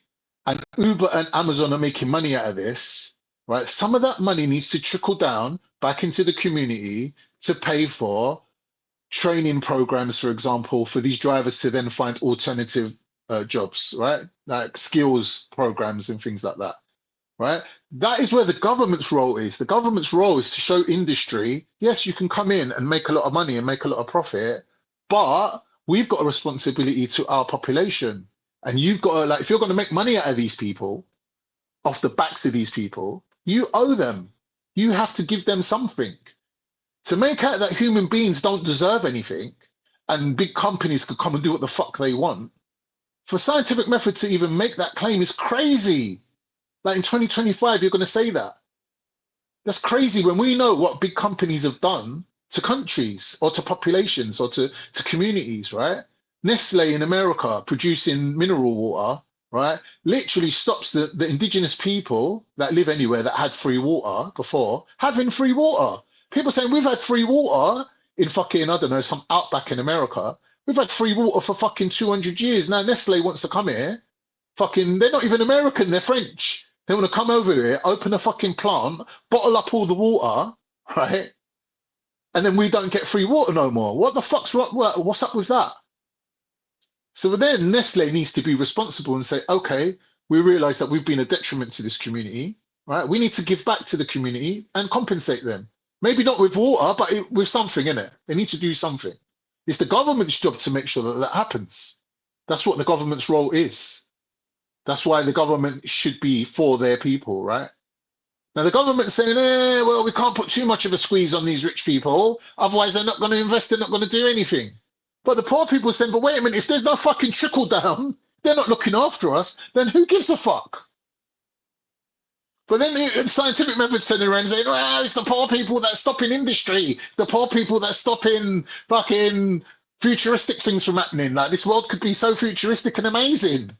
and Uber and Amazon are making money out of this, right? Some of that money needs to trickle down back into the community to pay for training programs, for example, for these drivers to then find alternative jobs, right? Like skills programs and things like that, right? That is where the government's role is. The government's role is to show industry, yes, you can come in and make a lot of money and make a lot of profit, but we've got a responsibility to our population. And you've got to, like, if you're going to make money out of these people, off the backs of these people, you owe them. You have to give them something. To make out that human beings don't deserve anything and big companies could come and do what the fuck they want, for Scientific Method to even make that claim is crazy. Like in 2025, you're going to say that. That's crazy when we know what big companies have done to countries or to populations or to communities, right? Nestle in America producing mineral water, right, literally stops the indigenous people that live anywhere that had free water before having free water. People saying we've had free water in fucking, I don't know, some outback in America. We've had free water for fucking 200 years. Now Nestle wants to come here. Fucking, they're not even American, they're French. They want to come over here, open a fucking plant, bottle up all the water, right? And then we don't get free water no more. What the fuck's wrong? What's up with that? So then Nestle needs to be responsible and say, okay, we realize that we've been a detriment to this community, right? We need to give back to the community and compensate them. Maybe not with water, but with something in it. They need to do something. It's the government's job to make sure that that happens. That's what the government's role is. That's why the government should be for their people, right? Now the government's saying, well, we can't put too much of a squeeze on these rich people. Otherwise, they're not going to invest. They're not going to do anything. But the poor people are saying, but wait a minute, if there's no fucking trickle down, they're not looking after us, then who gives a fuck? But then the Scientific Method turning around and saying, well, it's the poor people that's stopping industry. It's the poor people that's stopping fucking futuristic things from happening. Like, this world could be so futuristic and amazing.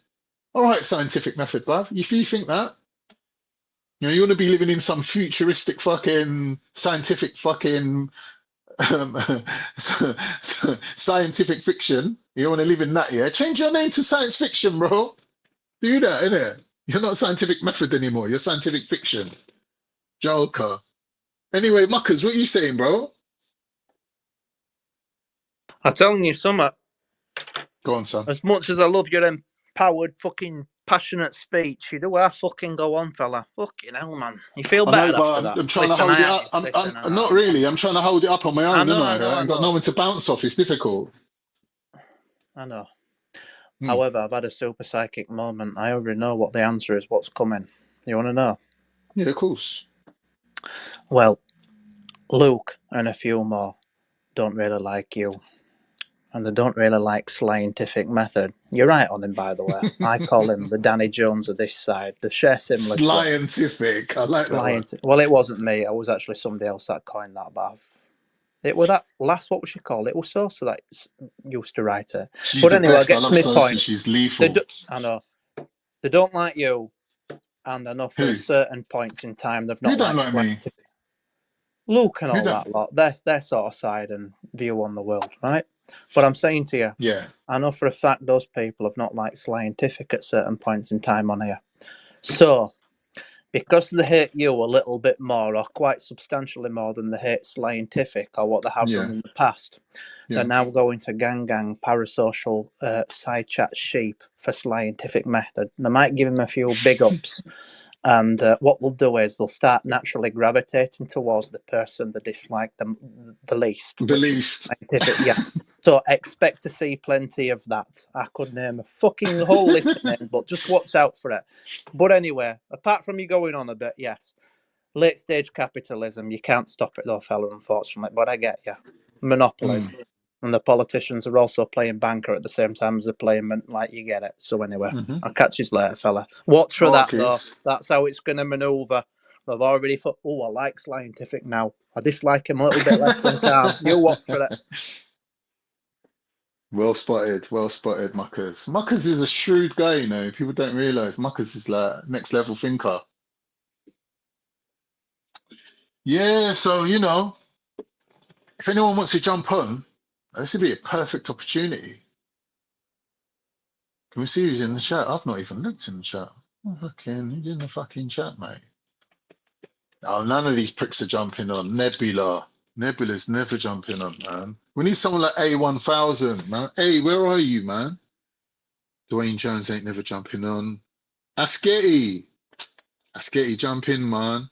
All right, Scientific Method, bruv. If you think that, you know, you want to be living in some futuristic fucking scientific fucking scientific fiction. You want to live in that, yeah? Change your name to science fiction, bro. Do that, innit? You're not Scientific Method anymore. You're scientific fiction. Joker. Anyway, Muckers, what are you saying, bro? I'm telling you, Summer. Go on, son. As much as I love your empowered, fucking passionate speech, you do I fucking go on, fella. Fucking hell, man. You feel better after that. I'm trying to hold it up. I'm not really. I'm trying to hold it up on my own, I ain't got no one to bounce off. It's difficult. I know. However, I've had a super psychic moment. I already know what the answer is, what's coming. You want to know? Yeah, of course. Well, Luke and a few more don't really like you. And they don't really like Scientific Method. You're right on him, by the way. I call him the Danny Jones of this side. They share similar Scientific. I like that. Well, it wasn't me. It was actually somebody else that coined that. But it was that last, what was she called? It was Sosa that used to write it. But anyway, I get to my point. She's lethal. I know. They don't like you. And I know for certain points in time, they've not Who don't like me? Luke and all that lot. Their sort of side and view on the world, right? But I'm saying to you, yeah, I know for a fact those people have not liked Scientific at certain points in time on here. So, because they hate you a little bit more, or quite substantially more than they hate Scientific, or what they have done in the past, they're now going to gang parasocial side chat sheep for Scientific Method. They might give him a few big ups. And what they'll do is they'll start naturally gravitating towards the person they dislike the least. The least. Yeah. So expect to see plenty of that. I could name a fucking whole list of names, but just watch out for it. But anyway, apart from you going on a bit, yes. Late stage capitalism, you can't stop it though, fella, unfortunately. But I get you. Monopolies. And the politicians are also playing banker at the same time as they're playing, like, you get it. So anyway, I'll catch you later, fella. Watch for that, though. That's how it's going to manoeuvre. They've already thought, I like Scientific now. I dislike him a little bit less than Carl. You watch for it. Well spotted, Muckers. Muckers is a shrewd guy, you know. People don't realise Muckers is like next level thinker. Yeah, so, you know, if anyone wants to jump on, this would be a perfect opportunity. Can we see who's in the chat? I've not even looked in the chat. Oh, fucking, who's in the fucking chat, mate? Oh, none of these pricks are jumping on. Nebula. Nebula's never jumping on, man. We need someone like A1000, man. Hey, where are you, man? Dwayne Jones ain't never jumping on. Asketi. Asketi, jump in, man.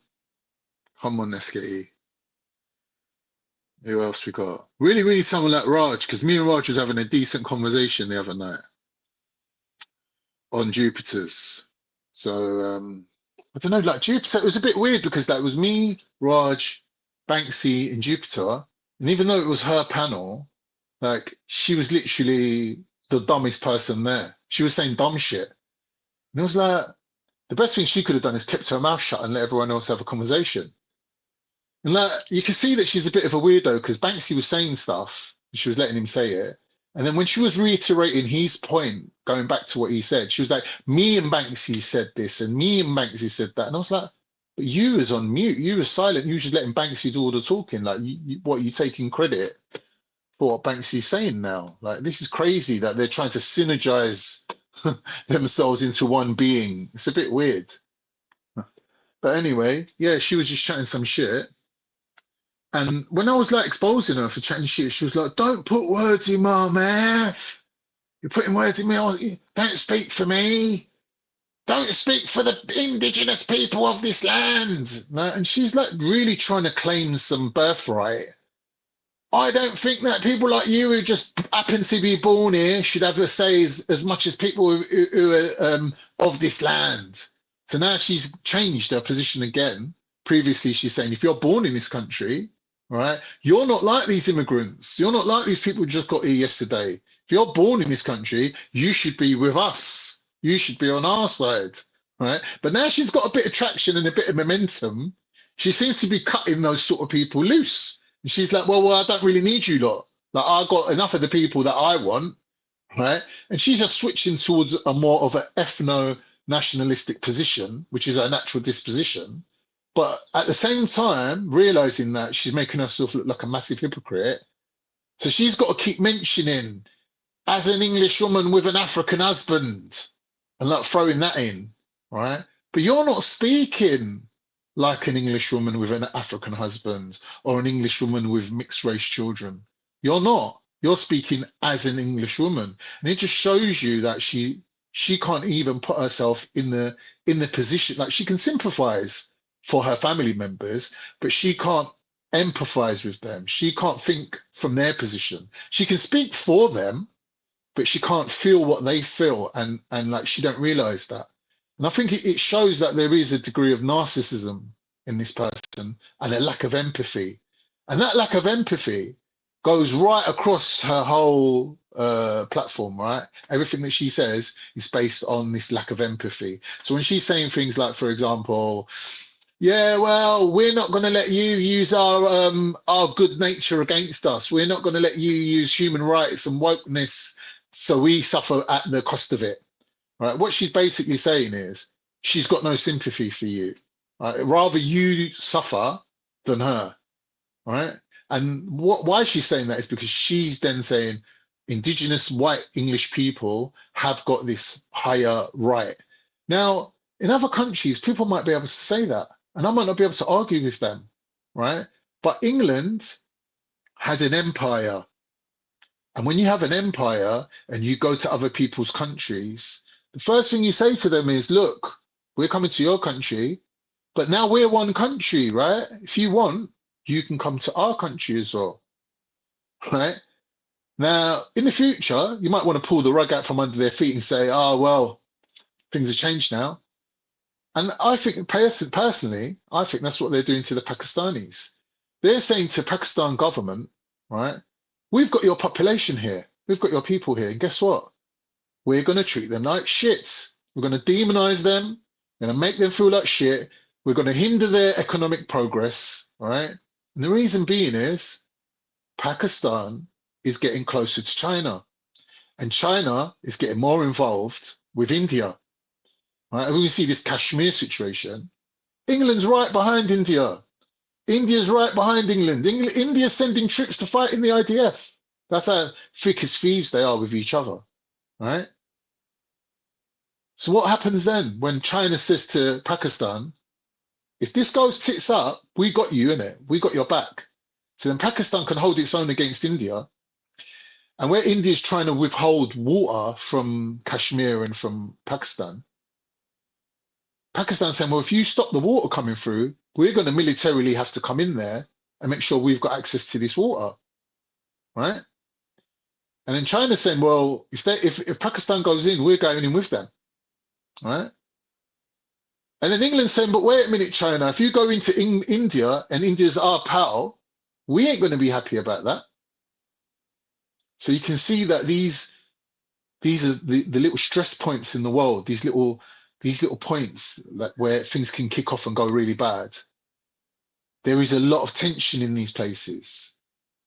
Come on, Asketi. Who else we got? Really, really someone like Raj, because me and Raj was having a decent conversation the other night on Jupiter's. So, I don't know, like Jupiter, it was a bit weird because that was me, Raj, Banksy, and Jupiter. And even though it was her panel, like she was literally the dumbest person there. She was saying dumb shit. And it was like, the best thing she could have done is kept her mouth shut and let everyone else have a conversation. And like, you can see that she's a bit of a weirdo because Banksy was saying stuff and she was letting him say it. And then when she was reiterating his point, going back to what he said, she was like, me and Banksy said this and me and Banksy said that. And I was like, but you was on mute. You were silent. You were just letting Banksy do all the talking. Like, what, you taking credit for what Banksy's saying now? Like, this is crazy that they're trying to synergize themselves into one being. It's a bit weird. But anyway, yeah, she was just chatting some shit. And when I was like exposing her for chatting shit, she was like, don't put words in my mouth. You're putting words in me. Don't speak for me. Don't speak for the indigenous people of this land. And she's like really trying to claim some birthright. I don't think that people like you who just happen to be born here should have a say as much as people who are of this land. So now she's changed her position again. Previously, she's saying, if you're born in this country, all right, you're not like these immigrants. You're not like these people who just got here yesterday. If you're born in this country, you should be with us. You should be on our side, right? But now she's got a bit of traction and a bit of momentum. She seems to be cutting those sort of people loose. And she's like, well, I don't really need you lot. Like, I got enough of the people that I want, right? And she's just switching towards a more of an ethno-nationalistic position, which is her natural disposition. But at the same time, realizing that she's making herself look like a massive hypocrite. So she's got to keep mentioning, as an English woman with an African husband, and like throwing that in, right? But you're not speaking like an English woman with an African husband or an English woman with mixed race children. You're not. You're speaking as an English woman. And it just shows you that she can't even put herself in the position, like she can sympathize for her family members, but she can't empathize with them. She can't think from their position. She can speak for them, but she can't feel what they feel, and like she don't realize that. And I think it shows that there is a degree of narcissism in this person and a lack of empathy. And that lack of empathy goes right across her whole platform, right? Everything that she says is based on this lack of empathy. So when she's saying things like, for example, yeah, well, we're not going to let you use our good nature against us. We're not going to let you use human rights and wokeness, so we suffer at the cost of it. Right? What she's basically saying is she's got no sympathy for you. Right? Rather you suffer than her. Right? And why she's saying that is because she's then saying indigenous white English people have got this higher right. Now, in other countries, people might be able to say that, and I might not be able to argue with them, right? But England had an empire. And when you have an empire and you go to other people's countries, the first thing you say to them is, look, we're coming to your country, but now we're one country, right? If you want, you can come to our country as well, right? Now, in the future, you might want to pull the rug out from under their feet and say, oh, well, things have changed now. And I think, personally, I think that's what they're doing to the Pakistanis. They're saying to Pakistan government, right, we've got your population here. We've got your people here. And guess what? We're going to treat them like shit. We're going to demonize them. We're going to make them feel like shit. We're going to hinder their economic progress, all right? And the reason being is Pakistan is getting closer to China. And China is getting more involved with India. Right? And we see this Kashmir situation. England's right behind India. India's right behind England. India's sending troops to fight in the IDF. That's how thick as thieves they are with each other. Right? So what happens then when China says to Pakistan, if this goes tits up, we got you, innit? We got your back. So then Pakistan can hold its own against India. And where India is trying to withhold water from Kashmir and from Pakistan, Pakistan's saying, well, if you stop the water coming through, we're going to militarily have to come in there and make sure we've got access to this water, right? And then China's saying, well, if Pakistan goes in, we're going in with them, right? And then England's saying, but wait a minute, China, if you go into India and India's our pal, we ain't going to be happy about that. So you can see that these are the little stress points in the world, these little points where things can kick off and go really bad. There is a lot of tension in these places.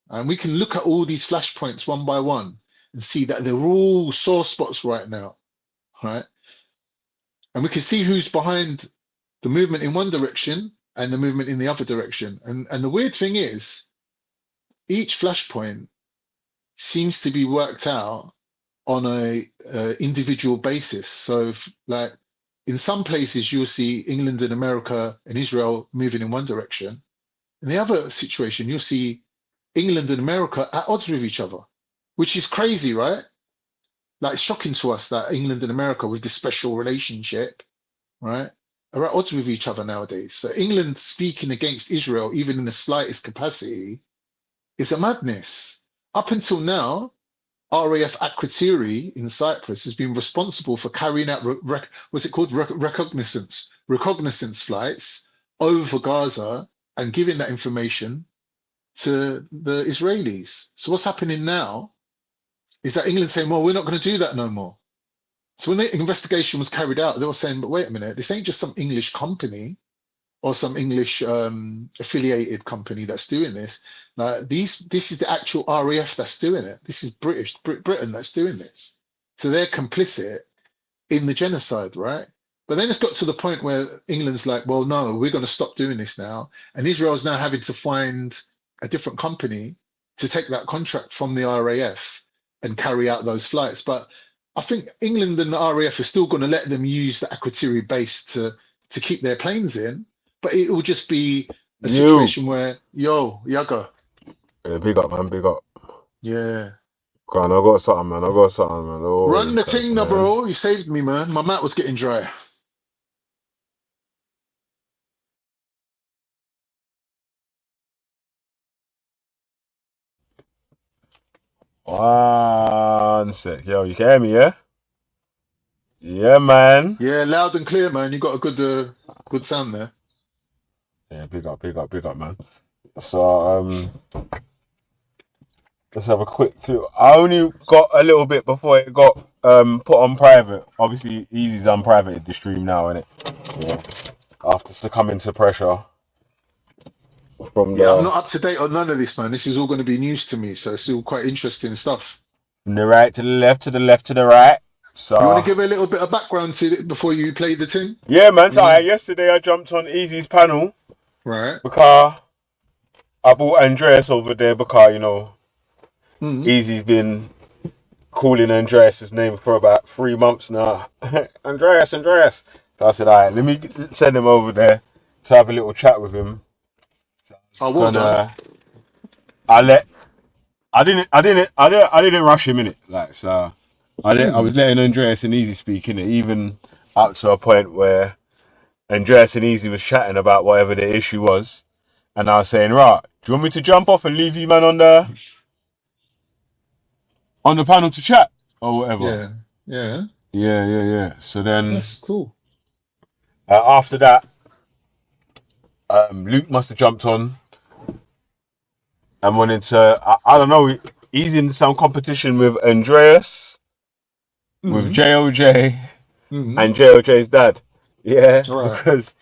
And we can look at all these flashpoints one by one and see that they're all sore spots right now, right? And we can see who's behind the movement in one direction and the movement in the other direction. And the weird thing is, each flashpoint seems to be worked out on a individual basis. So like in some places, you'll see England and America and Israel moving in one direction. In the other situation, you'll see England and America at odds with each other, which is crazy, right? Like it's shocking to us that England and America with this special relationship, right, are at odds with each other nowadays. So England speaking against Israel, even in the slightest capacity, is a madness. Up until now, RAF Akrotiri in Cyprus has been responsible for carrying out reconnaissance flights over Gaza and giving that information to the Israelis. So what's happening now is that England saying, well, we're not going to do that no more. So when the investigation was carried out, they were saying, but wait a minute, this ain't just some English company or some English affiliated company that's doing this. This is the actual RAF that's doing it. This is Britain that's doing this. So they're complicit in the genocide, right? But then it's got to the point where England's like, well, no, we're going to stop doing this now. And Israel's now having to find a different company to take that contract from the RAF and carry out those flights. But I think England and the RAF are still going to let them use the Akrotiri base to keep their planes in. But it will just be a situation where, yo, Yaga. Yeah, big up, man, big up. Yeah. Go on, I got something, man. Oh, run the thing now, bro. You saved me, man. My mat was getting dry. One sec. Yo, you can hear me, yeah? Yeah, man. Yeah, loud and clear, man. You got a good sound there. Yeah, big up, man. So, let's have a quick clue. I only got a little bit before it got put on private. Obviously, Easy's unprivated the stream now, innit? Yeah. After succumbing to pressure. I'm not up to date on none of this, man. This is all going to be news to me, so it's all quite interesting stuff. From the right to the left, to the left to the right. So you want to give a little bit of background to it before you play the thing? Yeah, man. So yesterday I jumped on Easy's panel. Right. Because I brought Andreas over there because, you know, Easy's been calling Andreas' name for about 3 months now. Andreas. So I said, all right, let me send him over there to have a little chat with him. So I didn't rush him in it. Like, so I was letting Andreas and Easy speak in it, even up to a point where Andreas and Easy was chatting about whatever the issue was, and I was saying, right, do you want me to jump off and leave you, man, on the panel to chat or whatever? Yeah. So then that's cool. After that, Luke must have jumped on and wanted to. I don't know. He's in some competition with Andreas, with JOJ, and JOJ's dad. Yeah, because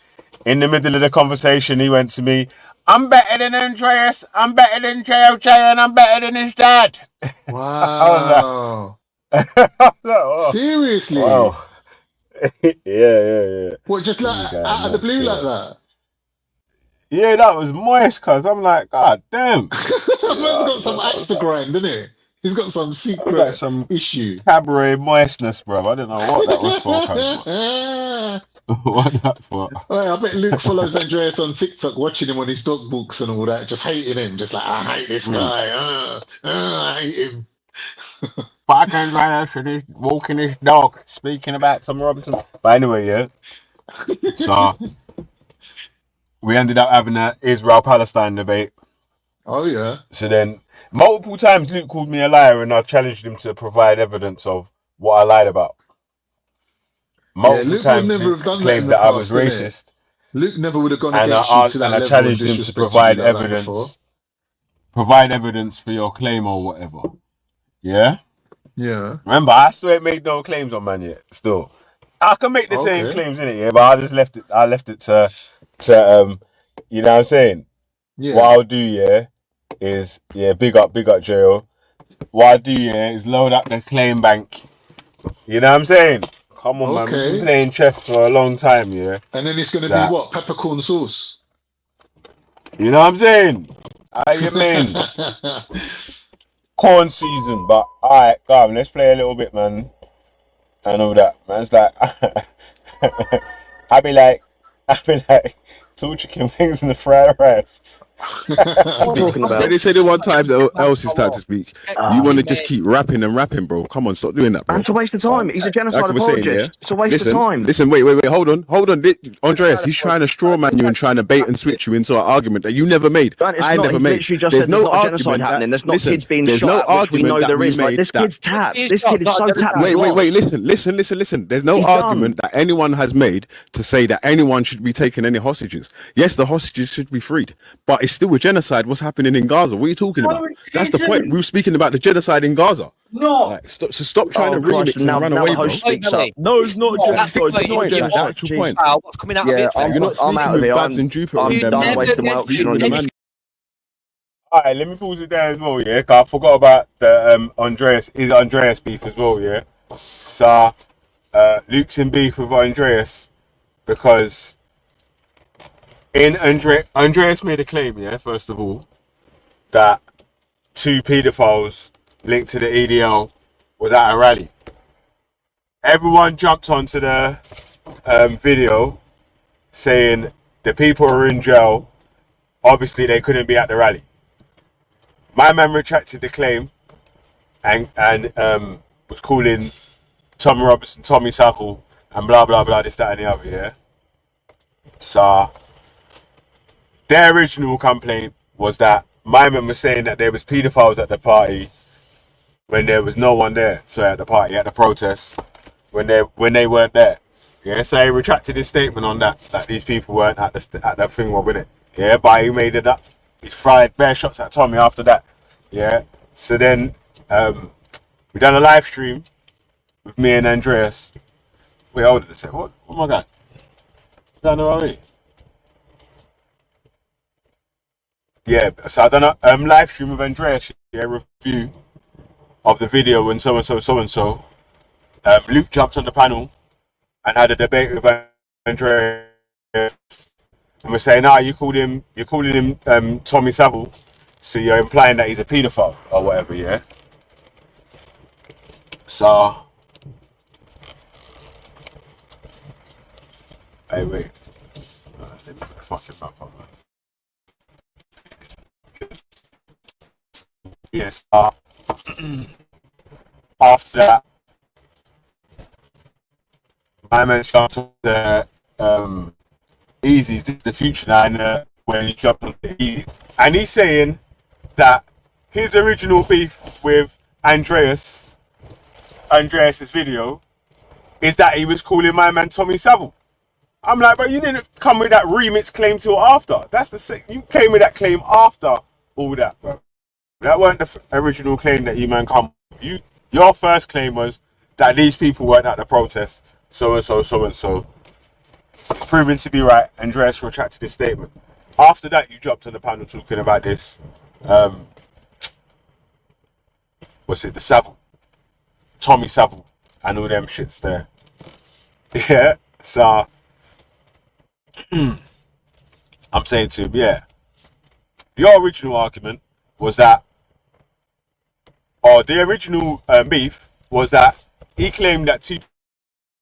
in the middle of the conversation, he went to me, I'm better than Andreas, I'm better than JOJ, and I'm better than his dad. Wow. Seriously? Wow. Yeah. What, just like out of the blue like that? Yeah, that was moist, cuz I'm like, God damn. Man's got some axe to grind, didn't he? He's got some Got secret some issue. cabaret moistness, bro. I don't know what that was for. What that for? I bet Luke follows Andreas on TikTok, watching him on his dog books and all that, just hating him, just like, I hate this guy. I hate him. Fuck Andreas and he's walking his dog, speaking about Tom Robinson. But anyway, yeah. So we ended up having that Israel-Palestine debate. Oh yeah. So then, multiple times Luke called me a liar, and I challenged him to provide evidence of what I lied about. Multiple Luke times would never Luke have done that claimed in that the I was past, innit? racist, Luke never would have gone and against you to that I level challenged and him to disrespected provide you like that before. evidence. Provide evidence for your claim or whatever. Yeah? Yeah. Remember, I swear made no claims on man yet. Still. I can make the same claims in it, yeah, but I just left it to you know what I'm saying? Yeah. What I'll do, yeah, is big up Joe. What I do, yeah, is load up the claim bank. You know what I'm saying? Come on, man. We've been playing chess for a long time, yeah. And then it's gonna be what? Peppercorn sauce. You know what I'm saying? How you mean? Corn season, but alright, go on, let's play a little bit, man. And all that. Man's like I be like two chicken wings and the fried rice. When they say the one time else is time to speak, you want to just keep rapping and rapping, bro. Come on, stop doing that, bro. It's a waste of time. He's a genocide Like I was saying, apologist. It's a waste of time. Listen, wait, hold on. Andreas, he's trying to straw man you and trying to bait and switch you into an argument that you never made. I never made. There's no argument happening. There's not kids being there's shot. no argument we know that there we is. Like, made this kid's tapped. This kid is so tapped. Wait, listen. There's no argument that anyone has made to say that anyone should be taking any hostages. Yes, the hostages should be freed, but it's still a genocide. What's happening in Gaza? What are you talking about? That's the point. We were speaking about the genocide in Gaza. No. Like, stop trying to remix and run away, bro. No, it's not That's the actual point. What's coming out of this? You're not speaking with Babs and Jupiter on them. Alright, let me pause it there as well, yeah. Cause I forgot about the Andreas beef as well, yeah. So Luke's in beef with Andreas because Andreas made a claim, yeah, first of all, that two paedophiles linked to the EDL was at a rally. Everyone jumped onto the video saying the people are in jail. Obviously, they couldn't be at the rally. My man retracted the claim and was calling Tommy Robinson, Tommy Savile, and blah, blah, blah, this, that, and the other, yeah? So their original complaint was that my man was saying that there was paedophiles at the party when there was no one there. So at the party, at the protest, when they weren't there. Yeah, so he retracted his statement on that these people weren't at the thing with it. Yeah, but he made it up. He fired bare shots at Tommy after that. Yeah. So then we done a live stream with me and Andreas. Wait, hold on a second. What my God? Done already. Yeah, so I done a live stream with Andreas, yeah, review of the video when so and so. Luke jumped on the panel and had a debate with Andreas, and we're saying, you're calling him Tommy Savile, so you're implying that he's a paedophile or whatever, yeah. So, hey, wait, let me put the fucking map on, man. Yes. After that, my man jumped on the Easies, the Future Nine, when he jumped on the Easies, and he's saying that his original beef with Andreas's video is that he was calling my man Tommy Savile. I'm like, but you didn't come with that remix claim till after. You came with that claim after all that, bro. That weren't the original claim that you man come with. Your first claim was that these people weren't at the protest, so and so. It's proven to be right. Andreas retracted his statement. After that, you jumped on the panel talking about this. The Savile, Tommy Savile, and all them shits there. Yeah, so I'm saying to him, yeah. Your original argument was that or the original beef was that he claimed that 2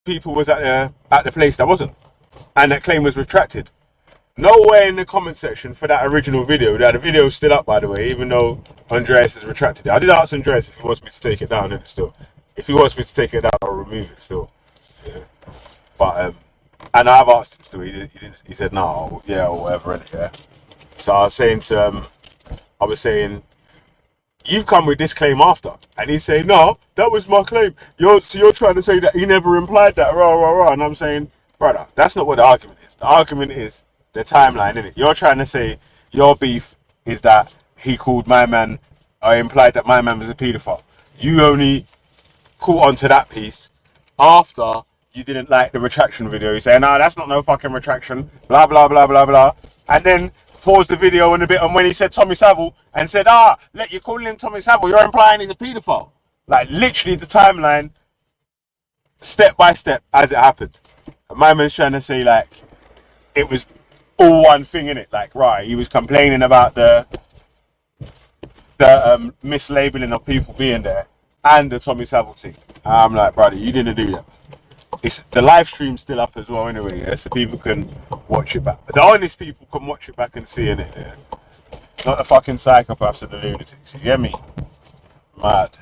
people was at the place that wasn't, and that claim was retracted. Nowhere in the comment section for that original video. That the video is still up, by the way, even though Andreas has retracted it. I did ask Andreas if he wants me to take it down, and still, if he wants me to take it down, I'll remove it still. Yeah. But and I've asked him still. He said no, yeah, or whatever. Yeah. So I was saying to I was saying, you've come with this claim after, and he's saying no, that was my claim. You're trying to say that he never implied that, rah. And I'm saying, brother, that's not what the argument is. The argument is the timeline, innit? You're trying to say your beef is that he called my man, or implied that my man was a paedophile. You only caught onto that piece after you didn't like the retraction video. You say, nah, that's not no fucking retraction, blah, blah, blah, blah, blah. And then pause the video in a bit on when he said Tommy Savile and said, let you calling him Tommy Savile, you're implying he's a paedophile. Like, literally the timeline, step by step, as it happened. And my man's trying to say, like, it was all one thing, in it. Like, right, he was complaining about the mislabeling of people being there and the Tommy Savile thing. I'm like, brother, you didn't do that. The live stream's still up as well anyway, yeah? So people can watch it back. The honest people can watch it back and see in it, yeah? Not the fucking psychopaths and the lunatics, you get me? Mad.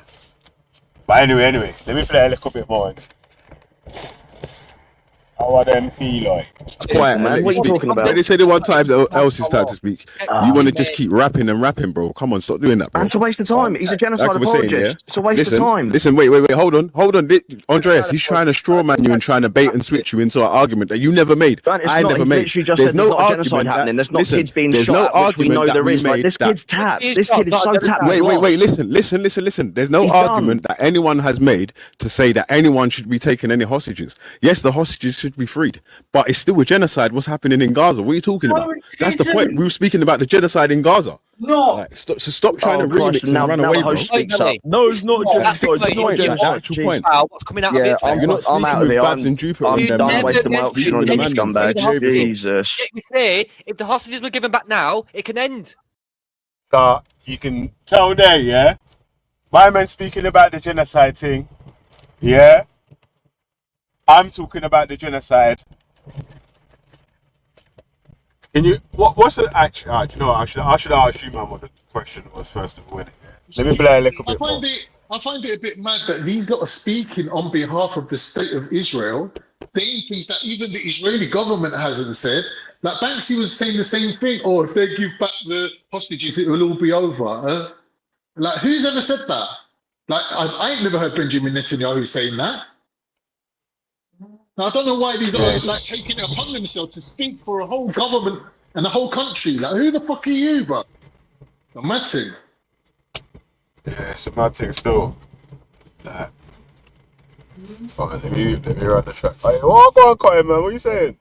But anyway, let me play a little bit more. How are them feel like? It's quiet, man. What are you talking about? They say the one time else is time to speak. You want to just keep rapping and rapping, bro. Come on, stop doing that, bro. It's a waste of time. He's a genocide apologist. It's a waste of time. Listen, wait. Hold on. Andreas, he's trying to straw man you and trying to bait and switch you into an argument that you never made. I never made. There's no argument happening. There's not kids being shot at, which we know there is. Like, this kid's tapped. This kid is so tapped. Wait. Listen. There's no argument that anyone has made to say that anyone should be taking any hostages. Yes, the hostages should be freed. But it's still a genocide. What's happening in Gaza? What are you talking about? That's the point. We were speaking about the genocide in Gaza. No. Like, stop trying to remix and run away, bro. No, it's not genocide. That's the actual point. What's coming out of it? You're not speaking with Babs and Jupiter. I'm done wasting my option on you scumbag. Jesus. We say, if the hostages were given back now, it can end. So you can tell there, yeah? My man speaking about the genocide thing, yeah? I'm talking about the genocide. Can you? What's the actually? Do you know what? I should ask you, man, what the question was first of all. Let me play a little bit more. I find it a bit mad that these lot are speaking on behalf of the state of Israel, saying things that even the Israeli government hasn't said. Like Banksy was saying the same thing. Or if they give back the hostages, it will all be over. Like, who's ever said that? Like, I ain't never heard Benjamin Netanyahu saying that. Now, I don't know why these guys like taking it upon themselves to speak for a whole government and a whole country. Like, who the fuck are you, bro? The mad thing. Yeah, it's a mad thing still. Like, let me run the track. Hey, what go on, Cotton, man? What are you saying?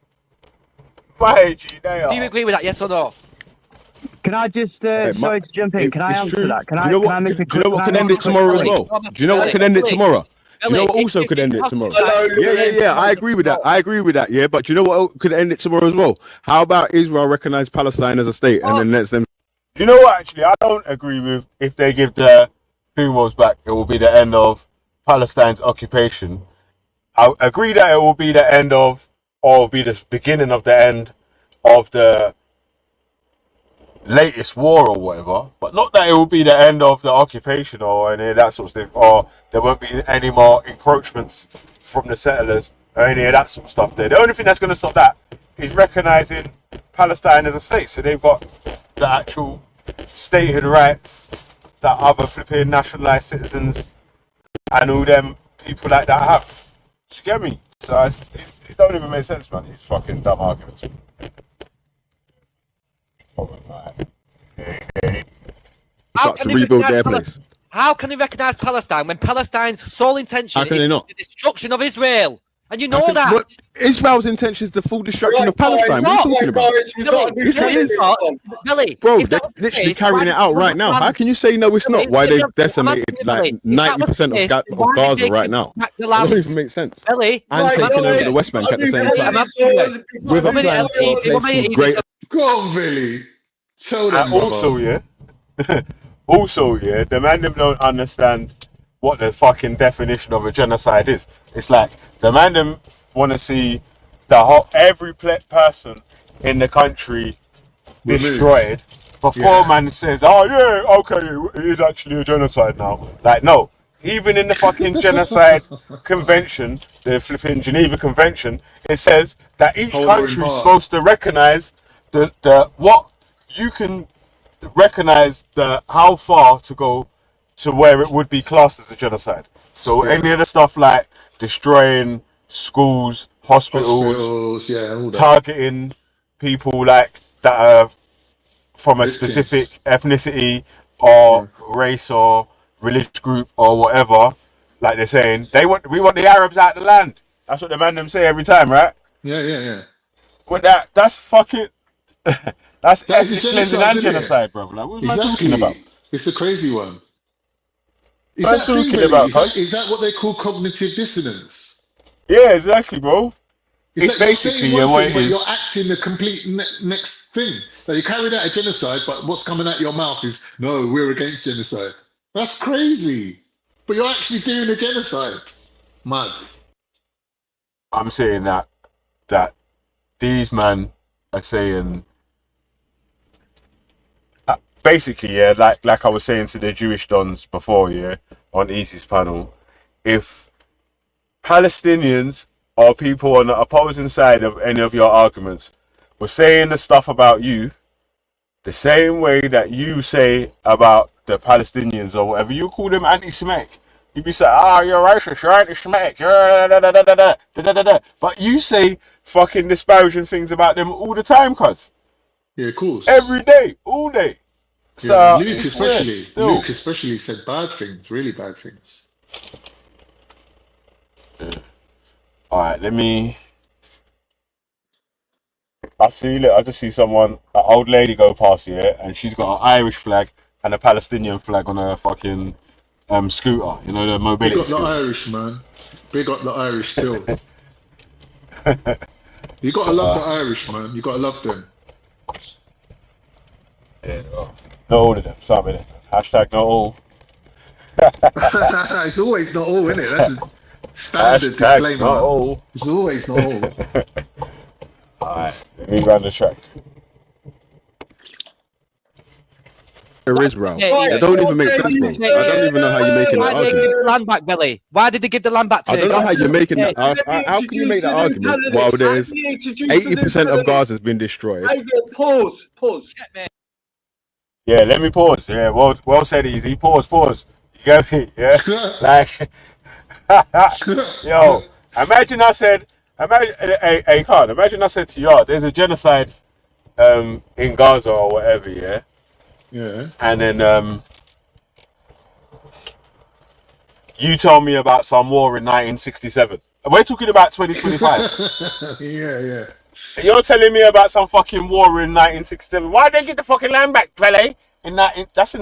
Do you agree with that? Yes or no? Can I just sorry to jump in? Can I answer that? Can I make a quick? Do you know what can end it tomorrow as well? Do you know what can end it tomorrow? Do you know what also could end it tomorrow? Yeah. I agree with that. Yeah, but do you know what could end it tomorrow as well? How about Israel recognize Palestine as a state and then lets them? Do you know what? Actually, I don't agree with if they give the females back, it will be the end of Palestine's occupation. I agree that it will be the end of, or will be the beginning of the end of the latest war or whatever, but not that it will be the end of the occupation or any of that sort of stuff, or there won't be any more encroachments from the settlers or any of that sort of stuff there. The only thing that's going to stop that is recognizing Palestine as a state, so they've got the actual statehood rights that other flipping nationalized citizens and all them people like that have. Do you get me? So it don't even make sense, man, these fucking dumb arguments. Start to rebuild their place. How can they recognise Palestine when Palestine's sole intention is the destruction of Israel? And you know that. What, Israel's intention is the full destruction of Palestine. What are you talking about? Billy, bro, they're literally carrying it out right now. How can you say no, it's not? Why they've decimated like 90% of Gaza right now? That don't even make sense. Billy, and taking over the West Bank at the same time. With a plan for a place called Great. Go on, Billy. Tell them. Also, Also, yeah, the man them don't understand what the fucking definition of a genocide is. It's like the man them want to see the whole person in the country destroyed before man says, oh yeah, okay, it is actually a genocide now. Like, no, even in the fucking genocide convention, the flipping Geneva Convention, it says that each country is supposed to recognize the what you can recognize the how far to go to where it would be classed as a genocide. So any of the stuff like destroying schools, hospitals, all that. targeting people like that are from a Victims. specific ethnicity or race or religious group or whatever, like they're saying, we want the Arabs out of the land. That's what the man them say every time, right? Yeah. When that's fucking that's That is ethnic a cleansing genocide, and isn't it? genocide, brother. Like, what am I Exactly. talking about? It's a crazy one. Is What am I that thing, talking Billy? about, cuz? Is that what they call cognitive dissonance? Yeah, exactly, bro. Is It's that you're basically saying one what thing, it but is. you're acting the complete next thing. That you carried out a genocide, but what's coming out your mouth is, no, we're against genocide. That's crazy. But you're actually doing a genocide. Mad. I'm saying that these men are saying basically, yeah, like I was saying to the Jewish dons before, yeah, on Easy's panel, if Palestinians or people on the opposing side of any of your arguments were saying the stuff about you the same way that you say about the Palestinians or whatever, you call them anti-Semitic. You'd be saying, you're racist, you're anti-Semitic, you're da-da-da-da-da-da-da-da-da. But you say fucking disparaging things about them all the time, cuz. Yeah, of course. Every day, all day. So Yeah, Luke it's especially. weird, still. Luke especially said bad things, really bad things. Alright, let me. I just see someone, an old lady go past here, and she's got an Irish flag and a Palestinian flag on her fucking scooter. You know, the mobility Big up scooter. the Irish, man. Big up the Irish still. You gotta love the Irish, man. You gotta love them. Yeah, not all of them, some of them. Hashtag not all. It's always not all, isn't it? That's a standard Hashtag disclaimer. not all. It's always not all. Alright, let me run the track. Israel. Yeah, It don't even make sense, bro. I don't even know how you're making that Why did they give argument. the land back, Billy? Why did they give the land back to I don't know how you're making that. How can you make that argument while there's 80% of Gaza has been destroyed? Pause. Yeah, let me pause. Yeah, well said, Easy. Pause. You get me? Yeah? Like, yo, imagine I said to y'all, there's a genocide in Gaza or whatever, yeah? Yeah. And then you told me about some war in 1967. We're talking about 2025. Yeah. You're telling me about some fucking war in 1967. Why did they get the fucking land back, Pele? That's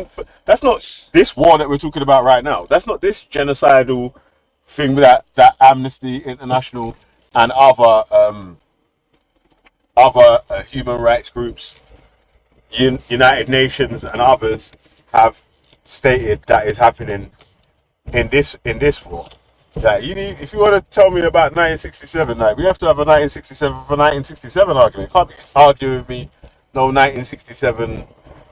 not this war that we're talking about right now. That's not this genocidal thing that Amnesty International and other human rights groups, United Nations and others have stated that is happening in this war. Like, if you want to tell me about 1967, like, we have to have a 1967 argument. You can't be arguing with me, no 1967,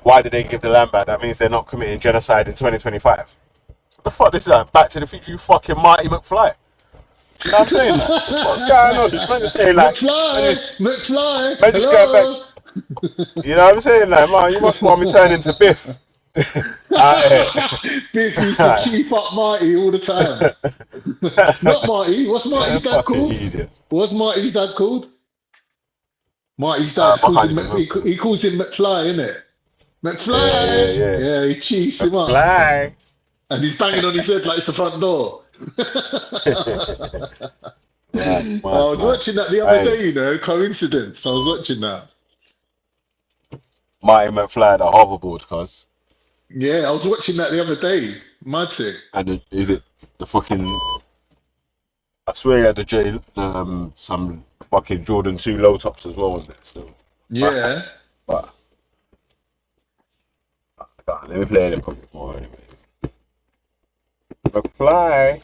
why did they give the land back? That means they're not committing genocide in 2025. So the fuck this is that? Back to the Future, you fucking Marty McFly. You know what I'm saying? Like, what's going on? Just meant to say, like, McFly, man, just go back. You know what I'm saying? Like, man, you must want me turn into Biff. Biff used to cheap up Marty all the time. Not Marty. What's Marty's dad called? Idiot. What's Marty's dad called? Marty's dad he calls him McFly, innit? McFly. Yeah, he cheats him up. McFly. And he's banging on his head like it's the front door. I was watching that the other day, you know, coincidence. I was watching that. Marty McFly, the hoverboard, cuz. Yeah, I was watching that the other day. Mad thing. And is it the fucking? I swear, he had some fucking Jordan 2 low tops as well, wasn't it? So, yeah. But I Let me play them a couple more anyway. McFly.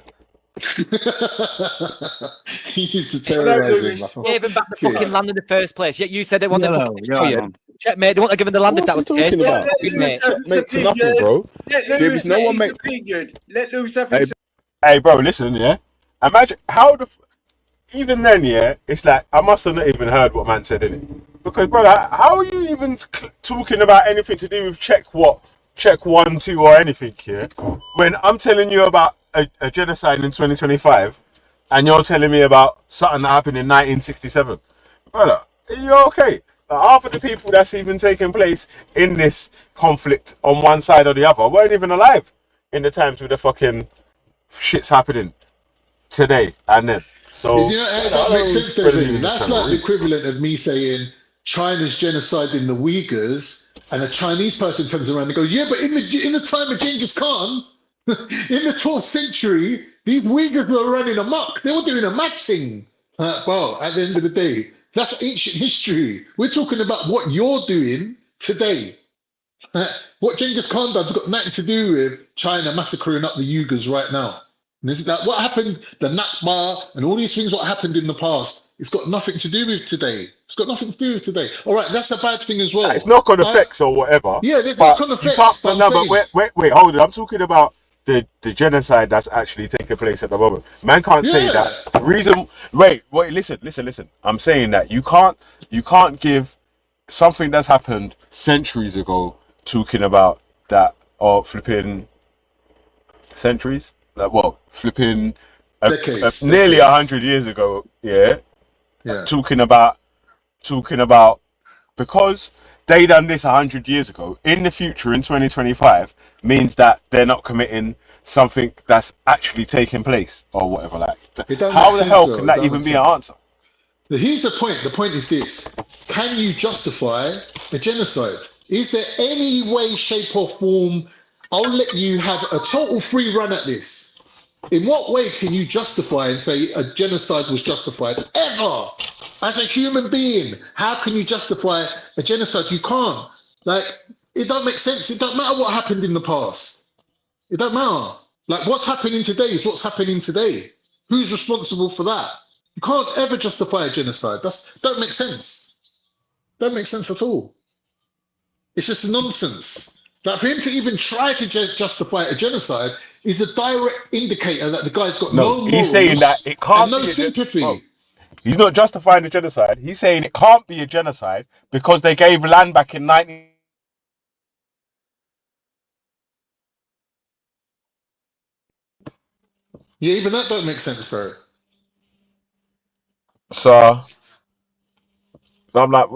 He used to terrorize him. Gave them back the fucking land in the first place. Yet you said they wanted to destroy it. Checkmate, they wouldn't have given the land if that was the case. Checkmate to nothing, bro. James, no one make. Let loose have Hey, bro, listen, yeah. Imagine how even then, yeah. It's like I must have not even heard what man said in it. Because, brother, how are you even talking about anything to do with check 1, 2, or anything here? When I'm telling you about a genocide in 2025, and you're telling me about something that happened in 1967, brother, are you okay? Half of the people that's even taking place in this conflict on one side or the other weren't even alive in the times with the fucking shit's happening today and then. So you know, that makes sense though, really. That's like the equivalent of me saying China's genociding the Uyghurs, and a Chinese person turns around and goes, yeah, but in the time of Genghis Khan, in the 12th century, these Uyghurs were running amok. They were doing a maxing. Well, at the end of the day, that's ancient history. We're talking about what you're doing today. What Genghis Khan does has got nothing to do with China massacring up the Uyghurs right now. And this is that what happened, the Nakba and all these things, what happened in the past, it's got nothing to do with today. It's got nothing to do with today. All right, that's a bad thing as well. It's knock-on effects or whatever. Yeah, there's knock-on effects. But wait, hold it. I'm talking about the genocide that's actually taking place at the moment. Man can't say that. The reason. Wait. Listen. I'm saying that you can't give something that's happened centuries ago talking about that or flipping centuries. Flipping nearly 100 years ago. Yeah. Talking about because they done this 100 years ago. In the future, in 2025, means that they're not committing something that's actually taking place or whatever. Like, how the hell can that even be an answer? Here's the point. The point is this: can you justify a genocide? Is there any way, shape, or form? I'll let you have a total free run at this. In what way can you justify and say a genocide was justified ever? As a human being, how can you justify a genocide? You can't. Like, it don't make sense. It don't matter what happened in the past. It don't matter. Like, what's happening today is what's happening today. Who's responsible for that? You can't ever justify a genocide. Don't make sense. Don't make sense at all. It's just nonsense. Like, for him to even try to justify a genocide is a direct indicator that the guy's got no morals. He's saying that it can't be sympathy. He's not justifying the genocide. He's saying it can't be a genocide because they gave land back in 19. Yeah, even that don't make sense though. So I'm like,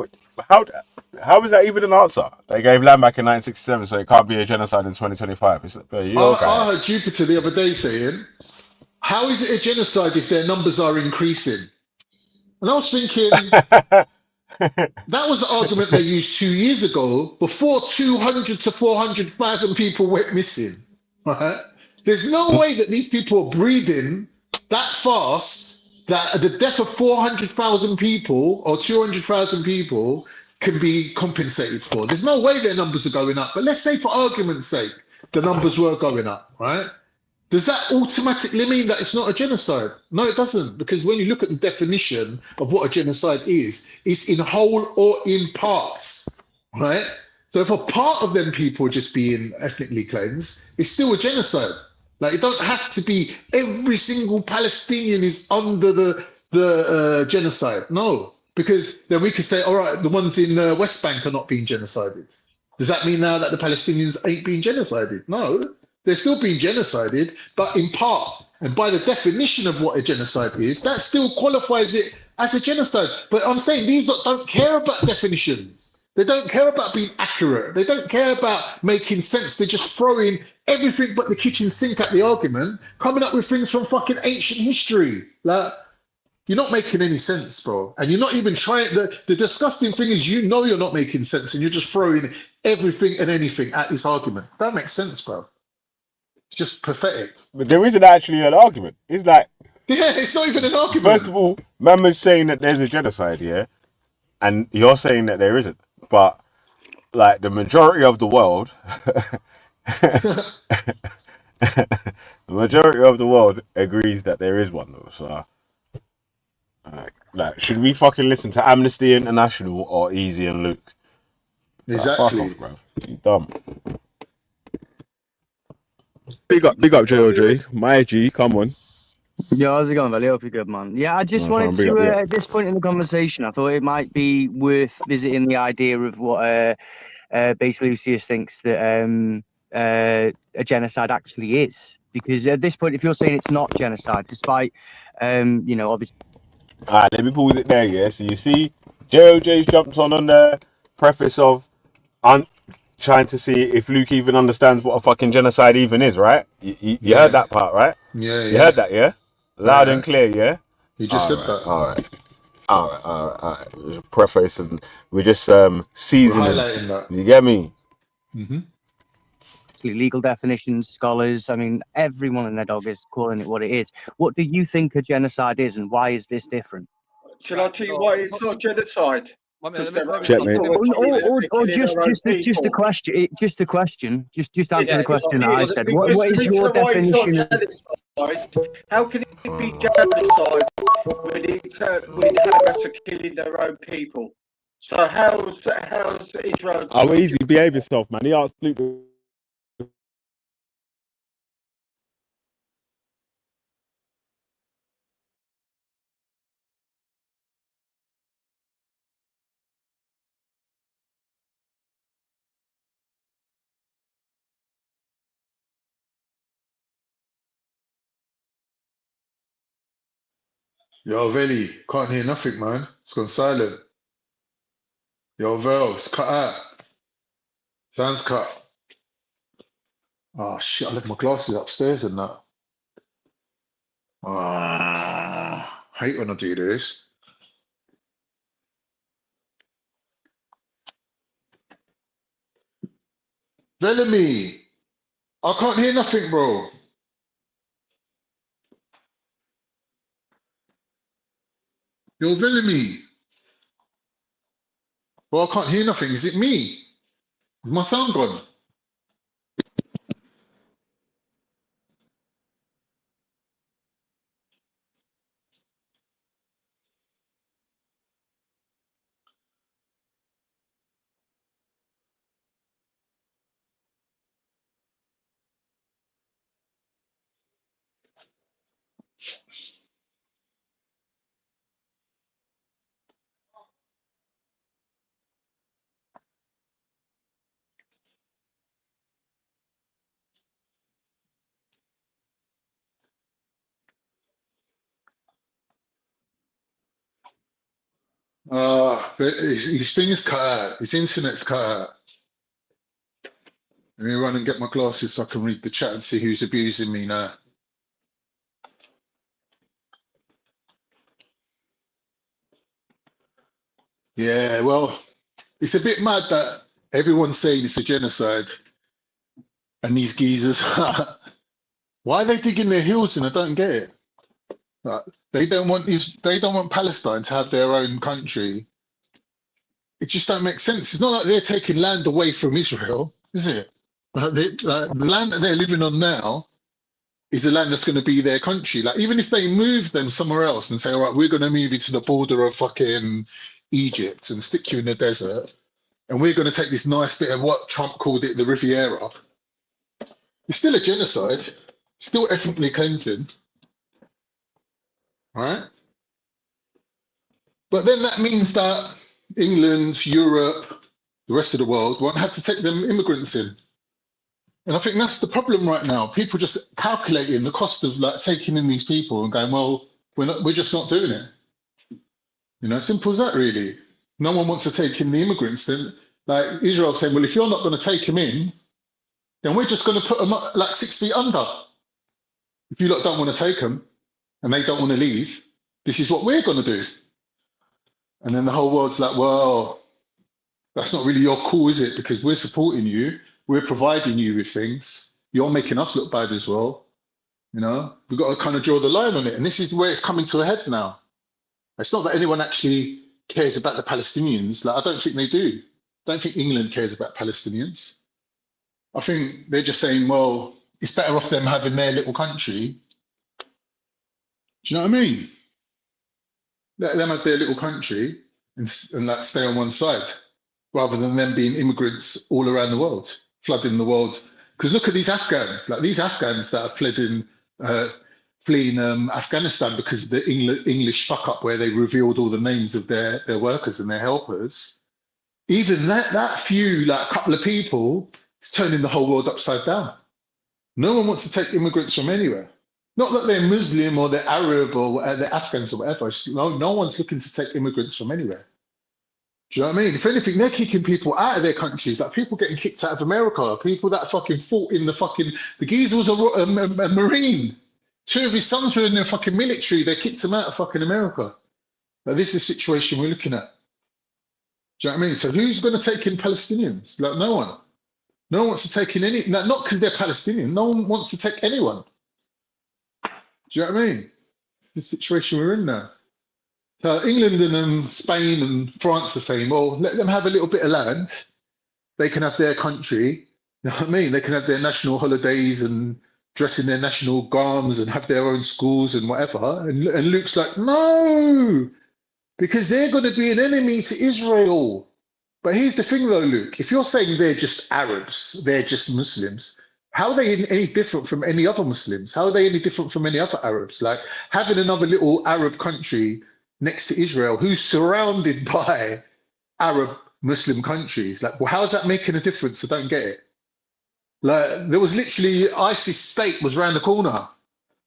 how is that even an answer? They gave land back in 1967, so it can't be a genocide in 2025. I heard Jupiter the other day saying, how is it a genocide if their numbers are increasing? And I was thinking, that was the argument they used 2 years ago before 200 to 400,000 people went missing. Right? There's no way that these people are breeding that fast that the death of 400,000 people or 200,000 people can be compensated for. There's no way their numbers are going up. But let's say, for argument's sake, the numbers were going up, right? Does that automatically mean that it's not a genocide? No, it doesn't, because when you look at the definition of what a genocide is, it's in whole or in parts, right? So if a part of them people just being ethnically cleansed, it's still a genocide. Like, it don't have to be every single Palestinian is under the genocide. No, because then we could say, all right, the ones in West Bank are not being genocided. Does that mean now that the Palestinians ain't being genocided? No. They're still being genocided, but in part. And by the definition of what a genocide is, that still qualifies it as a genocide. But I'm saying these lot don't care about definitions. They don't care about being accurate. They don't care about making sense. They're just throwing everything but the kitchen sink at the argument, coming up with things from fucking ancient history. Like, you're not making any sense, bro. And you're not even trying. The disgusting thing is, you know you're not making sense, and you're just throwing everything and anything at this argument. That makes sense, bro. It's just pathetic. But there isn't actually an argument. It's like, yeah, it's not even an argument. First of all, Mama's saying that there's a genocide here, and you're saying that there isn't. But like the majority of the world, the majority of the world agrees that there is one though. So, like, should we fucking listen to Amnesty International or Easy and Luke? Exactly. Like, fuck off, bro. You dumb. Big up, JOJ. My G, come on. Yo, how's it going, Valley? Hope you're good, man. Yeah, I just wanted to, at this point in the conversation, I thought it might be worth visiting the idea of what basically Lucius thinks that a genocide actually is. Because at this point, if you're saying it's not genocide, despite, obviously. All right, let me pause it there, yeah? So you see, JOJ jumped on the preface of trying to see if Luke even understands what a fucking genocide even is, right? You heard that part, right? Yeah. You heard that, yeah? Loud and clear, yeah? You just said that. All right. It was a preface, and we're just seasoning. Highlighting that. You get me? Mm-hmm. Legal definitions, scholars, I mean, everyone and their dog is calling it what it is. What do you think a genocide is, and why is this different? Shall I tell you why it's not genocide? Check, mate. Or just a question. Just a question. Just answer the question that I said. What is your definition? How can it be genocide when Hamas are killing their own people? So how's Israel? Oh, easy. Behave yourself, man. He asked Luke. Yo, Veli, can't hear nothing, man. It's gone silent. Yo, Vel, it's cut out. Sound's cut. Oh, shit, I left my glasses upstairs and that. Hate when I do this. Bellamy, I can't hear nothing, bro. Yo, Bellamy. Well, I can't hear nothing. Is it me? Is my sound gone? His thing is cut out. His internet's cut out. Let me run and get my glasses so I can read the chat and see who's abusing me now. Yeah, well, it's a bit mad that everyone's saying it's a genocide, and these geezers, why are they digging their heels in? I don't get it. They don't want Palestine to have their own country. It just don't make sense. It's not like they're taking land away from Israel, is it? The land that they're living on now is the land that's going to be their country. Like, even if they move them somewhere else and say, all right, we're going to move you to the border of fucking Egypt and stick you in the desert, and we're going to take this nice bit of what Trump called it, the Riviera. It's still a genocide, still ethnically cleansing, right? But then that means that England, Europe, the rest of the world won't have to take them immigrants in. And I think that's the problem right now. People just calculating the cost of like taking in these people and going, well, we're just not doing it. You know, simple as that, really. No one wants to take in the immigrants. Then, like Israel saying, well, if you're not going to take them in, then we're just going to put them up like 6 feet under. If you lot don't want to take them and they don't want to leave, this is what we're going to do. And then the whole world's like, well, that's not really your call, is it? Because we're supporting you. We're providing you with things. You're making us look bad as well. You know, we've got to kind of draw the line on it. And this is where it's coming to a head now. It's not that anyone actually cares about the Palestinians. Like, I don't think they do. don't think England cares about Palestinians. I think they're just saying, well, it's better off them having their little country. Do you know what I mean? Let them have their little country and like stay on one side, rather than them being immigrants all around the world, flooding the world. Because look at these Afghans, like these Afghans that have fleeing Afghanistan because of the English fuck up where they revealed all the names of their workers and their helpers. Even that few, like a couple of people, is turning the whole world upside down. No one wants to take immigrants from anywhere. Not that they're Muslim or they're Arab or they're Afghans or whatever. No one's looking to take immigrants from anywhere. Do you know what I mean? If anything, they're kicking people out of their countries. Like people getting kicked out of America. People that fucking fought in the geezer was a Marine. 2 of his sons were in the fucking military. They kicked him out of fucking America. Like this is the situation we're looking at. Do you know what I mean? So who's going to take in Palestinians? Like no one. No one wants to take in any. Not because they're Palestinian. No one wants to take anyone. Do you know what I mean? It's the situation we're in now. So England and Spain and France are saying, well, let them have a little bit of land. They can have their country. You know what I mean? They can have their national holidays and dress in their national garments and have their own schools and whatever. And Luke's like, no, because they're going to be an enemy to Israel. But here's the thing though, Luke, if you're saying they're just Arabs, they're just Muslims, how are they any different from any other Muslims? How are they any different from any other Arabs? Like having another little Arab country next to Israel who's surrounded by Arab Muslim countries. Like, well, how's that making a difference? I don't get it. Like, there was literally ISIS state was around the corner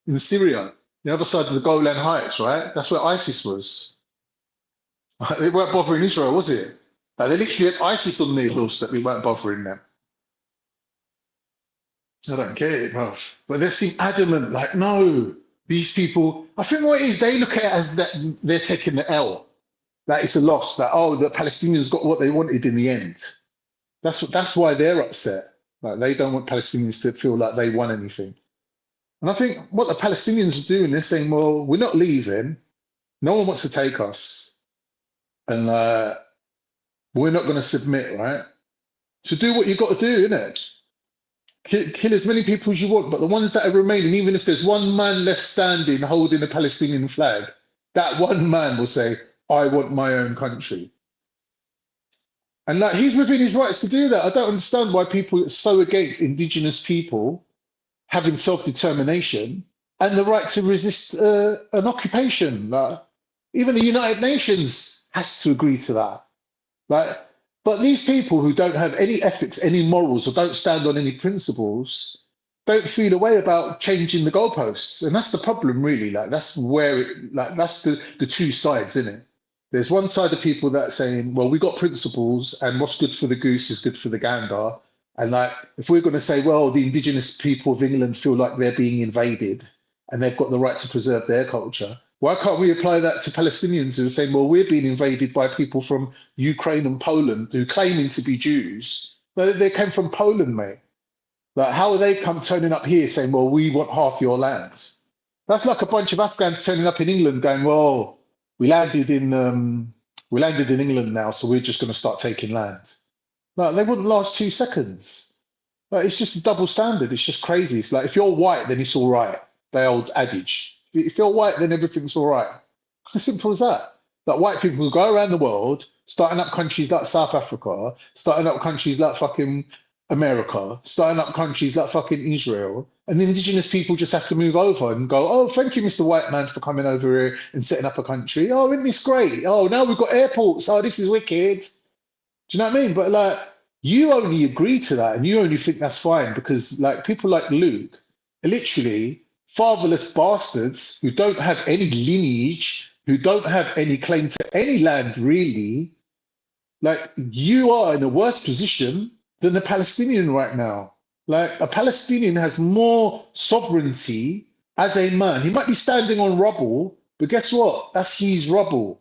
in Syria, the other side of the Golan Heights, right? That's where ISIS was. They weren't bothering Israel, was it? Like, they literally had ISIS on their doorstep. We weren't bothering them. I don't get it, bruv. But they seem adamant, like, no, these people, I think what it is, they look at it as that they're taking the L. That it's a loss, that, oh, the Palestinians got what they wanted in the end. That's why they're upset. Like, they don't want Palestinians to feel like they won anything. And I think what the Palestinians are doing is saying, well, we're not leaving. No one wants to take us. And we're not going to submit, right? So do what you've got to do, innit? Kill as many people as you want, but the ones that are remaining, even if there's one man left standing holding a Palestinian flag, that one man will say, I want my own country. And like, he's within his rights to do that. I don't understand why people are so against indigenous people having self-determination and the right to resist an occupation. Like, even the United Nations has to agree to that. Like, but these people who don't have any ethics, any morals, or don't stand on any principles, don't feel a way about changing the goalposts. And that's the problem, really. Like, that's where that's the two sides, isn't it? There's one side of people that are saying, well, we got principles and what's good for the goose is good for the gander. And like, if we're going to say, well, the indigenous people of England feel like they're being invaded and they've got the right to preserve their culture, why can't we apply that to Palestinians who are saying, well, we're being invaded by people from Ukraine and Poland who claiming to be Jews? But they came from Poland, mate. Like, how are they turning up here saying, well, we want half your land? That's like a bunch of Afghans turning up in England going, well, we landed in England now, so we're just going to start taking land. Like, they wouldn't last 2 seconds. Like, it's just a double standard. It's just crazy. It's like, if you're white, then it's all right. The old adage. If you're white, then everything's all right. As simple as that. Like, white people who go around the world, starting up countries like South Africa, starting up countries like fucking America, starting up countries like fucking Israel, and the indigenous people just have to move over and go, oh, thank you, Mr. White Man, for coming over here and setting up a country. Oh, isn't this great? Oh, now we've got airports. Oh, this is wicked. Do you know what I mean? But like, you only agree to that and you only think that's fine because like people like Luke are literally fatherless bastards who don't have any lineage, who don't have any claim to any land, really. Like, you are in a worse position than a Palestinian right now. Like, a Palestinian has more sovereignty as a man. He might be standing on rubble, but guess what? That's his rubble.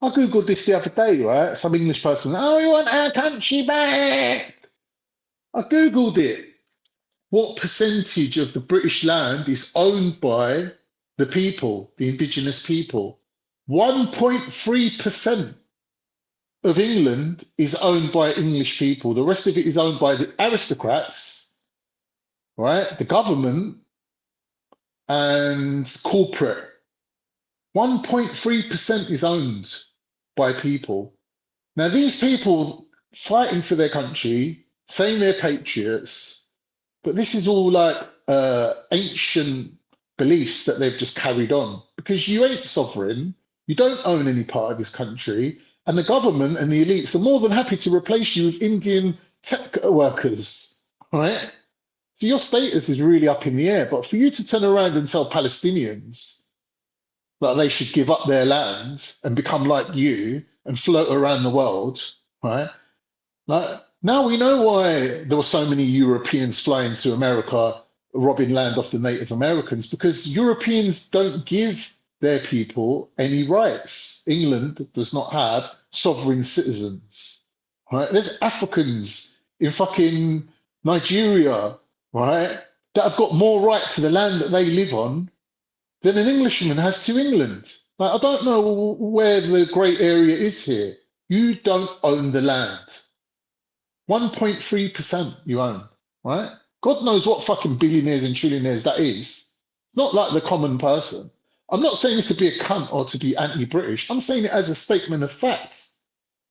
I Googled this the other day, right? Some English person, oh, we want our country back. I Googled it. What percentage of the British land is owned by the people, the indigenous people? 1.3%. of England is owned by English people. The rest of it is owned by the aristocrats, right? The government and corporate. 1.3% is owned by people. Now, these people fighting for their country, saying they're patriots, but this is all like ancient beliefs that they've just carried on, because you ain't sovereign, you don't own any part of this country, and the government and the elites are more than happy to replace you with Indian tech workers, right? So your status is really up in the air. But for you to turn around and tell Palestinians that they should give up their land and become like you and float around the world, right? Like, now we know why there were so many Europeans flying to America, robbing land off the Native Americans, because Europeans don't give their people any rights. England does not have sovereign citizens, right? There's Africans in fucking Nigeria, right, that have got more right to the land that they live on than an Englishman has to England. Like, I don't know where the grey area is here. You don't own the land. 1.3% you own, right? God knows what fucking billionaires and trillionaires that is. It's not like the common person. I'm not saying this to be a cunt or to be anti-British. I'm saying it as a statement of facts.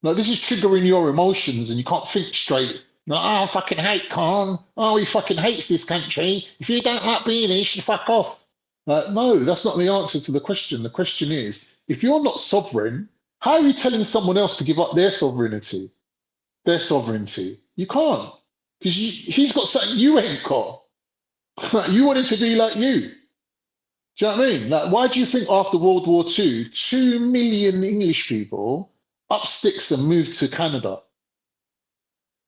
Like, this is triggering your emotions and you can't think straight. No, I fucking hate Khan. Oh, he fucking hates this country. If you don't like British, you fuck off. No, that's not the answer to the question. The question is, if you're not sovereign, how are you telling someone else to give up their sovereignty? Their sovereignty. You can't. Because he's got something you ain't got. You want him to be like you. Do you know what I mean? Like, why do you think after World War II, 2 million English people up sticks and moved to Canada?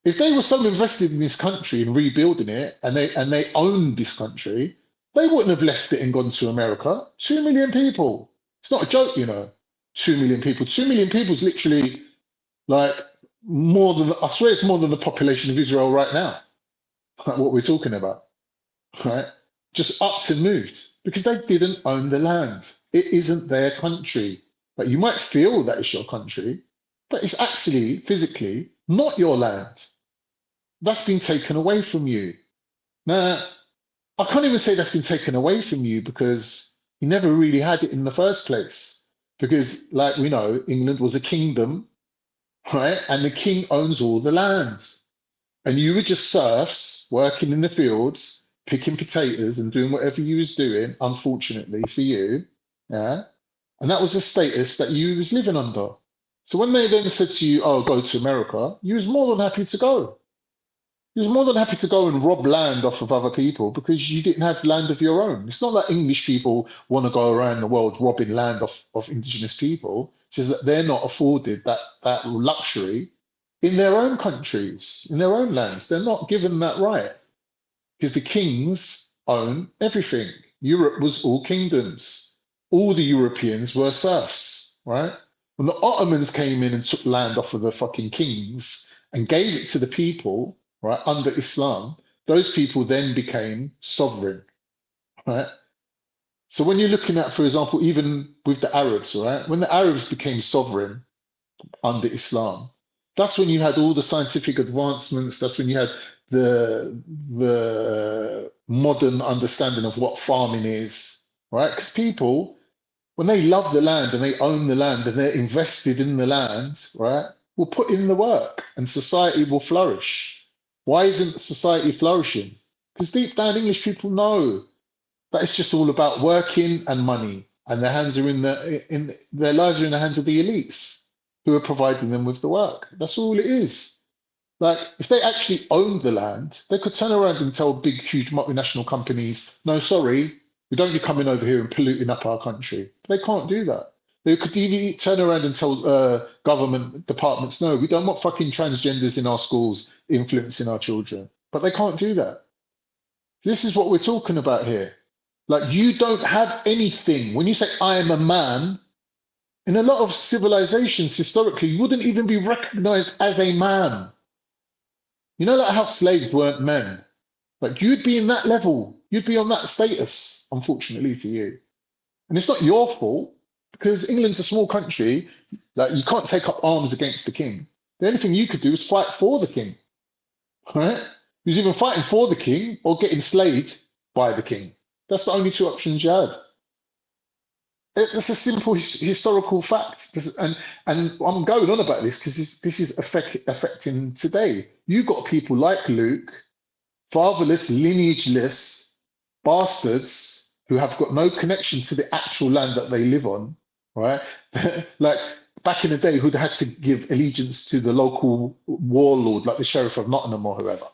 If they were so invested in this country and rebuilding it, and they owned this country, they wouldn't have left it and gone to America. 2 million people. It's not a joke, you know. 2 million people. 2 million people is literally like more than, I swear it's more than the population of Israel right now. Like what we're talking about, right? Just upped and moved because they didn't own the land. It isn't their country. Like, you might feel that it's your country, but it's actually physically not your land. That's been taken away from you. Now, I can't even say that's been taken away from you because you never really had it in the first place. Because, like we know, England was a kingdom, right? And the king owns all the land. And you were just serfs working in the fields, picking potatoes and doing whatever you was doing, unfortunately for you. Yeah. And that was the status that you was living under. So when they then said to you, oh, go to America, you was more than happy to go. You was more than happy to go and rob land off of other people because you didn't have land of your own. It's not that English people want to go around the world robbing land of indigenous people. It's just that they're not afforded that luxury in their own countries, in their own lands. They're not given that right because the kings own everything. Europe was all kingdoms. All the Europeans were serfs, right? When the Ottomans came in and took land off of the fucking kings and gave it to the people, right, under Islam, those people then became sovereign, right? So when you're looking at, for example, even with the Arabs, right, when the Arabs became sovereign under Islam, that's when you had all the scientific advancements. That's when you had the modern understanding of what farming is, right? Because people, when they love the land and they own the land and they're invested in the land, right, will put in the work and society will flourish. Why isn't society flourishing? Because deep down English people know that it's just all about working and money, and their hands are in their lives are in the hands of the elites who are providing them with the work. That's all it is. Like, if they actually owned the land, they could turn around and tell big, huge multinational companies, no, sorry, we don't want you coming over here and polluting up our country. They can't do that. They could even turn around and tell government departments, no, we don't want fucking transgenders in our schools influencing our children. But they can't do that. This is what we're talking about here. Like, you don't have anything. When you say, I am a man, in a lot of civilizations, historically, you wouldn't even be recognized as a man. You know, like how slaves weren't men. Like, you'd be in that level. You'd be on that status, unfortunately for you. And it's not your fault, because England's a small country. Like, you can't take up arms against the king. The only thing you could do is fight for the king, right? He was either fighting for the king or getting slayed by the king. That's the only two options you had. It's a simple historical fact. And I'm going on about this because this is affecting today. You've got people like Luke, fatherless, lineageless bastards who have got no connection to the actual land that they live on, right? Like back in the day, who'd had to give allegiance to the local warlord, like the Sheriff of Nottingham or whoever,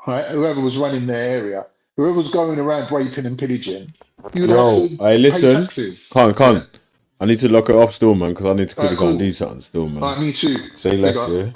right? Whoever was running their area, whoever was going around raping and pillaging. Yo, hey, listen, can't. Yeah. I need to lock it off still, man, because I need to quickly go and do something still, man. Me too. Say less, yeah.